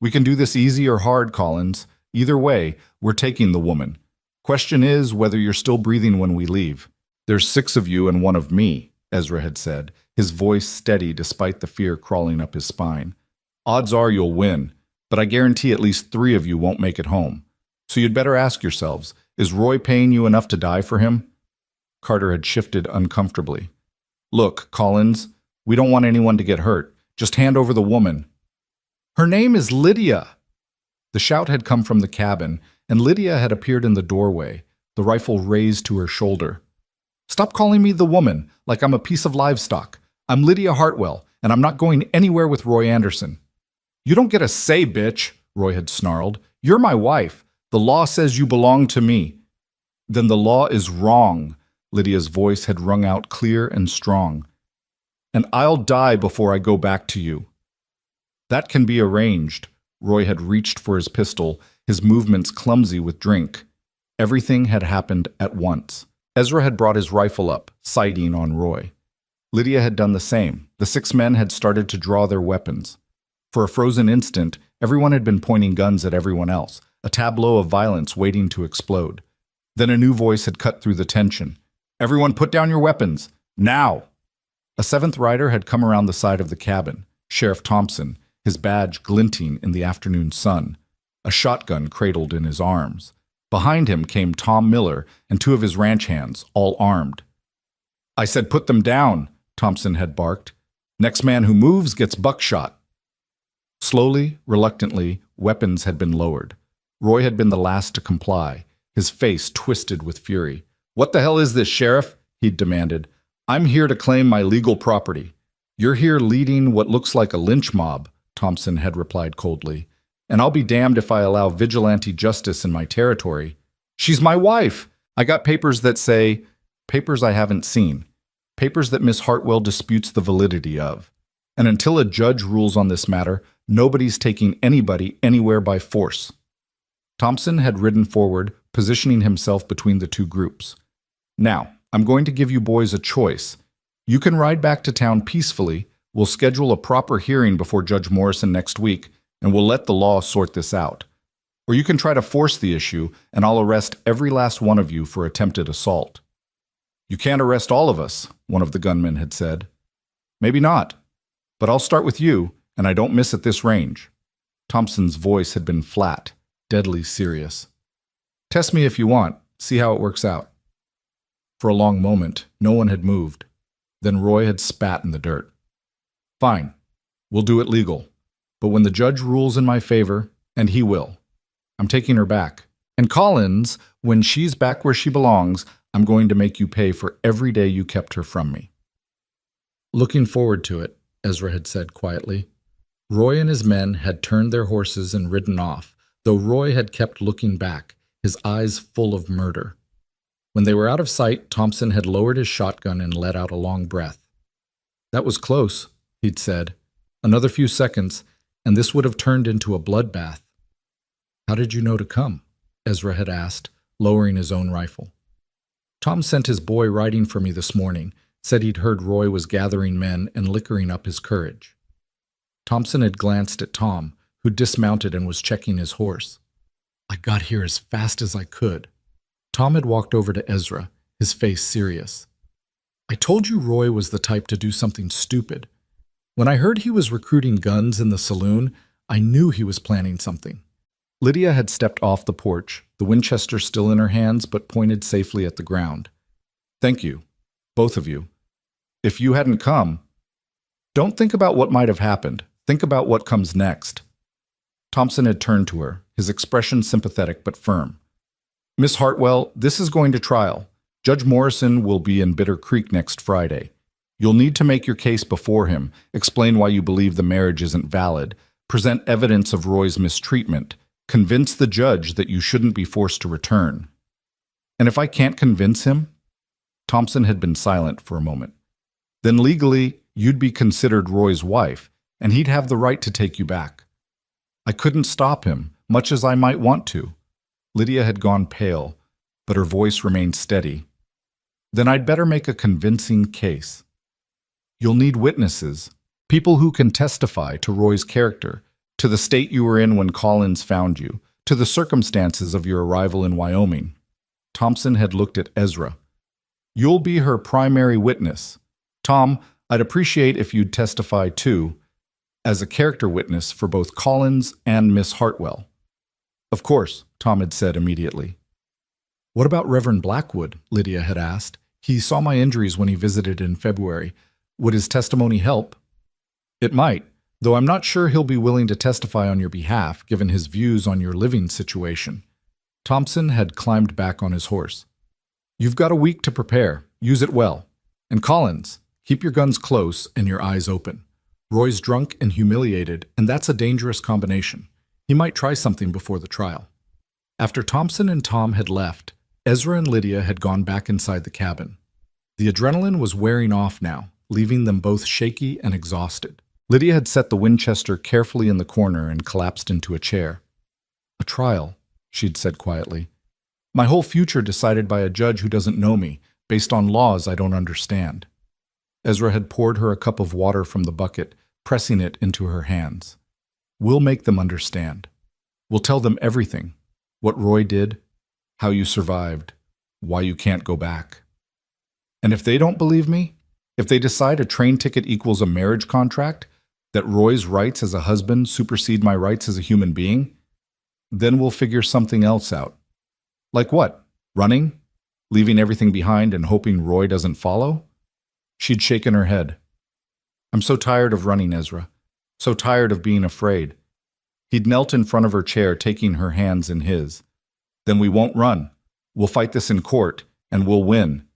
We can do this easy or hard, Collins. Either way, we're taking the woman. Question is whether you're still breathing when we leave. There's 6 of you and 1 of me, Ezra had said, his voice steady despite the fear crawling up his spine. Odds are you'll win, but I guarantee at least 3 of you won't make it home. So you'd better ask yourselves, is Roy paying you enough to die for him? Carter had shifted uncomfortably. Look, Collins, we don't want anyone to get hurt. Just hand over the woman. Her name is Lydia. The shout had come from the cabin, and Lydia had appeared in the doorway, the rifle raised to her shoulder. Stop calling me the woman, like I'm a piece of livestock. I'm Lydia Hartwell, and I'm not going anywhere with Roy Anderson. You don't get a say, bitch, Roy had snarled. You're my wife. The law says you belong to me. Then the law is wrong, Lydia's voice had rung out clear and strong. And I'll die before I go back to you. That can be arranged. Roy had reached for his pistol, his movements clumsy with drink. Everything had happened at once. Ezra had brought his rifle up, sighting on Roy. Lydia had done the same. The 6 men had started to draw their weapons. For a frozen instant, everyone had been pointing guns at everyone else, a tableau of violence waiting to explode. Then a new voice had cut through the tension. Everyone put down your weapons. Now! A 7th rider had come around the side of the cabin, Sheriff Thompson, his badge glinting in the afternoon sun, a shotgun cradled in his arms. Behind him came Tom Miller and 2 of his ranch hands, all armed. I said put them down, Thompson had barked. Next man who moves gets buckshot. Slowly, reluctantly, weapons had been lowered. Roy had been the last to comply, his face twisted with fury. "What the hell is this, Sheriff?" he'd demanded. "I'm here to claim my legal property." "You're here leading what looks like a lynch mob," Thompson had replied coldly. "And I'll be damned if I allow vigilante justice in my territory." "She's my wife! I got papers that say—" "Papers I haven't seen. Papers that Miss Hartwell disputes the validity of. And until a judge rules on this matter, nobody's taking anybody anywhere by force." Thompson had ridden forward, positioning himself between the two groups. "Now, I'm going to give you boys a choice. You can ride back to town peacefully. We'll schedule a proper hearing before Judge Morrison next week, and we'll let the law sort this out. Or you can try to force the issue, and I'll arrest every last one of you for attempted assault." "You can't arrest all of us," one of the gunmen had said. "Maybe not. But I'll start with you, and I don't miss at this range." Thompson's voice had been flat, deadly serious. "Test me if you want. See how it works out." For a long moment, no one had moved. Then Roy had spat in the dirt. "Fine. We'll do it legal. But when the judge rules in my favor, and he will, I'm taking her back. And Collins, when she's back where she belongs, I'm going to make you pay for every day you kept her from me." "Looking forward to it," Ezra had said quietly. Roy and his men had turned their horses and ridden off, though Roy had kept looking back, his eyes full of murder. When they were out of sight, Thompson had lowered his shotgun and let out a long breath. "That was close," he'd said. "Another few seconds, and this would have turned into a bloodbath." "How did you know to come?" Ezra had asked, lowering his own rifle. "Tom sent his boy riding for me this morning, said he'd heard Roy was gathering men and liquoring up his courage." Thompson had glanced at Tom, who dismounted and was checking his horse. "I got here as fast as I could." Tom had walked over to Ezra, his face serious. "I told you Roy was the type to do something stupid. When I heard he was recruiting guns in the saloon, I knew he was planning something." Lydia had stepped off the porch, the Winchester still in her hands but pointed safely at the ground. "Thank you, both of you. If you hadn't come, don't think about what might have happened. Think about what comes next." Thompson had turned to her, his expression sympathetic but firm. "Miss Hartwell, this is going to trial. Judge Morrison will be in Bitter Creek next Friday. You'll need to make your case before him, explain why you believe the marriage isn't valid, present evidence of Roy's mistreatment, convince the judge that you shouldn't be forced to return. And if I can't convince him?" Thompson had been silent for a moment. "Then legally, you'd be considered Roy's wife, and he'd have the right to take you back. I couldn't stop him, much as I might want to." Lydia had gone pale, but her voice remained steady. "Then I'd better make a convincing case. You'll need witnesses, people who can testify to Roy's character, to the state you were in when Collins found you, to the circumstances of your arrival in Wyoming." Thompson had looked at Ezra. "You'll be her primary witness. Tom, I'd appreciate if you'd testify too, as a character witness for both Collins and Miss Hartwell." "Of course," Tom had said immediately. "What about Reverend Blackwood?" Lydia had asked. "He saw my injuries when he visited in February. Would his testimony help?" "It might, though I'm not sure he'll be willing to testify on your behalf, given his views on your living situation." Thompson had climbed back on his horse. "You've got a week to prepare. Use it well. And Collins, keep your guns close and your eyes open. Roy's drunk and humiliated, and that's a dangerous combination. He might try something before the trial." After Thompson and Tom had left, Ezra and Lydia had gone back inside the cabin. The adrenaline was wearing off now, leaving them both shaky and exhausted. Lydia had set the Winchester carefully in the corner and collapsed into a chair. "A trial," she'd said quietly. "My whole future decided by a judge who doesn't know me, based on laws I don't understand." Ezra had poured her a cup of water from the bucket, pressing it into her hands. "We'll make them understand. We'll tell them everything. What Roy did, how you survived, why you can't go back. And if they don't believe me, if they decide a train ticket equals a marriage contract, that Roy's rights as a husband supersede my rights as a human being, then we'll figure something else out." "Like what? Running? Leaving everything behind and hoping Roy doesn't follow?" She'd shaken her head. "I'm so tired of running, Ezra. So tired of being afraid. He'd knelt in front of her chair, taking her hands in his. Then we won't run. We'll fight this in court, and we'll win.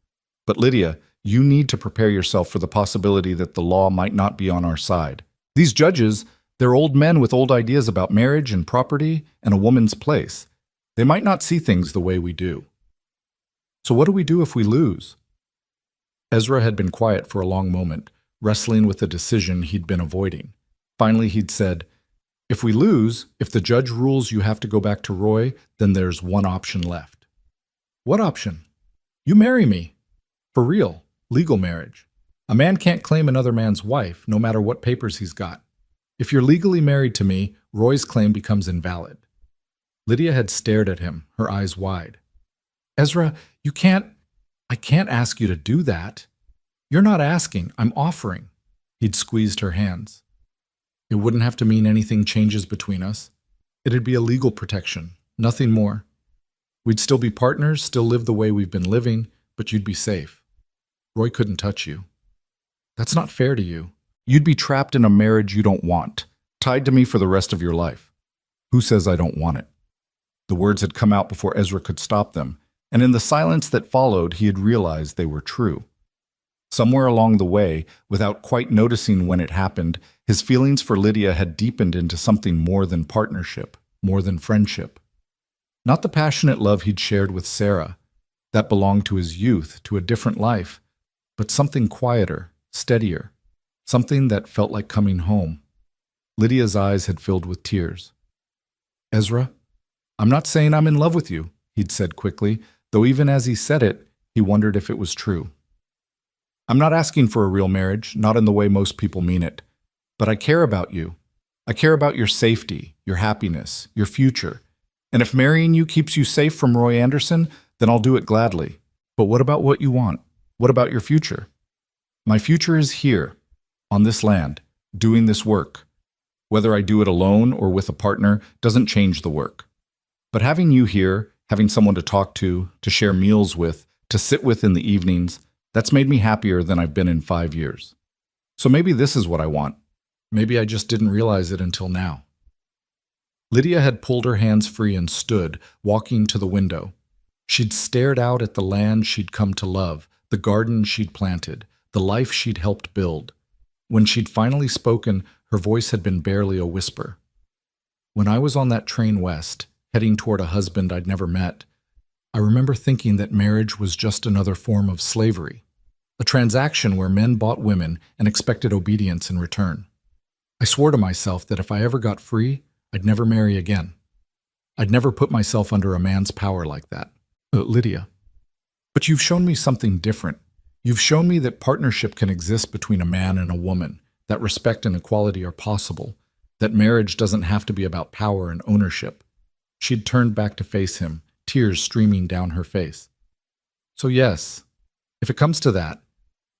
But Lydia, you need to prepare yourself for the possibility that the law might not be on our side. These judges, they're old men with old ideas about marriage and property and a woman's place. They might not see things the way we do. So what do we do if we lose? Ezra had been quiet for a long moment, wrestling with the decision he'd been avoiding. Finally, he'd said, "If we lose, if the judge rules you have to go back to Roy, then there's one option left." "What option?" "You marry me. For real, legal marriage. A man can't claim another man's wife, no matter what papers he's got. If you're legally married to me, Roy's claim becomes invalid." Lydia had stared at him, her eyes wide. "Ezra, I can't ask you to do that." "You're not asking, I'm offering." He'd squeezed her hands. "It wouldn't have to mean anything changes between us. It'd be a legal protection, nothing more. We'd still be partners, still live the way we've been living, but you'd be safe. Roy couldn't touch you. That's not fair to you. You'd be trapped in a marriage you don't want, tied to me for the rest of your life." "Who says I don't want it?" The words had come out before Ezra could stop them, and in the silence that followed, he had realized they were true. Somewhere along the way, without quite noticing when it happened, his feelings for Lydia had deepened into something more than partnership, more than friendship. Not the passionate love he'd shared with Sarah, that belonged to his youth, to a different life, but something quieter, steadier, something that felt like coming home. Lydia's eyes had filled with tears. "Ezra, I'm not saying I'm in love with you," he'd said quickly, though even as he said it, he wondered if it was true. "I'm not asking for a real marriage, not in the way most people mean it. But I care about you. I care about your safety, your happiness, your future. And if marrying you keeps you safe from Roy Anderson, then I'll do it gladly. But what about what you want? What about your future?" "My future is here, on this land, doing this work. Whether I do it alone or with a partner doesn't change the work. But having you here, having someone to talk to share meals with, to sit with in the evenings, that's made me happier than I've been in 5 years. So maybe this is what I want. Maybe I just didn't realize it until now." Lydia had pulled her hands free and stood, walking to the window. She'd stared out at the land she'd come to love, the garden she'd planted, the life she'd helped build. When she'd finally spoken, her voice had been barely a whisper. "When I was on that train west, heading toward a husband I'd never met, I remember thinking that marriage was just another form of slavery, a transaction where men bought women and expected obedience in return. I swore to myself that if I ever got free, I'd never marry again. I'd never put myself under a man's power like that." "Lydia, but you've shown me something different. You've shown me that partnership can exist between a man and a woman, that respect and equality are possible, that marriage doesn't have to be about power and ownership." She'd turned back to face him, tears streaming down her face. "So yes, if it comes to that,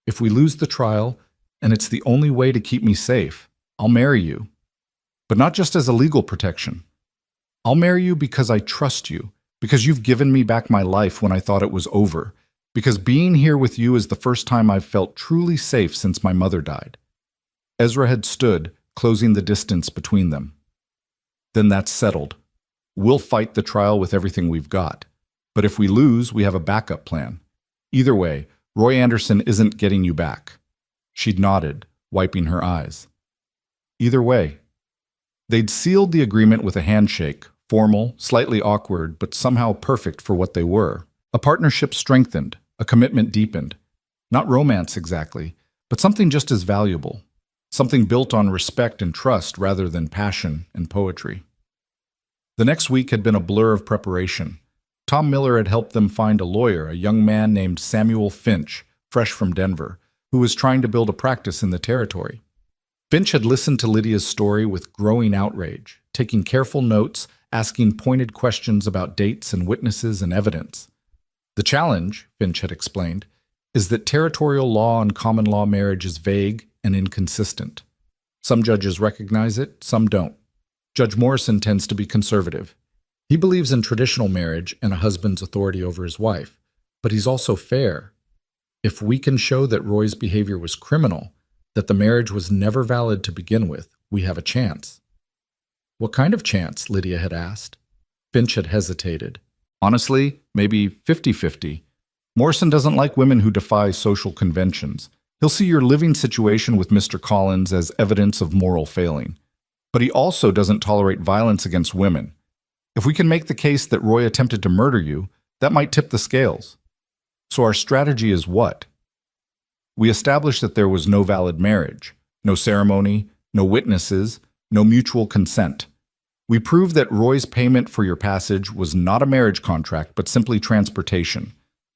if we lose the trial, and it's the only way to keep me safe, I'll marry you. But not just as a legal protection. I'll marry you because I trust you, because you've given me back my life when I thought it was over, because being here with you is the first time I've felt truly safe since my mother died." Ezra had stood, closing the distance between them. "Then that's settled. We'll fight the trial with everything we've got. But if we lose, we have a backup plan. Either way, Roy Anderson isn't getting you back." She'd nodded, wiping her eyes. "Either way." They'd sealed the agreement with a handshake, formal, slightly awkward, but somehow perfect for what they were. A partnership strengthened, a commitment deepened. Not romance exactly, but something just as valuable. Something built on respect and trust rather than passion and poetry. The next week had been a blur of preparation. Tom Miller had helped them find a lawyer, a young man named Samuel Finch, fresh from Denver, who was trying to build a practice in the territory. Finch had listened to Lydia's story with growing outrage, taking careful notes, asking pointed questions about dates and witnesses and evidence. "The challenge," Finch had explained, "is that territorial law and common law marriage is vague and inconsistent. Some judges recognize it, some don't. Judge Morrison tends to be conservative. He believes in traditional marriage and a husband's authority over his wife, but he's also fair. If we can show that Roy's behavior was criminal, that the marriage was never valid to begin with, we have a chance." What kind of chance? Lydia had asked. Finch had hesitated. Honestly, maybe 50-50. Morrison doesn't like women who defy social conventions. He'll see your living situation with Mr. Collins as evidence of moral failing. But he also doesn't tolerate violence against women. If we can make the case that Roy attempted to murder you, that might tip the scales. So our strategy is what? We established that there was no valid marriage, no ceremony, no witnesses, no mutual consent. We proved that Roy's payment for your passage was not a marriage contract, but simply transportation.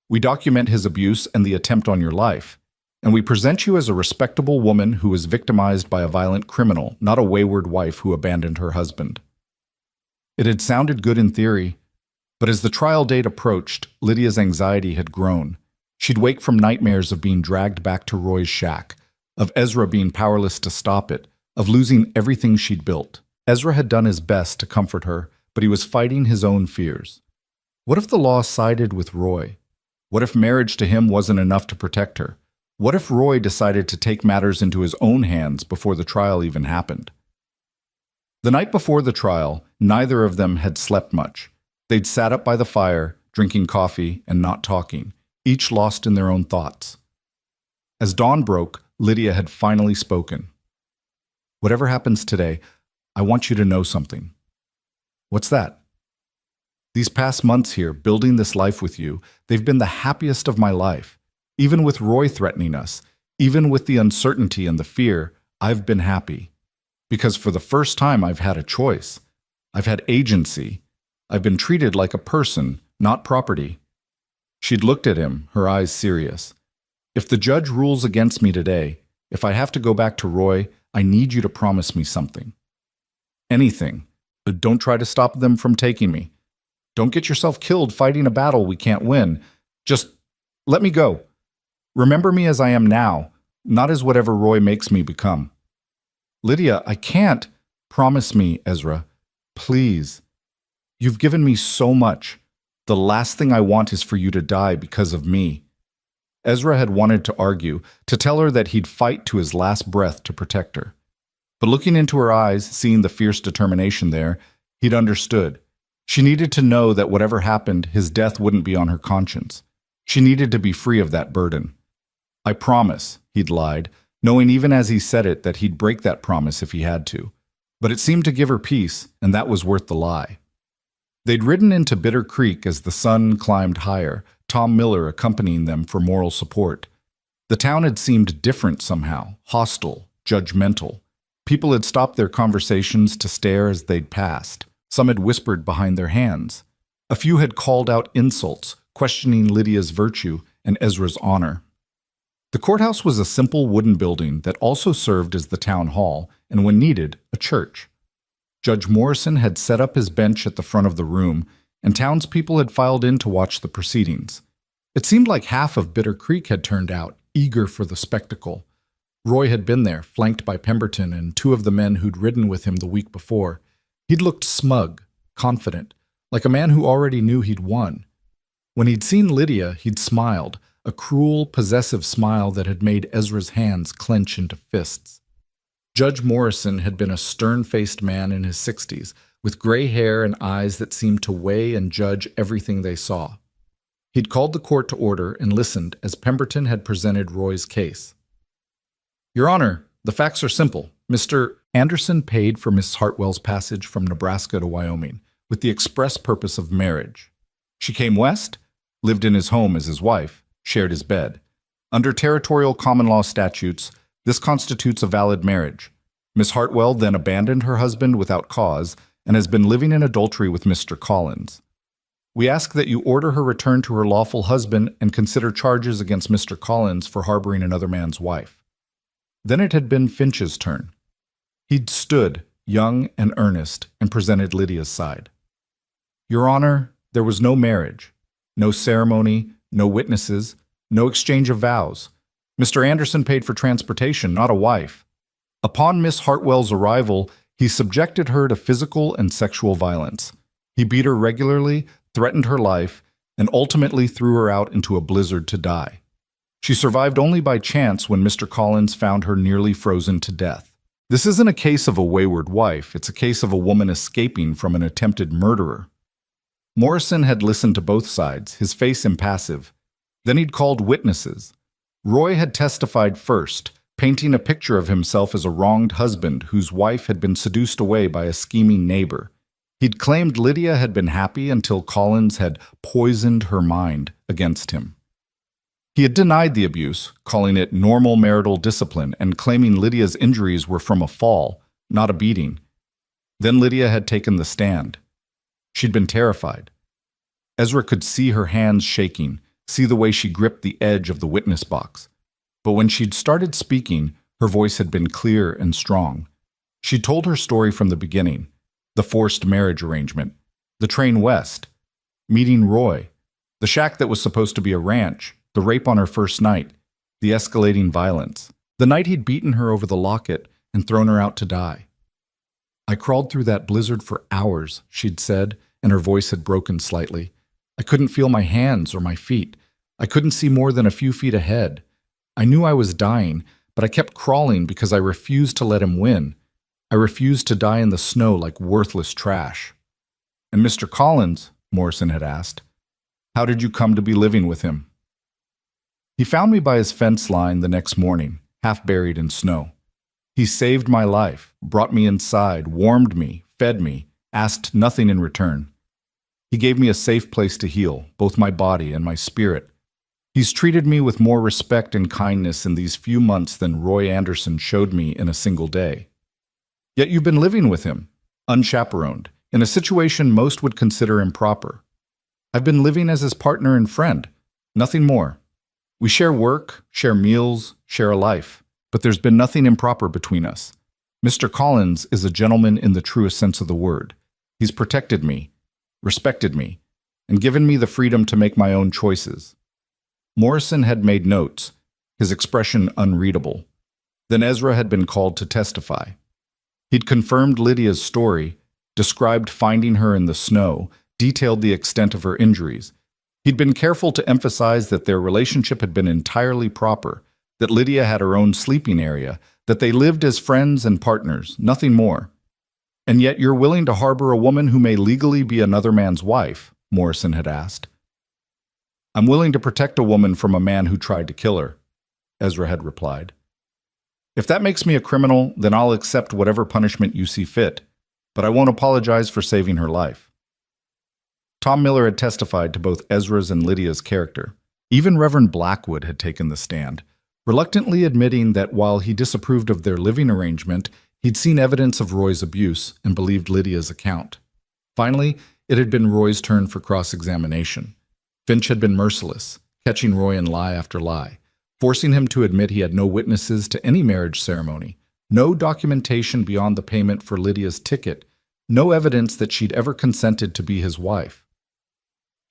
We document his abuse and the attempt on your life. And we present you as a respectable woman who was victimized by a violent criminal, not a wayward wife who abandoned her husband. It had sounded good in theory, but as the trial date approached, Lydia's anxiety had grown. She'd wake from nightmares of being dragged back to Roy's shack, of Ezra being powerless to stop it, of losing everything she'd built. Ezra had done his best to comfort her, but he was fighting his own fears. What if the law sided with Roy? What if marriage to him wasn't enough to protect her? What if Roy decided to take matters into his own hands before the trial even happened? The night before the trial, neither of them had slept much. They'd sat up by the fire, drinking coffee and not talking, each lost in their own thoughts. As dawn broke, Lydia had finally spoken. Whatever happens today, I want you to know something. What's that? These past months here, building this life with you, they've been the happiest of my life. Even with Roy threatening us, even with the uncertainty and the fear, I've been happy. Because for the first time, I've had a choice. I've had agency. I've been treated like a person, not property. She'd looked at him, her eyes serious. If the judge rules against me today, if I have to go back to Roy, I need you to promise me something. Anything. But don't try to stop them from taking me. Don't get yourself killed fighting a battle we can't win. Just let me go. Remember me as I am now, not as whatever Roy makes me become. Lydia, I can't. Promise me, Ezra. Please. You've given me so much. The last thing I want is for you to die because of me. Ezra had wanted to argue, to tell her that he'd fight to his last breath to protect her. But looking into her eyes, seeing the fierce determination there, he'd understood. She needed to know that whatever happened, his death wouldn't be on her conscience. She needed to be free of that burden. I promise, he'd lied, knowing even as he said it that he'd break that promise if he had to. But it seemed to give her peace, and that was worth the lie. They'd ridden into Bitter Creek as the sun climbed higher, Tom Miller accompanying them for moral support. The town had seemed different somehow, hostile, judgmental. People had stopped their conversations to stare as they'd passed. Some had whispered behind their hands. A few had called out insults, questioning Lydia's virtue and Ezra's honor. The courthouse was a simple wooden building that also served as the town hall and, when needed, a church. Judge Morrison had set up his bench at the front of the room, and townspeople had filed in to watch the proceedings. It seemed like half of Bitter Creek had turned out, eager for the spectacle. Roy had been there, flanked by Pemberton and two of the men who'd ridden with him the week before. He'd looked smug, confident, like a man who already knew he'd won. When he'd seen Lydia, he'd smiled, a cruel, possessive smile that had made Ezra's hands clench into fists. Judge Morrison had been a stern-faced man in his 60s, with gray hair and eyes that seemed to weigh and judge everything they saw. He'd called the court to order and listened as Pemberton had presented Roy's case. Your Honor, the facts are simple. Mr. Anderson paid for Miss Hartwell's passage from Nebraska to Wyoming with the express purpose of marriage. She came west, lived in his home as his wife, shared his bed. Under territorial common law statutes, this constitutes a valid marriage. Miss Hartwell then abandoned her husband without cause and has been living in adultery with Mr. Collins. We ask that you order her return to her lawful husband and consider charges against Mr. Collins for harboring another man's wife. Then it had been Finch's turn. He'd stood, young and earnest, and presented Lydia's side. Your Honor, there was no marriage, no ceremony, no witnesses, no exchange of vows. Mr. Anderson paid for transportation, not a wife. Upon Miss Hartwell's arrival, he subjected her to physical and sexual violence. He beat her regularly, threatened her life, and ultimately threw her out into a blizzard to die. She survived only by chance when Mr. Collins found her nearly frozen to death. This isn't a case of a wayward wife, it's a case of a woman escaping from an attempted murderer. Morrison had listened to both sides, his face impassive. Then he'd called witnesses. Roy had testified first, painting a picture of himself as a wronged husband whose wife had been seduced away by a scheming neighbor. He'd claimed Lydia had been happy until Collins had poisoned her mind against him. He had denied the abuse, calling it normal marital discipline and claiming Lydia's injuries were from a fall, not a beating. Then Lydia had taken the stand. She'd been terrified. Ezra could see her hands shaking, see the way she gripped the edge of the witness box. But when she'd started speaking, her voice had been clear and strong. She told her story from the beginning, the forced marriage arrangement, the train west, meeting Roy, the shack that was supposed to be a ranch, the rape on her first night, the escalating violence, the night he'd beaten her over the locket and thrown her out to die. I crawled through that blizzard for hours, she'd said, and her voice had broken slightly. I couldn't feel my hands or my feet. I couldn't see more than a few feet ahead. I knew I was dying, but I kept crawling because I refused to let him win. I refused to die in the snow like worthless trash. And Mr. Collins, Morrison had asked, how did you come to be living with him? He found me by his fence line the next morning, half buried in snow. He saved my life, brought me inside, warmed me, fed me, asked nothing in return. He gave me a safe place to heal, both my body and my spirit. He's treated me with more respect and kindness in these few months than Roy Anderson showed me in a single day. Yet you've been living with him, unchaperoned, in a situation most would consider improper. I've been living as his partner and friend, nothing more. We share work, share meals, share a life, but there's been nothing improper between us. Mr. Collins is a gentleman in the truest sense of the word. He's protected me, respected me, and given me the freedom to make my own choices. Morrison had made notes, his expression unreadable. Then Ezra had been called to testify. He'd confirmed Lydia's story, described finding her in the snow, detailed the extent of her injuries. He'd been careful to emphasize that their relationship had been entirely proper, that Lydia had her own sleeping area, that they lived as friends and partners, nothing more. And yet you're willing to harbor a woman who may legally be another man's wife, Morrison had asked. I'm willing to protect a woman from a man who tried to kill her, Ezra had replied. If that makes me a criminal, then I'll accept whatever punishment you see fit, but I won't apologize for saving her life. Tom Miller had testified to both Ezra's and Lydia's character. Even Reverend Blackwood had taken the stand, reluctantly admitting that while he disapproved of their living arrangement, he'd seen evidence of Roy's abuse and believed Lydia's account. Finally, it had been Roy's turn for cross-examination. Finch had been merciless, catching Roy in lie after lie, forcing him to admit he had no witnesses to any marriage ceremony, no documentation beyond the payment for Lydia's ticket, no evidence that she'd ever consented to be his wife.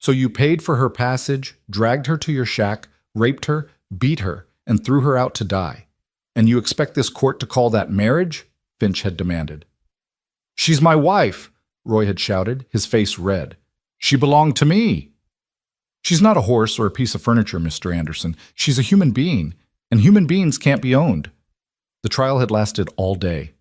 So you paid for her passage, dragged her to your shack, raped her, beat her, and threw her out to die. And you expect this court to call that marriage? Finch had demanded. She's my wife, Roy had shouted, his face red. She belonged to me. She's not a horse or a piece of furniture, Mr. Anderson. She's a human being, and human beings can't be owned. The trial had lasted all day.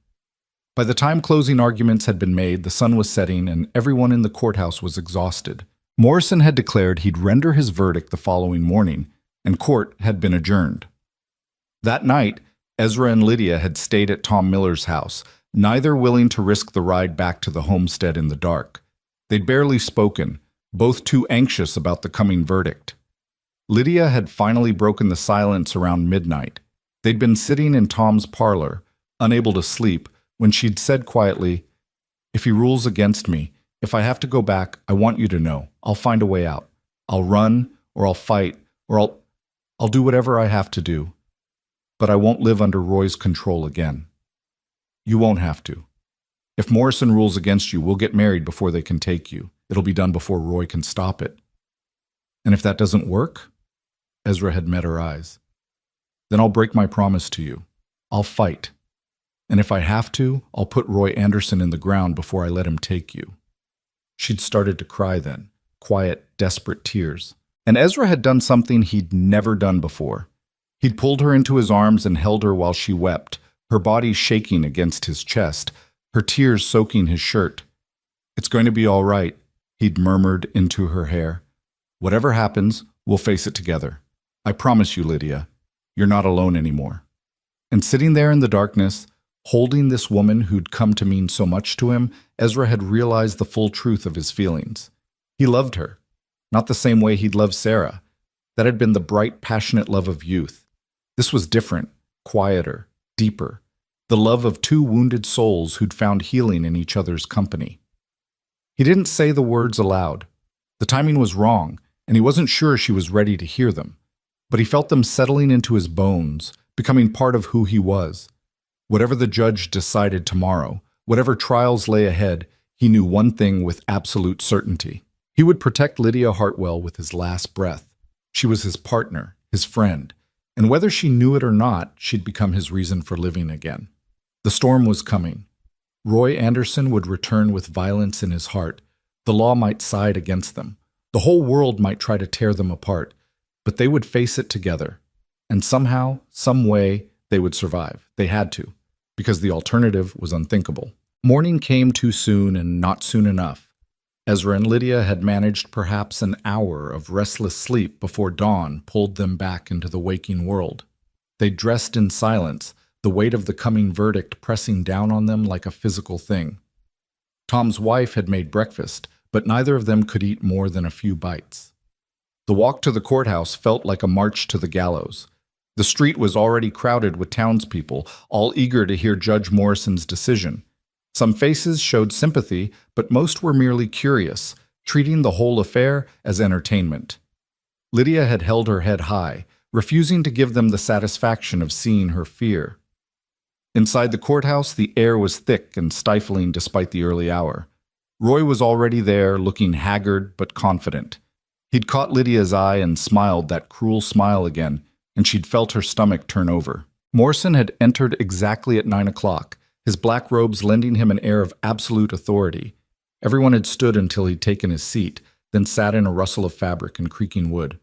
By the time closing arguments had been made, the sun was setting, and everyone in the courthouse was exhausted. Morrison had declared he'd render his verdict the following morning, and court had been adjourned. That night, Ezra and Lydia had stayed at Tom Miller's house, neither willing to risk the ride back to the homestead in the dark. They'd barely spoken, both too anxious about the coming verdict. Lydia had finally broken the silence around midnight. They'd been sitting in Tom's parlor, unable to sleep, when she'd said quietly, "If he rules against me, if I have to go back, I want you to know. I'll find a way out. I'll run, or I'll fight, or I'll do whatever I have to do. But I won't live under Roy's control again. You won't have to. If Morrison rules against you, we'll get married before they can take you. It'll be done before Roy can stop it. And if that doesn't work," Ezra had met her eyes, "then I'll break my promise to you. I'll fight. And if I have to, I'll put Roy Anderson in the ground before I let him take you." She'd started to cry then, quiet, desperate tears. And Ezra had done something he'd never done before. He'd pulled her into his arms and held her while she wept, her body shaking against his chest, her tears soaking his shirt. "It's going to be all right," he'd murmured into her hair. "Whatever happens, we'll face it together. I promise you, Lydia, you're not alone anymore." And sitting there in the darkness, holding this woman who'd come to mean so much to him, Ezra had realized the full truth of his feelings. He loved her, not the same way he'd loved Sarah. That had been the bright, passionate love of youth. This was different, quieter, deeper, the love of two wounded souls who'd found healing in each other's company. He didn't say the words aloud. The timing was wrong, and he wasn't sure she was ready to hear them. But he felt them settling into his bones, becoming part of who he was. Whatever the judge decided tomorrow, whatever trials lay ahead, he knew one thing with absolute certainty. He would protect Lydia Hartwell with his last breath. She was his partner, his friend, and whether she knew it or not, she'd become his reason for living again. The storm was coming. Roy Anderson would return with violence in his heart. The law might side against them. The whole world might try to tear them apart, but they would face it together. And somehow, some way, they would survive. They had to, because the alternative was unthinkable. Morning came too soon and not soon enough. Ezra and Lydia had managed perhaps an hour of restless sleep before dawn pulled them back into the waking world. They dressed in silence, the weight of the coming verdict pressing down on them like a physical thing. Tom's wife had made breakfast, but neither of them could eat more than a few bites. The walk to the courthouse felt like a march to the gallows. The street was already crowded with townspeople, all eager to hear Judge Morrison's decision. Some faces showed sympathy, but most were merely curious, treating the whole affair as entertainment. Lydia had held her head high, refusing to give them the satisfaction of seeing her fear. Inside the courthouse, the air was thick and stifling despite the early hour. Roy was already there, looking haggard but confident. He'd caught Lydia's eye and smiled that cruel smile again, and she'd felt her stomach turn over. Morrison had entered exactly at 9 o'clock, his black robes lending him an air of absolute authority. Everyone had stood until he'd taken his seat, then sat in a rustle of fabric and creaking wood.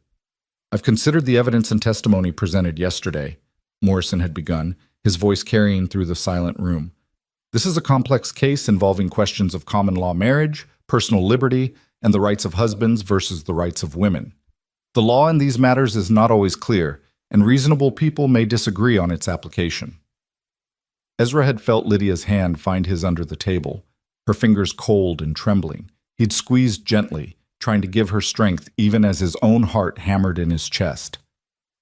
"I've considered the evidence and testimony presented yesterday," Morrison had begun, his voice carrying through the silent room. "This is a complex case involving questions of common law marriage, personal liberty, and the rights of husbands versus the rights of women. The law in these matters is not always clear, and reasonable people may disagree on its application." Ezra had felt Lydia's hand find his under the table, her fingers cold and trembling. He'd squeezed gently, trying to give her strength even as his own heart hammered in his chest.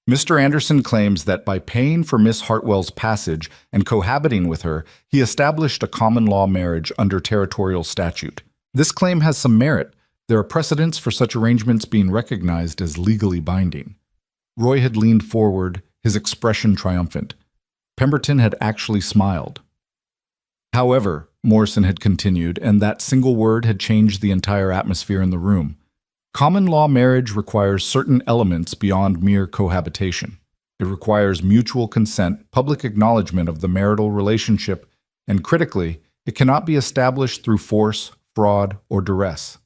"Mr. Anderson claims that by paying for Miss Hartwell's passage and cohabiting with her, he established a common law marriage under territorial statute. This claim has some merit. There are precedents for such arrangements being recognized as legally binding." Roy had leaned forward, his expression triumphant. Pemberton had actually smiled. "However," Morrison had continued, and that single word had changed the entire atmosphere in the room, "common law marriage requires certain elements beyond mere cohabitation. It requires mutual consent, public acknowledgement of the marital relationship, and critically, it cannot be established through force, fraud, or duress."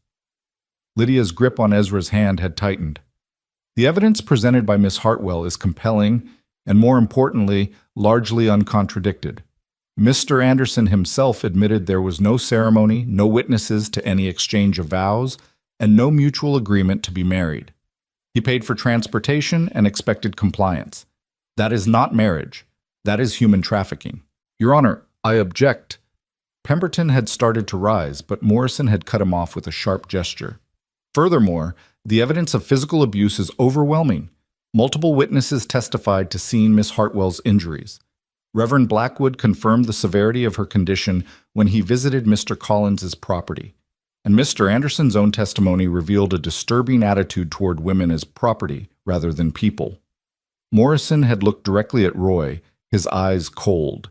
Lydia's grip on Ezra's hand had tightened. "The evidence presented by Miss Hartwell is compelling and, more importantly, largely uncontradicted. Mr. Anderson himself admitted there was no ceremony, no witnesses to any exchange of vows, and no mutual agreement to be married. He paid for transportation and expected compliance. That is not marriage. That is human trafficking. Your Honor, I object." Pemberton had started to rise, but Morrison had cut him off with a sharp gesture. "Furthermore, the evidence of physical abuse is overwhelming. Multiple witnesses testified to seeing Miss Hartwell's injuries. Reverend Blackwood confirmed the severity of her condition when he visited Mr. Collins's property, and Mr. Anderson's own testimony revealed a disturbing attitude toward women as property rather than people." Morrison had looked directly at Roy, his eyes cold.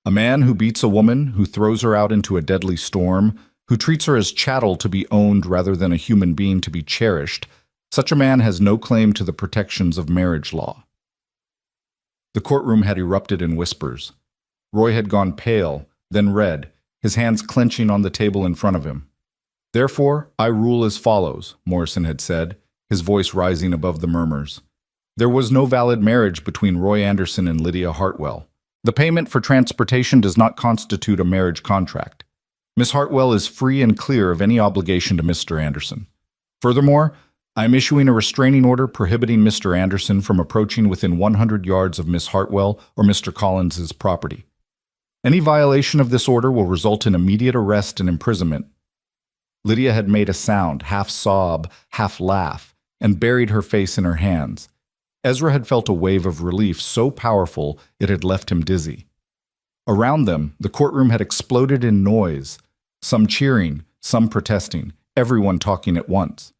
"A man who beats a woman, who throws her out into a deadly storm, who treats her as chattel to be owned rather than a human being to be cherished, such a man has no claim to the protections of marriage law." The courtroom had erupted in whispers. Roy had gone pale, then red, his hands clenching on the table in front of him. "Therefore, I rule as follows," Morrison had said, his voice rising above the murmurs. "There was no valid marriage between Roy Anderson and Lydia Hartwell. The payment for transportation does not constitute a marriage contract. Miss Hartwell is free and clear of any obligation to Mr. Anderson. Furthermore, I am issuing a restraining order prohibiting Mr. Anderson from approaching within 100 yards of Miss Hartwell or Mr. Collins's property. Any violation of this order will result in immediate arrest and imprisonment. Lydia had made a sound, half sob, half laugh, and buried her face in her hands. Ezra had felt a wave of relief so powerful it had left him dizzy. Around them, the courtroom had exploded in noise, some cheering, some protesting, everyone talking at once.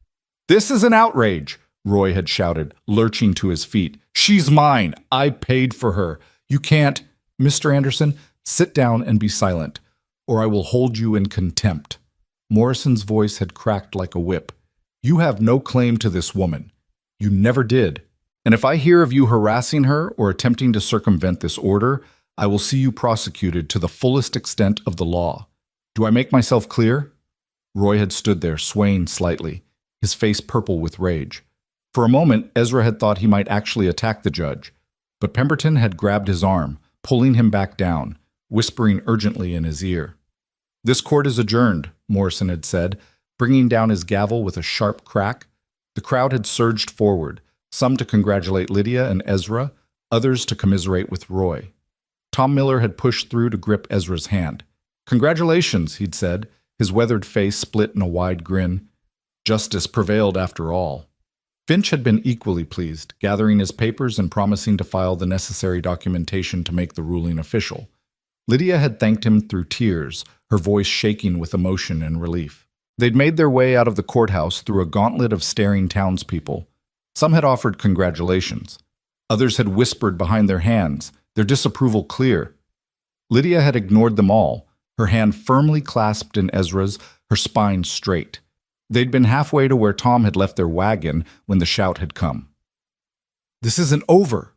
"This is an outrage," Roy had shouted, lurching to his feet. "She's mine. I paid for her. You can't—" "Mr. Anderson, sit down and be silent, or I will hold you in contempt." Morrison's voice had cracked like a whip. "You have no claim to this woman. You never did. And if I hear of you harassing her or attempting to circumvent this order, I will see you prosecuted to the fullest extent of the law. Do I make myself clear?" Roy had stood there, swaying slightly, his face purple with rage. For a moment, Ezra had thought he might actually attack the judge, but Pemberton had grabbed his arm, pulling him back down, whispering urgently in his ear. "This court is adjourned," Morrison had said, bringing down his gavel with a sharp crack. The crowd had surged forward, some to congratulate Lydia and Ezra, others to commiserate with Roy. Tom Miller had pushed through to grip Ezra's hand. "Congratulations," he'd said, his weathered face split in a wide grin. Justice prevailed after all. Finch had been equally pleased, gathering his papers and promising to file the necessary documentation to make the ruling official. Lydia had thanked him through tears, her voice shaking with emotion and relief. They'd made their way out of the courthouse through a gauntlet of staring townspeople. Some had offered congratulations. Others had whispered behind their hands, their disapproval clear. Lydia had ignored them all, her hand firmly clasped in Ezra's, her spine straight. They'd been halfway to where Tom had left their wagon when the shout had come. "This isn't over!"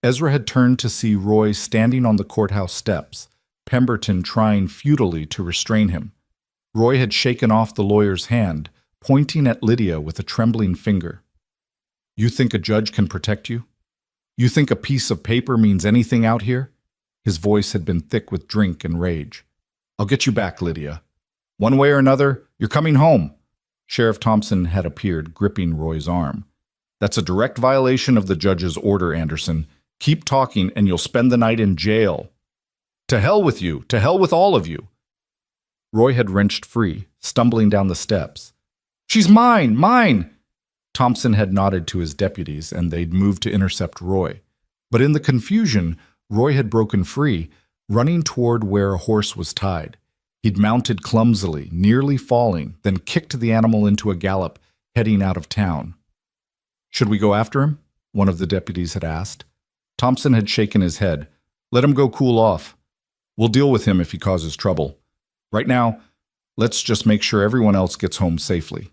Ezra had turned to see Roy standing on the courthouse steps, Pemberton trying futilely to restrain him. Roy had shaken off the lawyer's hand, pointing at Lydia with a trembling finger. "You think a judge can protect you? You think a piece of paper means anything out here?" His voice had been thick with drink and rage. "I'll get you back, Lydia. One way or another, you're coming home." Sheriff Thompson had appeared, gripping Roy's arm. "That's a direct violation of the judge's order, Anderson. Keep talking and you'll spend the night in jail." "To hell with you! To hell with all of you!" Roy had wrenched free, stumbling down the steps. "She's mine! Mine!" Thompson had nodded to his deputies, and they'd moved to intercept Roy. But in the confusion, Roy had broken free, running toward where a horse was tied. He'd mounted clumsily, nearly falling, then kicked the animal into a gallop, heading out of town. "Should we go after him?" one of the deputies had asked. Thompson had shaken his head. "Let him go cool off. We'll deal with him if he causes trouble. Right now, let's just make sure everyone else gets home safely."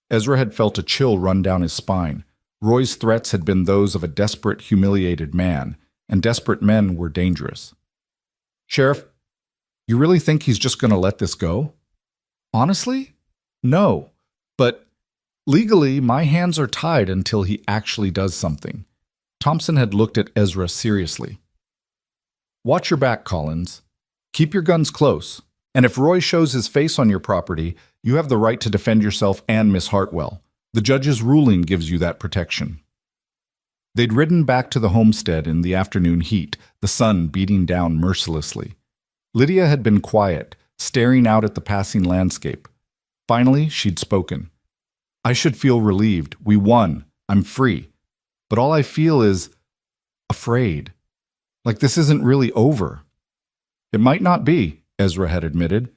Ezra had felt a chill run down his spine. Roy's threats had been those of a desperate, humiliated man, and desperate men were dangerous. "Sheriff, you really think he's just going to let this go?" "Honestly? No. But legally, my hands are tied until he actually does something." Thompson had looked at Ezra seriously. "Watch your back, Collins. Keep your guns close. And if Roy shows his face on your property, you have the right to defend yourself and Miss Hartwell. The judge's ruling gives you that protection." They'd ridden back to the homestead in the afternoon heat, the sun beating down mercilessly. Lydia had been quiet, staring out at the passing landscape. Finally, she'd spoken. "I should feel relieved. We won. I'm free. But all I feel is afraid. Like this isn't really over." "It might not be," Ezra had admitted.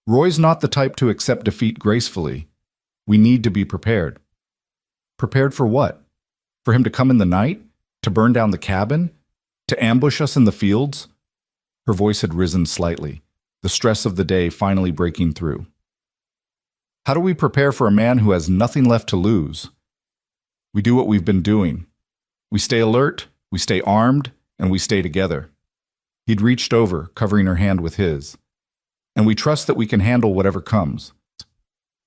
"Roy's not the type to accept defeat gracefully. We need to be prepared." "Prepared for what? For him to come in the night? To burn down the cabin? To ambush us in the fields?" Her voice had risen slightly, the stress of the day finally breaking through. "How do we prepare for a man who has nothing left to lose? We do what we've been doing. We stay alert, we stay armed, and we stay together." He'd reached over, covering her hand with his. "And we trust that we can handle whatever comes."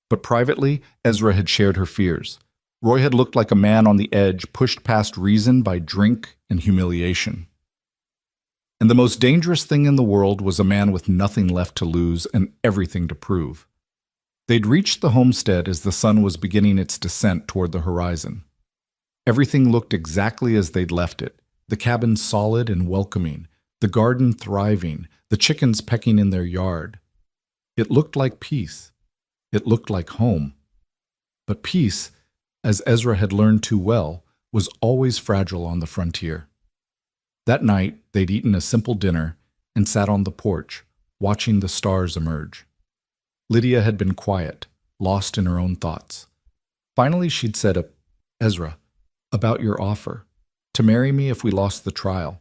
But privately, Ezra had shared her fears. Roy had looked like a man on the edge, pushed past reason by drink and humiliation. And the most dangerous thing in the world was a man with nothing left to lose and everything to prove. They'd reached the homestead as the sun was beginning its descent toward the horizon. Everything looked exactly as they'd left it, the cabin solid and welcoming, the garden thriving, the chickens pecking in their yard. It looked like peace. It looked like home. But peace, as Ezra had learned too well, was always fragile on the frontier. That night, they'd eaten a simple dinner and sat on the porch, watching the stars emerge. Lydia had been quiet, lost in her own thoughts. Finally, she'd said, "Ezra, about your offer, to marry me if we lost the trial.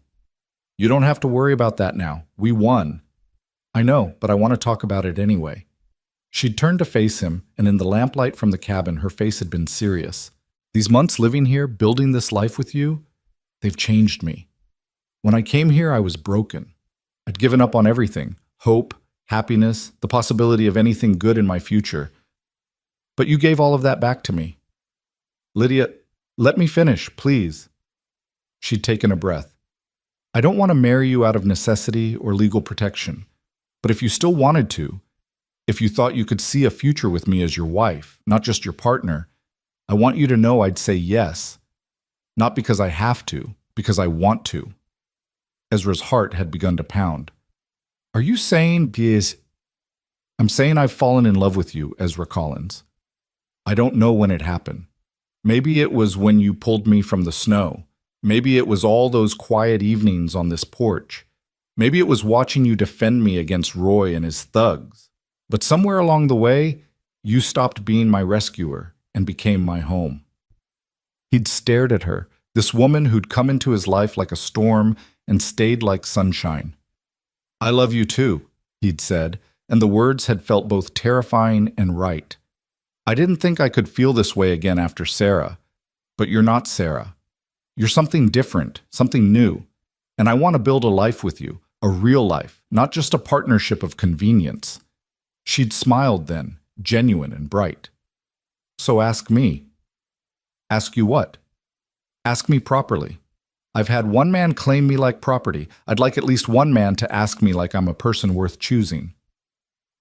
You don't have to worry about that now. We won." "I know, but I want to talk about it anyway." She'd turned to face him, and in the lamplight from the cabin, her face had been serious. "These months living here, building this life with you, they've changed me. When I came here, I was broken. I'd given up on everything, hope, happiness, the possibility of anything good in my future. But you gave all of that back to me." "Lydia, let me finish, please." She'd taken a breath. "I don't want to marry you out of necessity or legal protection, but if you still wanted to, if you thought you could see a future with me as your wife, not just your partner, I want you to know I'd say yes. Not because I have to, because I want to." Ezra's heart had begun to pound. "Are you saying yes?" "I'm saying I've fallen in love with you, Ezra Collins. I don't know when it happened. Maybe it was when you pulled me from the snow. Maybe it was all those quiet evenings on this porch. Maybe it was watching you defend me against Roy and his thugs. But somewhere along the way, you stopped being my rescuer and became my home." He'd stared at her, this woman who'd come into his life like a storm and stayed like sunshine. "I love you too," he'd said, and the words had felt both terrifying and right. "I didn't think I could feel this way again after Sarah, but you're not Sarah. You're something different, something new, and I want to build a life with you, a real life, not just a partnership of convenience." She'd smiled then, genuine and bright. "So ask me." "Ask you what?" "Ask me properly. I've had one man claim me like property. I'd like at least one man to ask me like I'm a person worth choosing."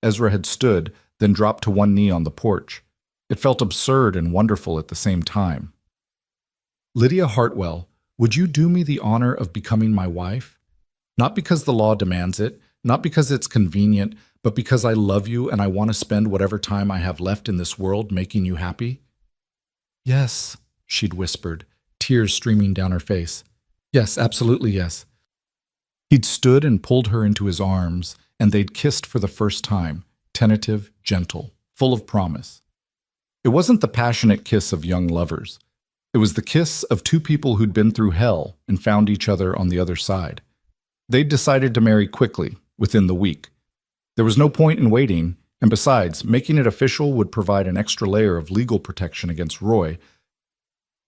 Ezra had stood, then dropped to one knee on the porch. It felt absurd and wonderful at the same time. "Lydia Hartwell, would you do me the honor of becoming my wife? Not because the law demands it, not because it's convenient, but because I love you and I want to spend whatever time I have left in this world making you happy?" "Yes," she'd whispered, tears streaming down her face. "Yes, absolutely yes." He'd stood and pulled her into his arms, and they'd kissed for the first time, tentative, gentle, full of promise. It wasn't the passionate kiss of young lovers. It was the kiss of two people who'd been through hell and found each other on the other side. They'd decided to marry quickly, within the week. There was no point in waiting, and besides, making it official would provide an extra layer of legal protection against Roy,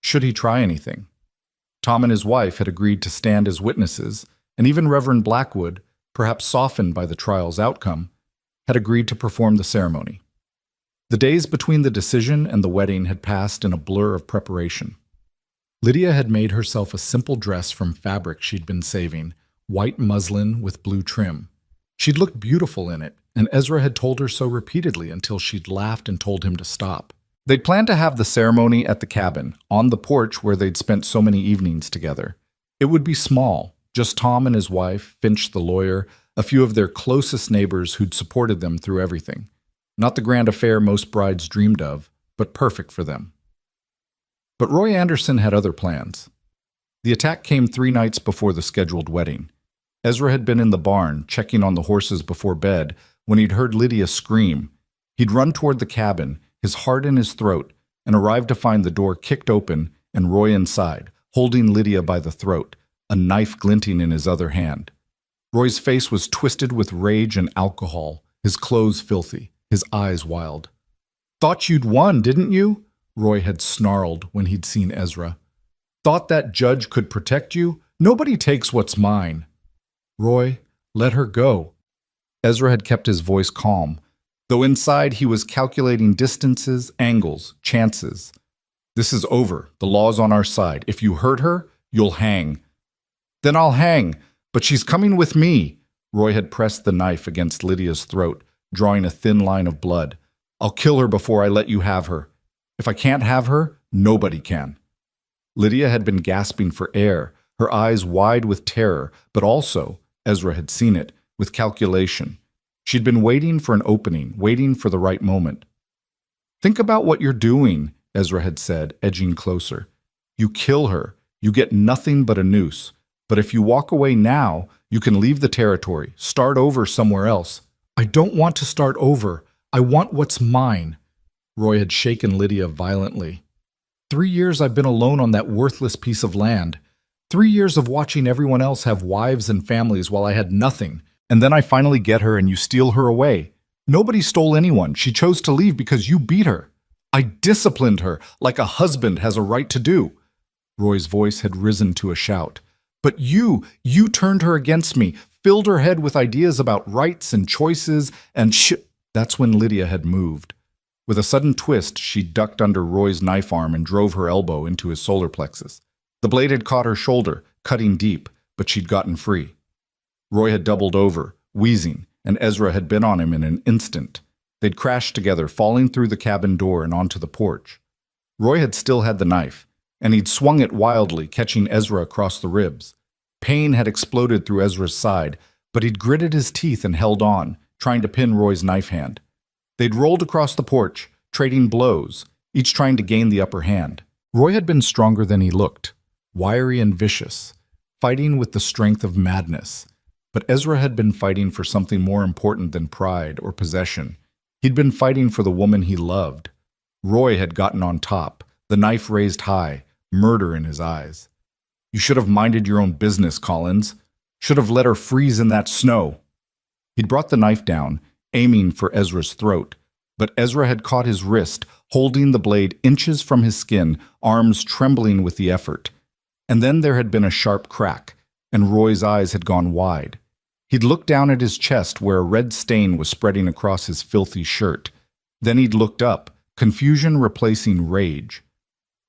should he try anything. Tom and his wife had agreed to stand as witnesses, and even Reverend Blackwood, perhaps softened by the trial's outcome, had agreed to perform the ceremony. The days between the decision and the wedding had passed in a blur of preparation. Lydia had made herself a simple dress from fabric she'd been saving, white muslin with blue trim. She'd looked beautiful in it, and Ezra had told her so repeatedly until she'd laughed and told him to stop. They'd planned to have the ceremony at the cabin, on the porch where they'd spent so many evenings together. It would be small, just Tom and his wife, Finch the lawyer, a few of their closest neighbors who'd supported them through everything. Not the grand affair most brides dreamed of, but perfect for them. But Roy Anderson had other plans. The attack came 3 nights before the scheduled wedding. Ezra had been in the barn, checking on the horses before bed, when he'd heard Lydia scream. He'd run toward the cabin, his heart in his throat, and arrived to find the door kicked open and Roy inside, holding Lydia by the throat, a knife glinting in his other hand. Roy's face was twisted with rage and alcohol, his clothes filthy, his eyes wild. "Thought you'd won, didn't you?" Roy had snarled when he'd seen Ezra. "Thought that judge could protect you? Nobody takes what's mine." "Roy, let her go." Ezra had kept his voice calm, though inside he was calculating distances, angles, chances. "This is over. The law's on our side. If you hurt her, you'll hang." "Then I'll hang. But she's coming with me. Roy had pressed the knife against Lydia's throat, drawing a thin line of blood. I'll kill her before I let you have her. If I can't have her, nobody can. Lydia had been gasping for air, her eyes wide with terror, but also, Ezra had seen it, with calculation. She'd been waiting for an opening, waiting for the right moment. Think about what you're doing, Ezra had said, edging closer. You kill her, you get nothing but a noose. But if you walk away now, you can leave the territory, start over somewhere else. I don't want to start over. I want what's mine. Roy had shaken Lydia violently. 3 years I've been alone on that worthless piece of land. 3 years of watching everyone else have wives and families while I had nothing. And then I finally get her and you steal her away. Nobody stole anyone. She chose to leave because you beat her. I disciplined her like a husband has a right to do. Roy's voice had risen to a shout. But you turned her against me, filled her head with ideas about rights and choices and That's when Lydia had moved. With a sudden twist, she ducked under Roy's knife arm and drove her elbow into his solar plexus. The blade had caught her shoulder, cutting deep, but she'd gotten free. Roy had doubled over, wheezing, and Ezra had been on him in an instant. They'd crashed together, falling through the cabin door and onto the porch. Roy had still had the knife, and he'd swung it wildly, catching Ezra across the ribs. Pain had exploded through Ezra's side, but he'd gritted his teeth and held on, trying to pin Roy's knife hand. They'd rolled across the porch, trading blows, each trying to gain the upper hand. Roy had been stronger than he looked, wiry and vicious, fighting with the strength of madness. But Ezra had been fighting for something more important than pride or possession. He'd been fighting for the woman he loved. Roy had gotten on top, the knife raised high, murder in his eyes. You should have minded your own business, Collins. Should have let her freeze in that snow. He'd brought the knife down, aiming for Ezra's throat, but Ezra had caught his wrist, holding the blade inches from his skin, arms trembling with the effort. And then there had been a sharp crack, and Roy's eyes had gone wide. He'd looked down at his chest where a red stain was spreading across his filthy shirt. Then he'd looked up, confusion replacing rage.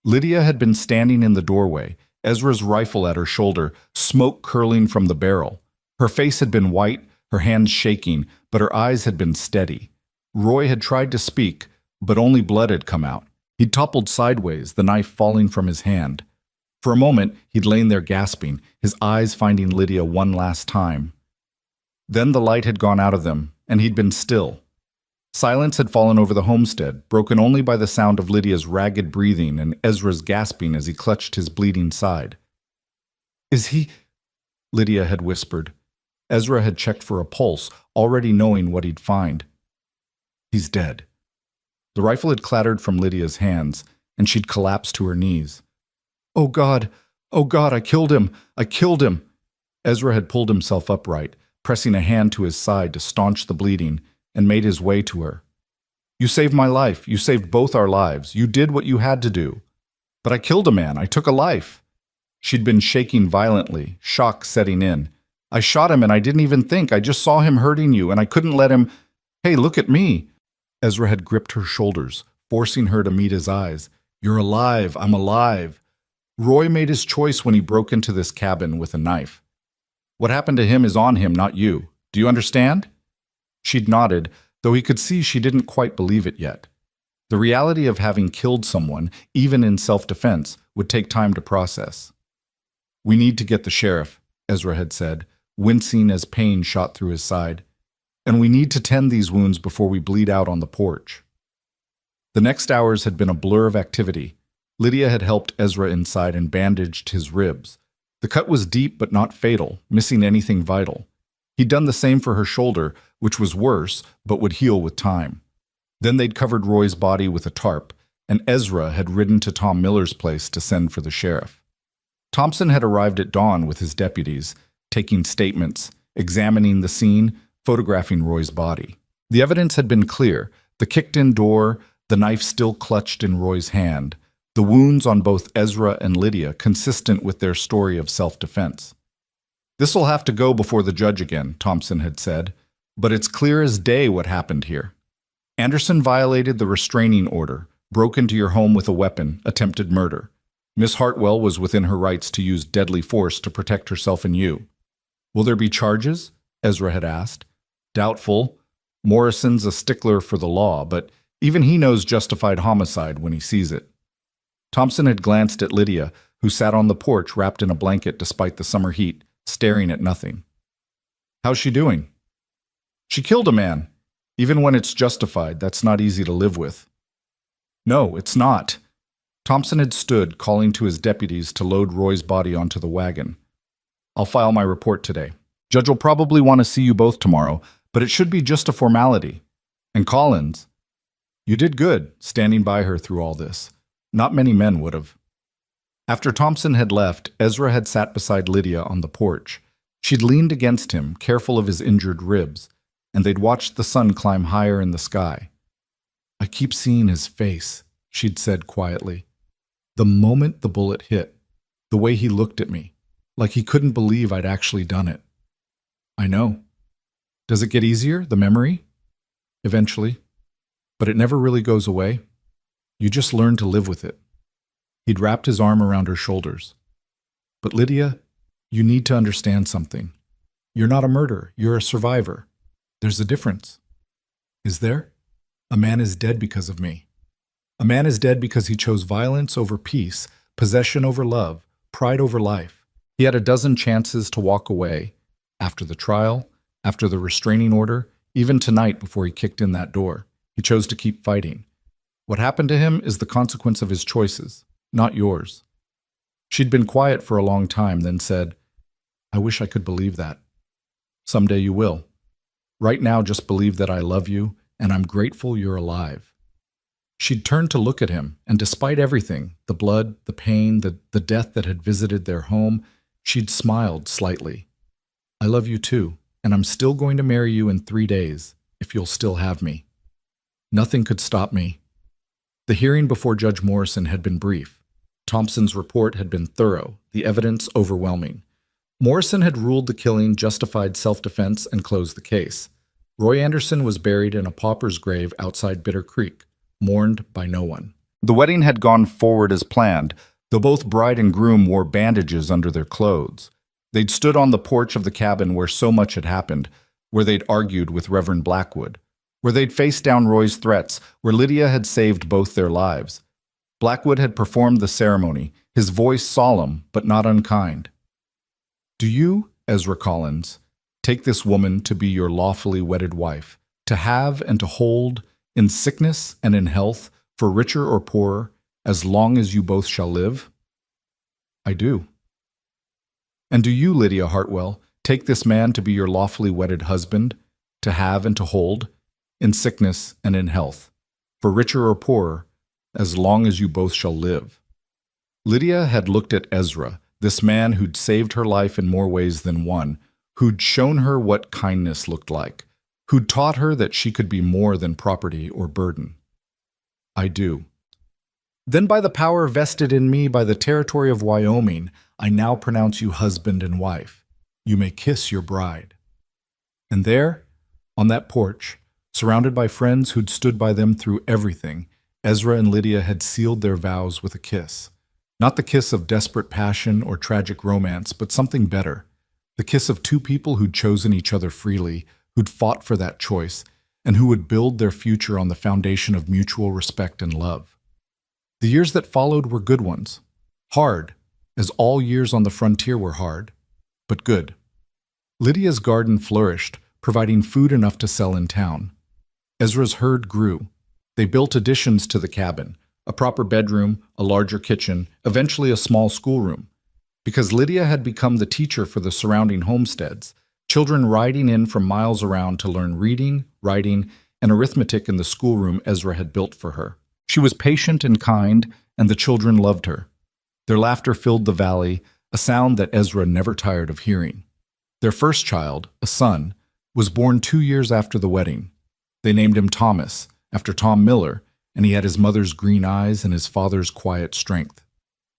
Lydia had been standing in the doorway, Ezra's rifle at her shoulder, smoke curling from the barrel. Her face had been white, her hands shaking, but her eyes had been steady. Roy had tried to speak, but only blood had come out. He'd toppled sideways, the knife falling from his hand. For a moment, he'd lain there gasping, his eyes finding Lydia one last time. Then the light had gone out of them, and he'd been still. Silence had fallen over the homestead, broken only by the sound of Lydia's ragged breathing and Ezra's gasping as he clutched his bleeding side. "Is he—" Lydia had whispered. Ezra had checked for a pulse, already knowing what he'd find. "He's dead." The rifle had clattered from Lydia's hands, and she'd collapsed to her knees. Oh God, I killed him! I killed him!" Ezra had pulled himself upright, pressing a hand to his side to staunch the bleeding, and made his way to her. "You saved my life. You saved both our lives. You did what you had to do. But I killed a man. I took a life." She'd been shaking violently, shock setting in. "I shot him and I didn't even think. I just saw him hurting you and I couldn't let him— Hey, look at me." Ezra had gripped her shoulders, forcing her to meet his eyes. "You're alive. I'm alive." Roy made his choice when he broke into this cabin with a knife. What happened to him is on him, not you. Do you understand? She'd nodded, though he could see she didn't quite believe it yet. The reality of having killed someone, even in self-defense, would take time to process. "We need to get the sheriff," Ezra had said, wincing as pain shot through his side. "And we need to tend these wounds before we bleed out on the porch." The next hours had been a blur of activity. Lydia had helped Ezra inside and bandaged his ribs. The cut was deep but not fatal, missing anything vital. He'd done the same for her shoulder, which was worse, but would heal with time. Then they'd covered Roy's body with a tarp, and Ezra had ridden to Tom Miller's place to send for the sheriff. Thompson had arrived at dawn with his deputies, taking statements, examining the scene, photographing Roy's body. The evidence had been clear: the kicked-in door, the knife still clutched in Roy's hand, the wounds on both Ezra and Lydia consistent with their story of self-defense. "This'll have to go before the judge again," Thompson had said, "but it's clear as day what happened here. Anderson violated the restraining order, broke into your home with a weapon, attempted murder. Miss Hartwell was within her rights to use deadly force to protect herself and you. Will there be charges? Ezra had asked. Doubtful. Morrison's a stickler for the law, but even he knows justified homicide when he sees it. Thompson had glanced at Lydia, who sat on the porch wrapped in a blanket despite the summer heat, staring at nothing. How's she doing? She killed a man. Even when it's justified, that's not easy to live with. No, it's not. Thompson had stood, calling to his deputies to load Roy's body onto the wagon. I'll file my report today. Judge will probably want to see you both tomorrow, but it should be just a formality. And Collins, you did good, standing by her through all this. Not many men would have. After Thompson had left, Ezra had sat beside Lydia on the porch. She'd leaned against him, careful of his injured ribs, and they'd watched the sun climb higher in the sky. I keep seeing his face, she'd said quietly. The moment the bullet hit, the way he looked at me, like he couldn't believe I'd actually done it. I know. Does it get easier, the memory? Eventually. But it never really goes away. You just learn to live with it. He'd wrapped his arm around her shoulders. But Lydia, you need to understand something. You're not a murderer, you're a survivor. There's a difference. Is there? A man is dead because of me. A man is dead because he chose violence over peace, possession over love, pride over life. He had a dozen chances to walk away, after the trial, after the restraining order, even tonight before he kicked in that door. He chose to keep fighting. What happened to him is the consequence of his choices, not yours. She'd been quiet for a long time, then said, I wish I could believe that. Someday you will. Right now, just believe that I love you, and I'm grateful you're alive. She'd turned to look at him, and despite everything, the blood, the pain, the death that had visited their home, she'd smiled slightly. I love you too, and I'm still going to marry you in 3 days, if you'll still have me. Nothing could stop me. The hearing before Judge Morrison had been brief. Thompson's report had been thorough, the evidence overwhelming. Morrison had ruled the killing justified self-defense and closed the case. Roy Anderson was buried in a pauper's grave outside Bitter Creek, mourned by no one. The wedding had gone forward as planned, though both bride and groom wore bandages under their clothes. They'd stood on the porch of the cabin where so much had happened, where they'd argued with Reverend Blackwood, where they'd faced down Roy's threats, where Lydia had saved both their lives. Blackwood had performed the ceremony, his voice solemn but not unkind. Do you, Ezra Collins, take this woman to be your lawfully wedded wife, to have and to hold, in sickness and in health, for richer or poorer, as long as you both shall live? I do. And do you, Lydia Hartwell, take this man to be your lawfully wedded husband, to have and to hold, in sickness and in health, for richer or poorer, as long as you both shall live? Lydia had looked at Ezra, this man who'd saved her life in more ways than one, who'd shown her what kindness looked like, who'd taught her that she could be more than property or burden. I do. Then by the power vested in me by the territory of Wyoming, I now pronounce you husband and wife. You may kiss your bride. And there, on that porch, surrounded by friends who'd stood by them through everything, Ezra and Lydia had sealed their vows with a kiss. Not the kiss of desperate passion or tragic romance, but something better. The kiss of two people who'd chosen each other freely, who'd fought for that choice, and who would build their future on the foundation of mutual respect and love. The years that followed were good ones. Hard, as all years on the frontier were hard, but good. Lydia's garden flourished, providing food enough to sell in town. Ezra's herd grew. They built additions to the cabin, a proper bedroom, a larger kitchen, eventually a small schoolroom. Because Lydia had become the teacher for the surrounding homesteads, children riding in from miles around to learn reading, writing, and arithmetic in the schoolroom Ezra had built for her. She was patient and kind, and the children loved her. Their laughter filled the valley, a sound that Ezra never tired of hearing. Their first child, a son, was born 2 years after the wedding. They named him Thomas, after Tom Miller, and he had his mother's green eyes and his father's quiet strength.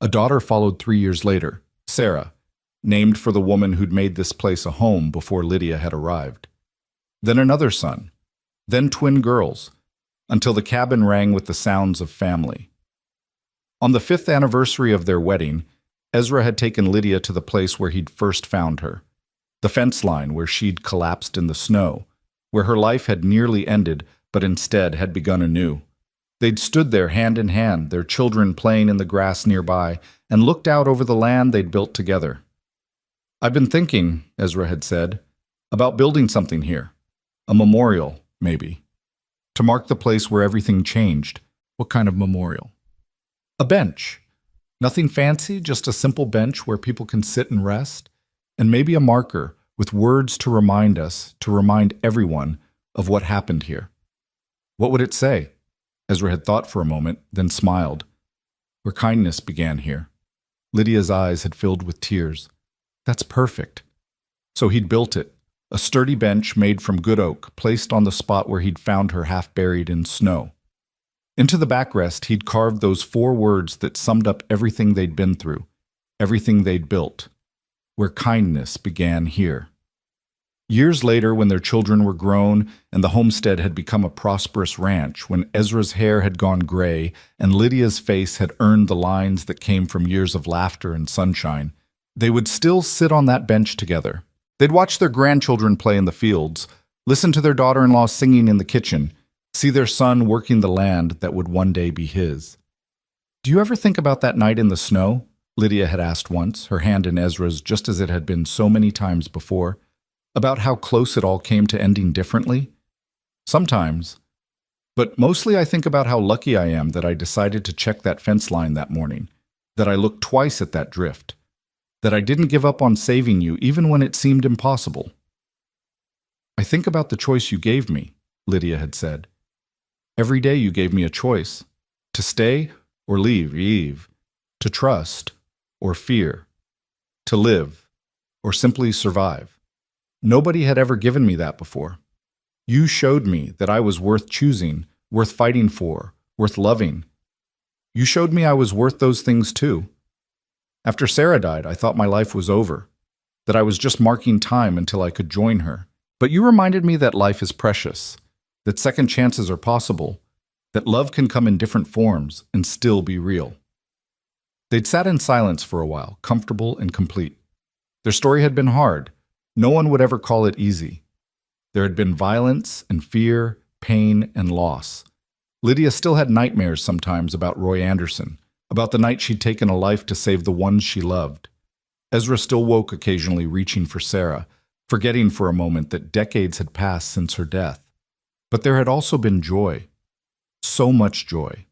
A daughter followed 3 years later, Sarah, named for the woman who'd made this place a home before Lydia had arrived. Then another son, then twin girls, until the cabin rang with the sounds of family. On the 5th anniversary of their wedding, Ezra had taken Lydia to the place where he'd first found her. The fence line where she'd collapsed in the snow, where her life had nearly ended, but instead had begun anew. They'd stood there hand in hand, their children playing in the grass nearby, and looked out over the land they'd built together. "I've been thinking," Ezra had said, "about building something here. A memorial, maybe. To mark the place where everything changed." "What kind of memorial?" "A bench. Nothing fancy, just a simple bench where people can sit and rest. And maybe a marker with words to remind us, to remind everyone of what happened here." What would it say? Ezra had thought for a moment, then smiled. "Where kindness began here." Lydia's eyes had filled with tears. "That's perfect." So he'd built it, a sturdy bench made from good oak, placed on the spot where he'd found her half buried in snow. Into the backrest, he'd carved those 4 words that summed up everything they'd been through, everything they'd built. Where kindness began here. Years later, when their children were grown and the homestead had become a prosperous ranch, when Ezra's hair had gone gray and Lydia's face had earned the lines that came from years of laughter and sunshine, they would still sit on that bench together. They'd watch their grandchildren play in the fields, listen to their daughter-in-law singing in the kitchen, see their son working the land that would one day be his. "Do you ever think about that night in the snow?" Lydia had asked once, her hand in Ezra's just as it had been so many times before. "About how close it all came to ending differently?" "Sometimes. But mostly I think about how lucky I am that I decided to check that fence line that morning, that I looked twice at that drift, that I didn't give up on saving you even when it seemed impossible." "I think about the choice you gave me," Lydia had said. "Every day you gave me a choice, to stay or leave, to trust or fear, to live or simply survive. Nobody had ever given me that before. You showed me that I was worth choosing, worth fighting for, worth loving. You showed me I was worth those things too. After Sarah died, I thought my life was over, that I was just marking time until I could join her. But you reminded me that life is precious, that second chances are possible, that love can come in different forms and still be real." They'd sat in silence for a while, comfortable and complete. Their story had been hard. No one would ever call it easy. There had been violence and fear, pain and loss. Lydia still had nightmares sometimes about Roy Anderson, about the night she'd taken a life to save the ones she loved. Ezra still woke occasionally reaching for Sarah, forgetting for a moment that decades had passed since her death. But there had also been joy. So much joy.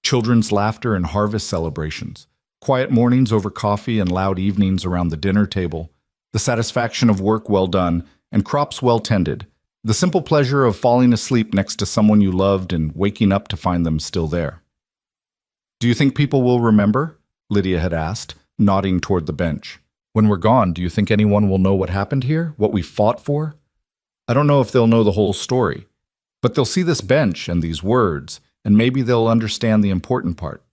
Children's laughter and harvest celebrations, quiet mornings over coffee and loud evenings around the dinner table, the satisfaction of work well done and crops well tended, the simple pleasure of falling asleep next to someone you loved and waking up to find them still there. "Do you think people will remember?" Lydia had asked, nodding toward the bench. "When we're gone, do you think anyone will know what happened here, what we fought for? I don't know if they'll know the whole story, but they'll see this bench and these words, and maybe they'll understand the important part.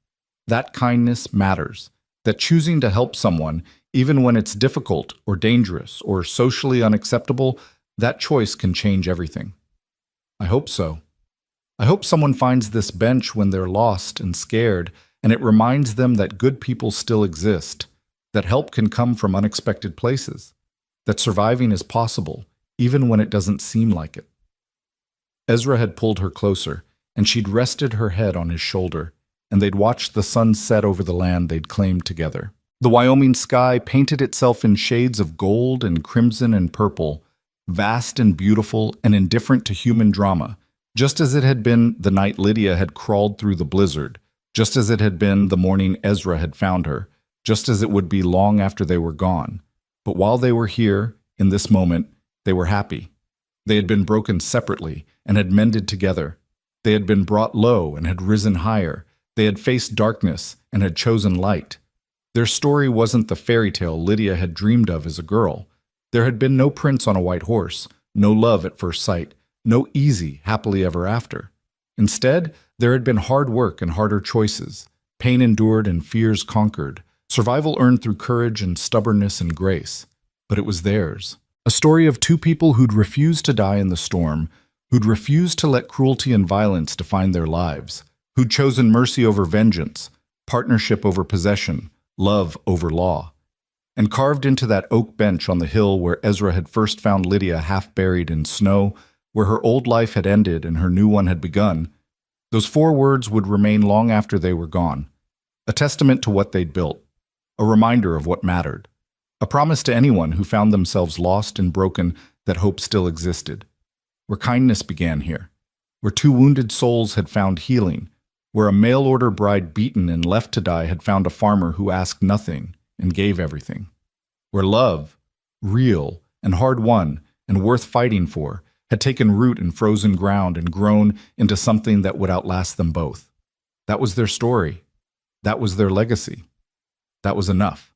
That kindness matters, that choosing to help someone, even when it's difficult or dangerous or socially unacceptable, that choice can change everything." "I hope so. I hope someone finds this bench when they're lost and scared, and it reminds them that good people still exist, that help can come from unexpected places, that surviving is possible, even when it doesn't seem like it." Ezra had pulled her closer, and she'd rested her head on his shoulder, and they'd watched the sun set over the land they'd claimed together. The Wyoming sky painted itself in shades of gold and crimson and purple, vast and beautiful and indifferent to human drama, just as it had been the night Lydia had crawled through the blizzard, just as it had been the morning Ezra had found her, just as it would be long after they were gone. But while they were here, in this moment, they were happy. They had been broken separately and had mended together. They had been brought low and had risen higher. They had faced darkness and had chosen light. Their story wasn't the fairy tale Lydia had dreamed of as a girl. There had been no prince on a white horse, no love at first sight, no easy, happily ever after. Instead, there had been hard work and harder choices, pain endured and fears conquered, survival earned through courage and stubbornness and grace. But it was theirs. A story of 2 people who'd refused to die in the storm, who'd refused to let cruelty and violence define their lives, who'd chosen mercy over vengeance, partnership over possession, love over law. And carved into that oak bench on the hill where Ezra had first found Lydia half buried in snow, where her old life had ended and her new one had begun, those 4 words would remain long after they were gone. A testament to what they'd built, a reminder of what mattered, a promise to anyone who found themselves lost and broken that hope still existed. Where kindness began here, where 2 wounded souls had found healing, where a mail-order bride beaten and left to die had found a farmer who asked nothing and gave everything. Where love, real and hard-won and worth fighting for, had taken root in frozen ground and grown into something that would outlast them both. That was their story. That was their legacy. That was enough.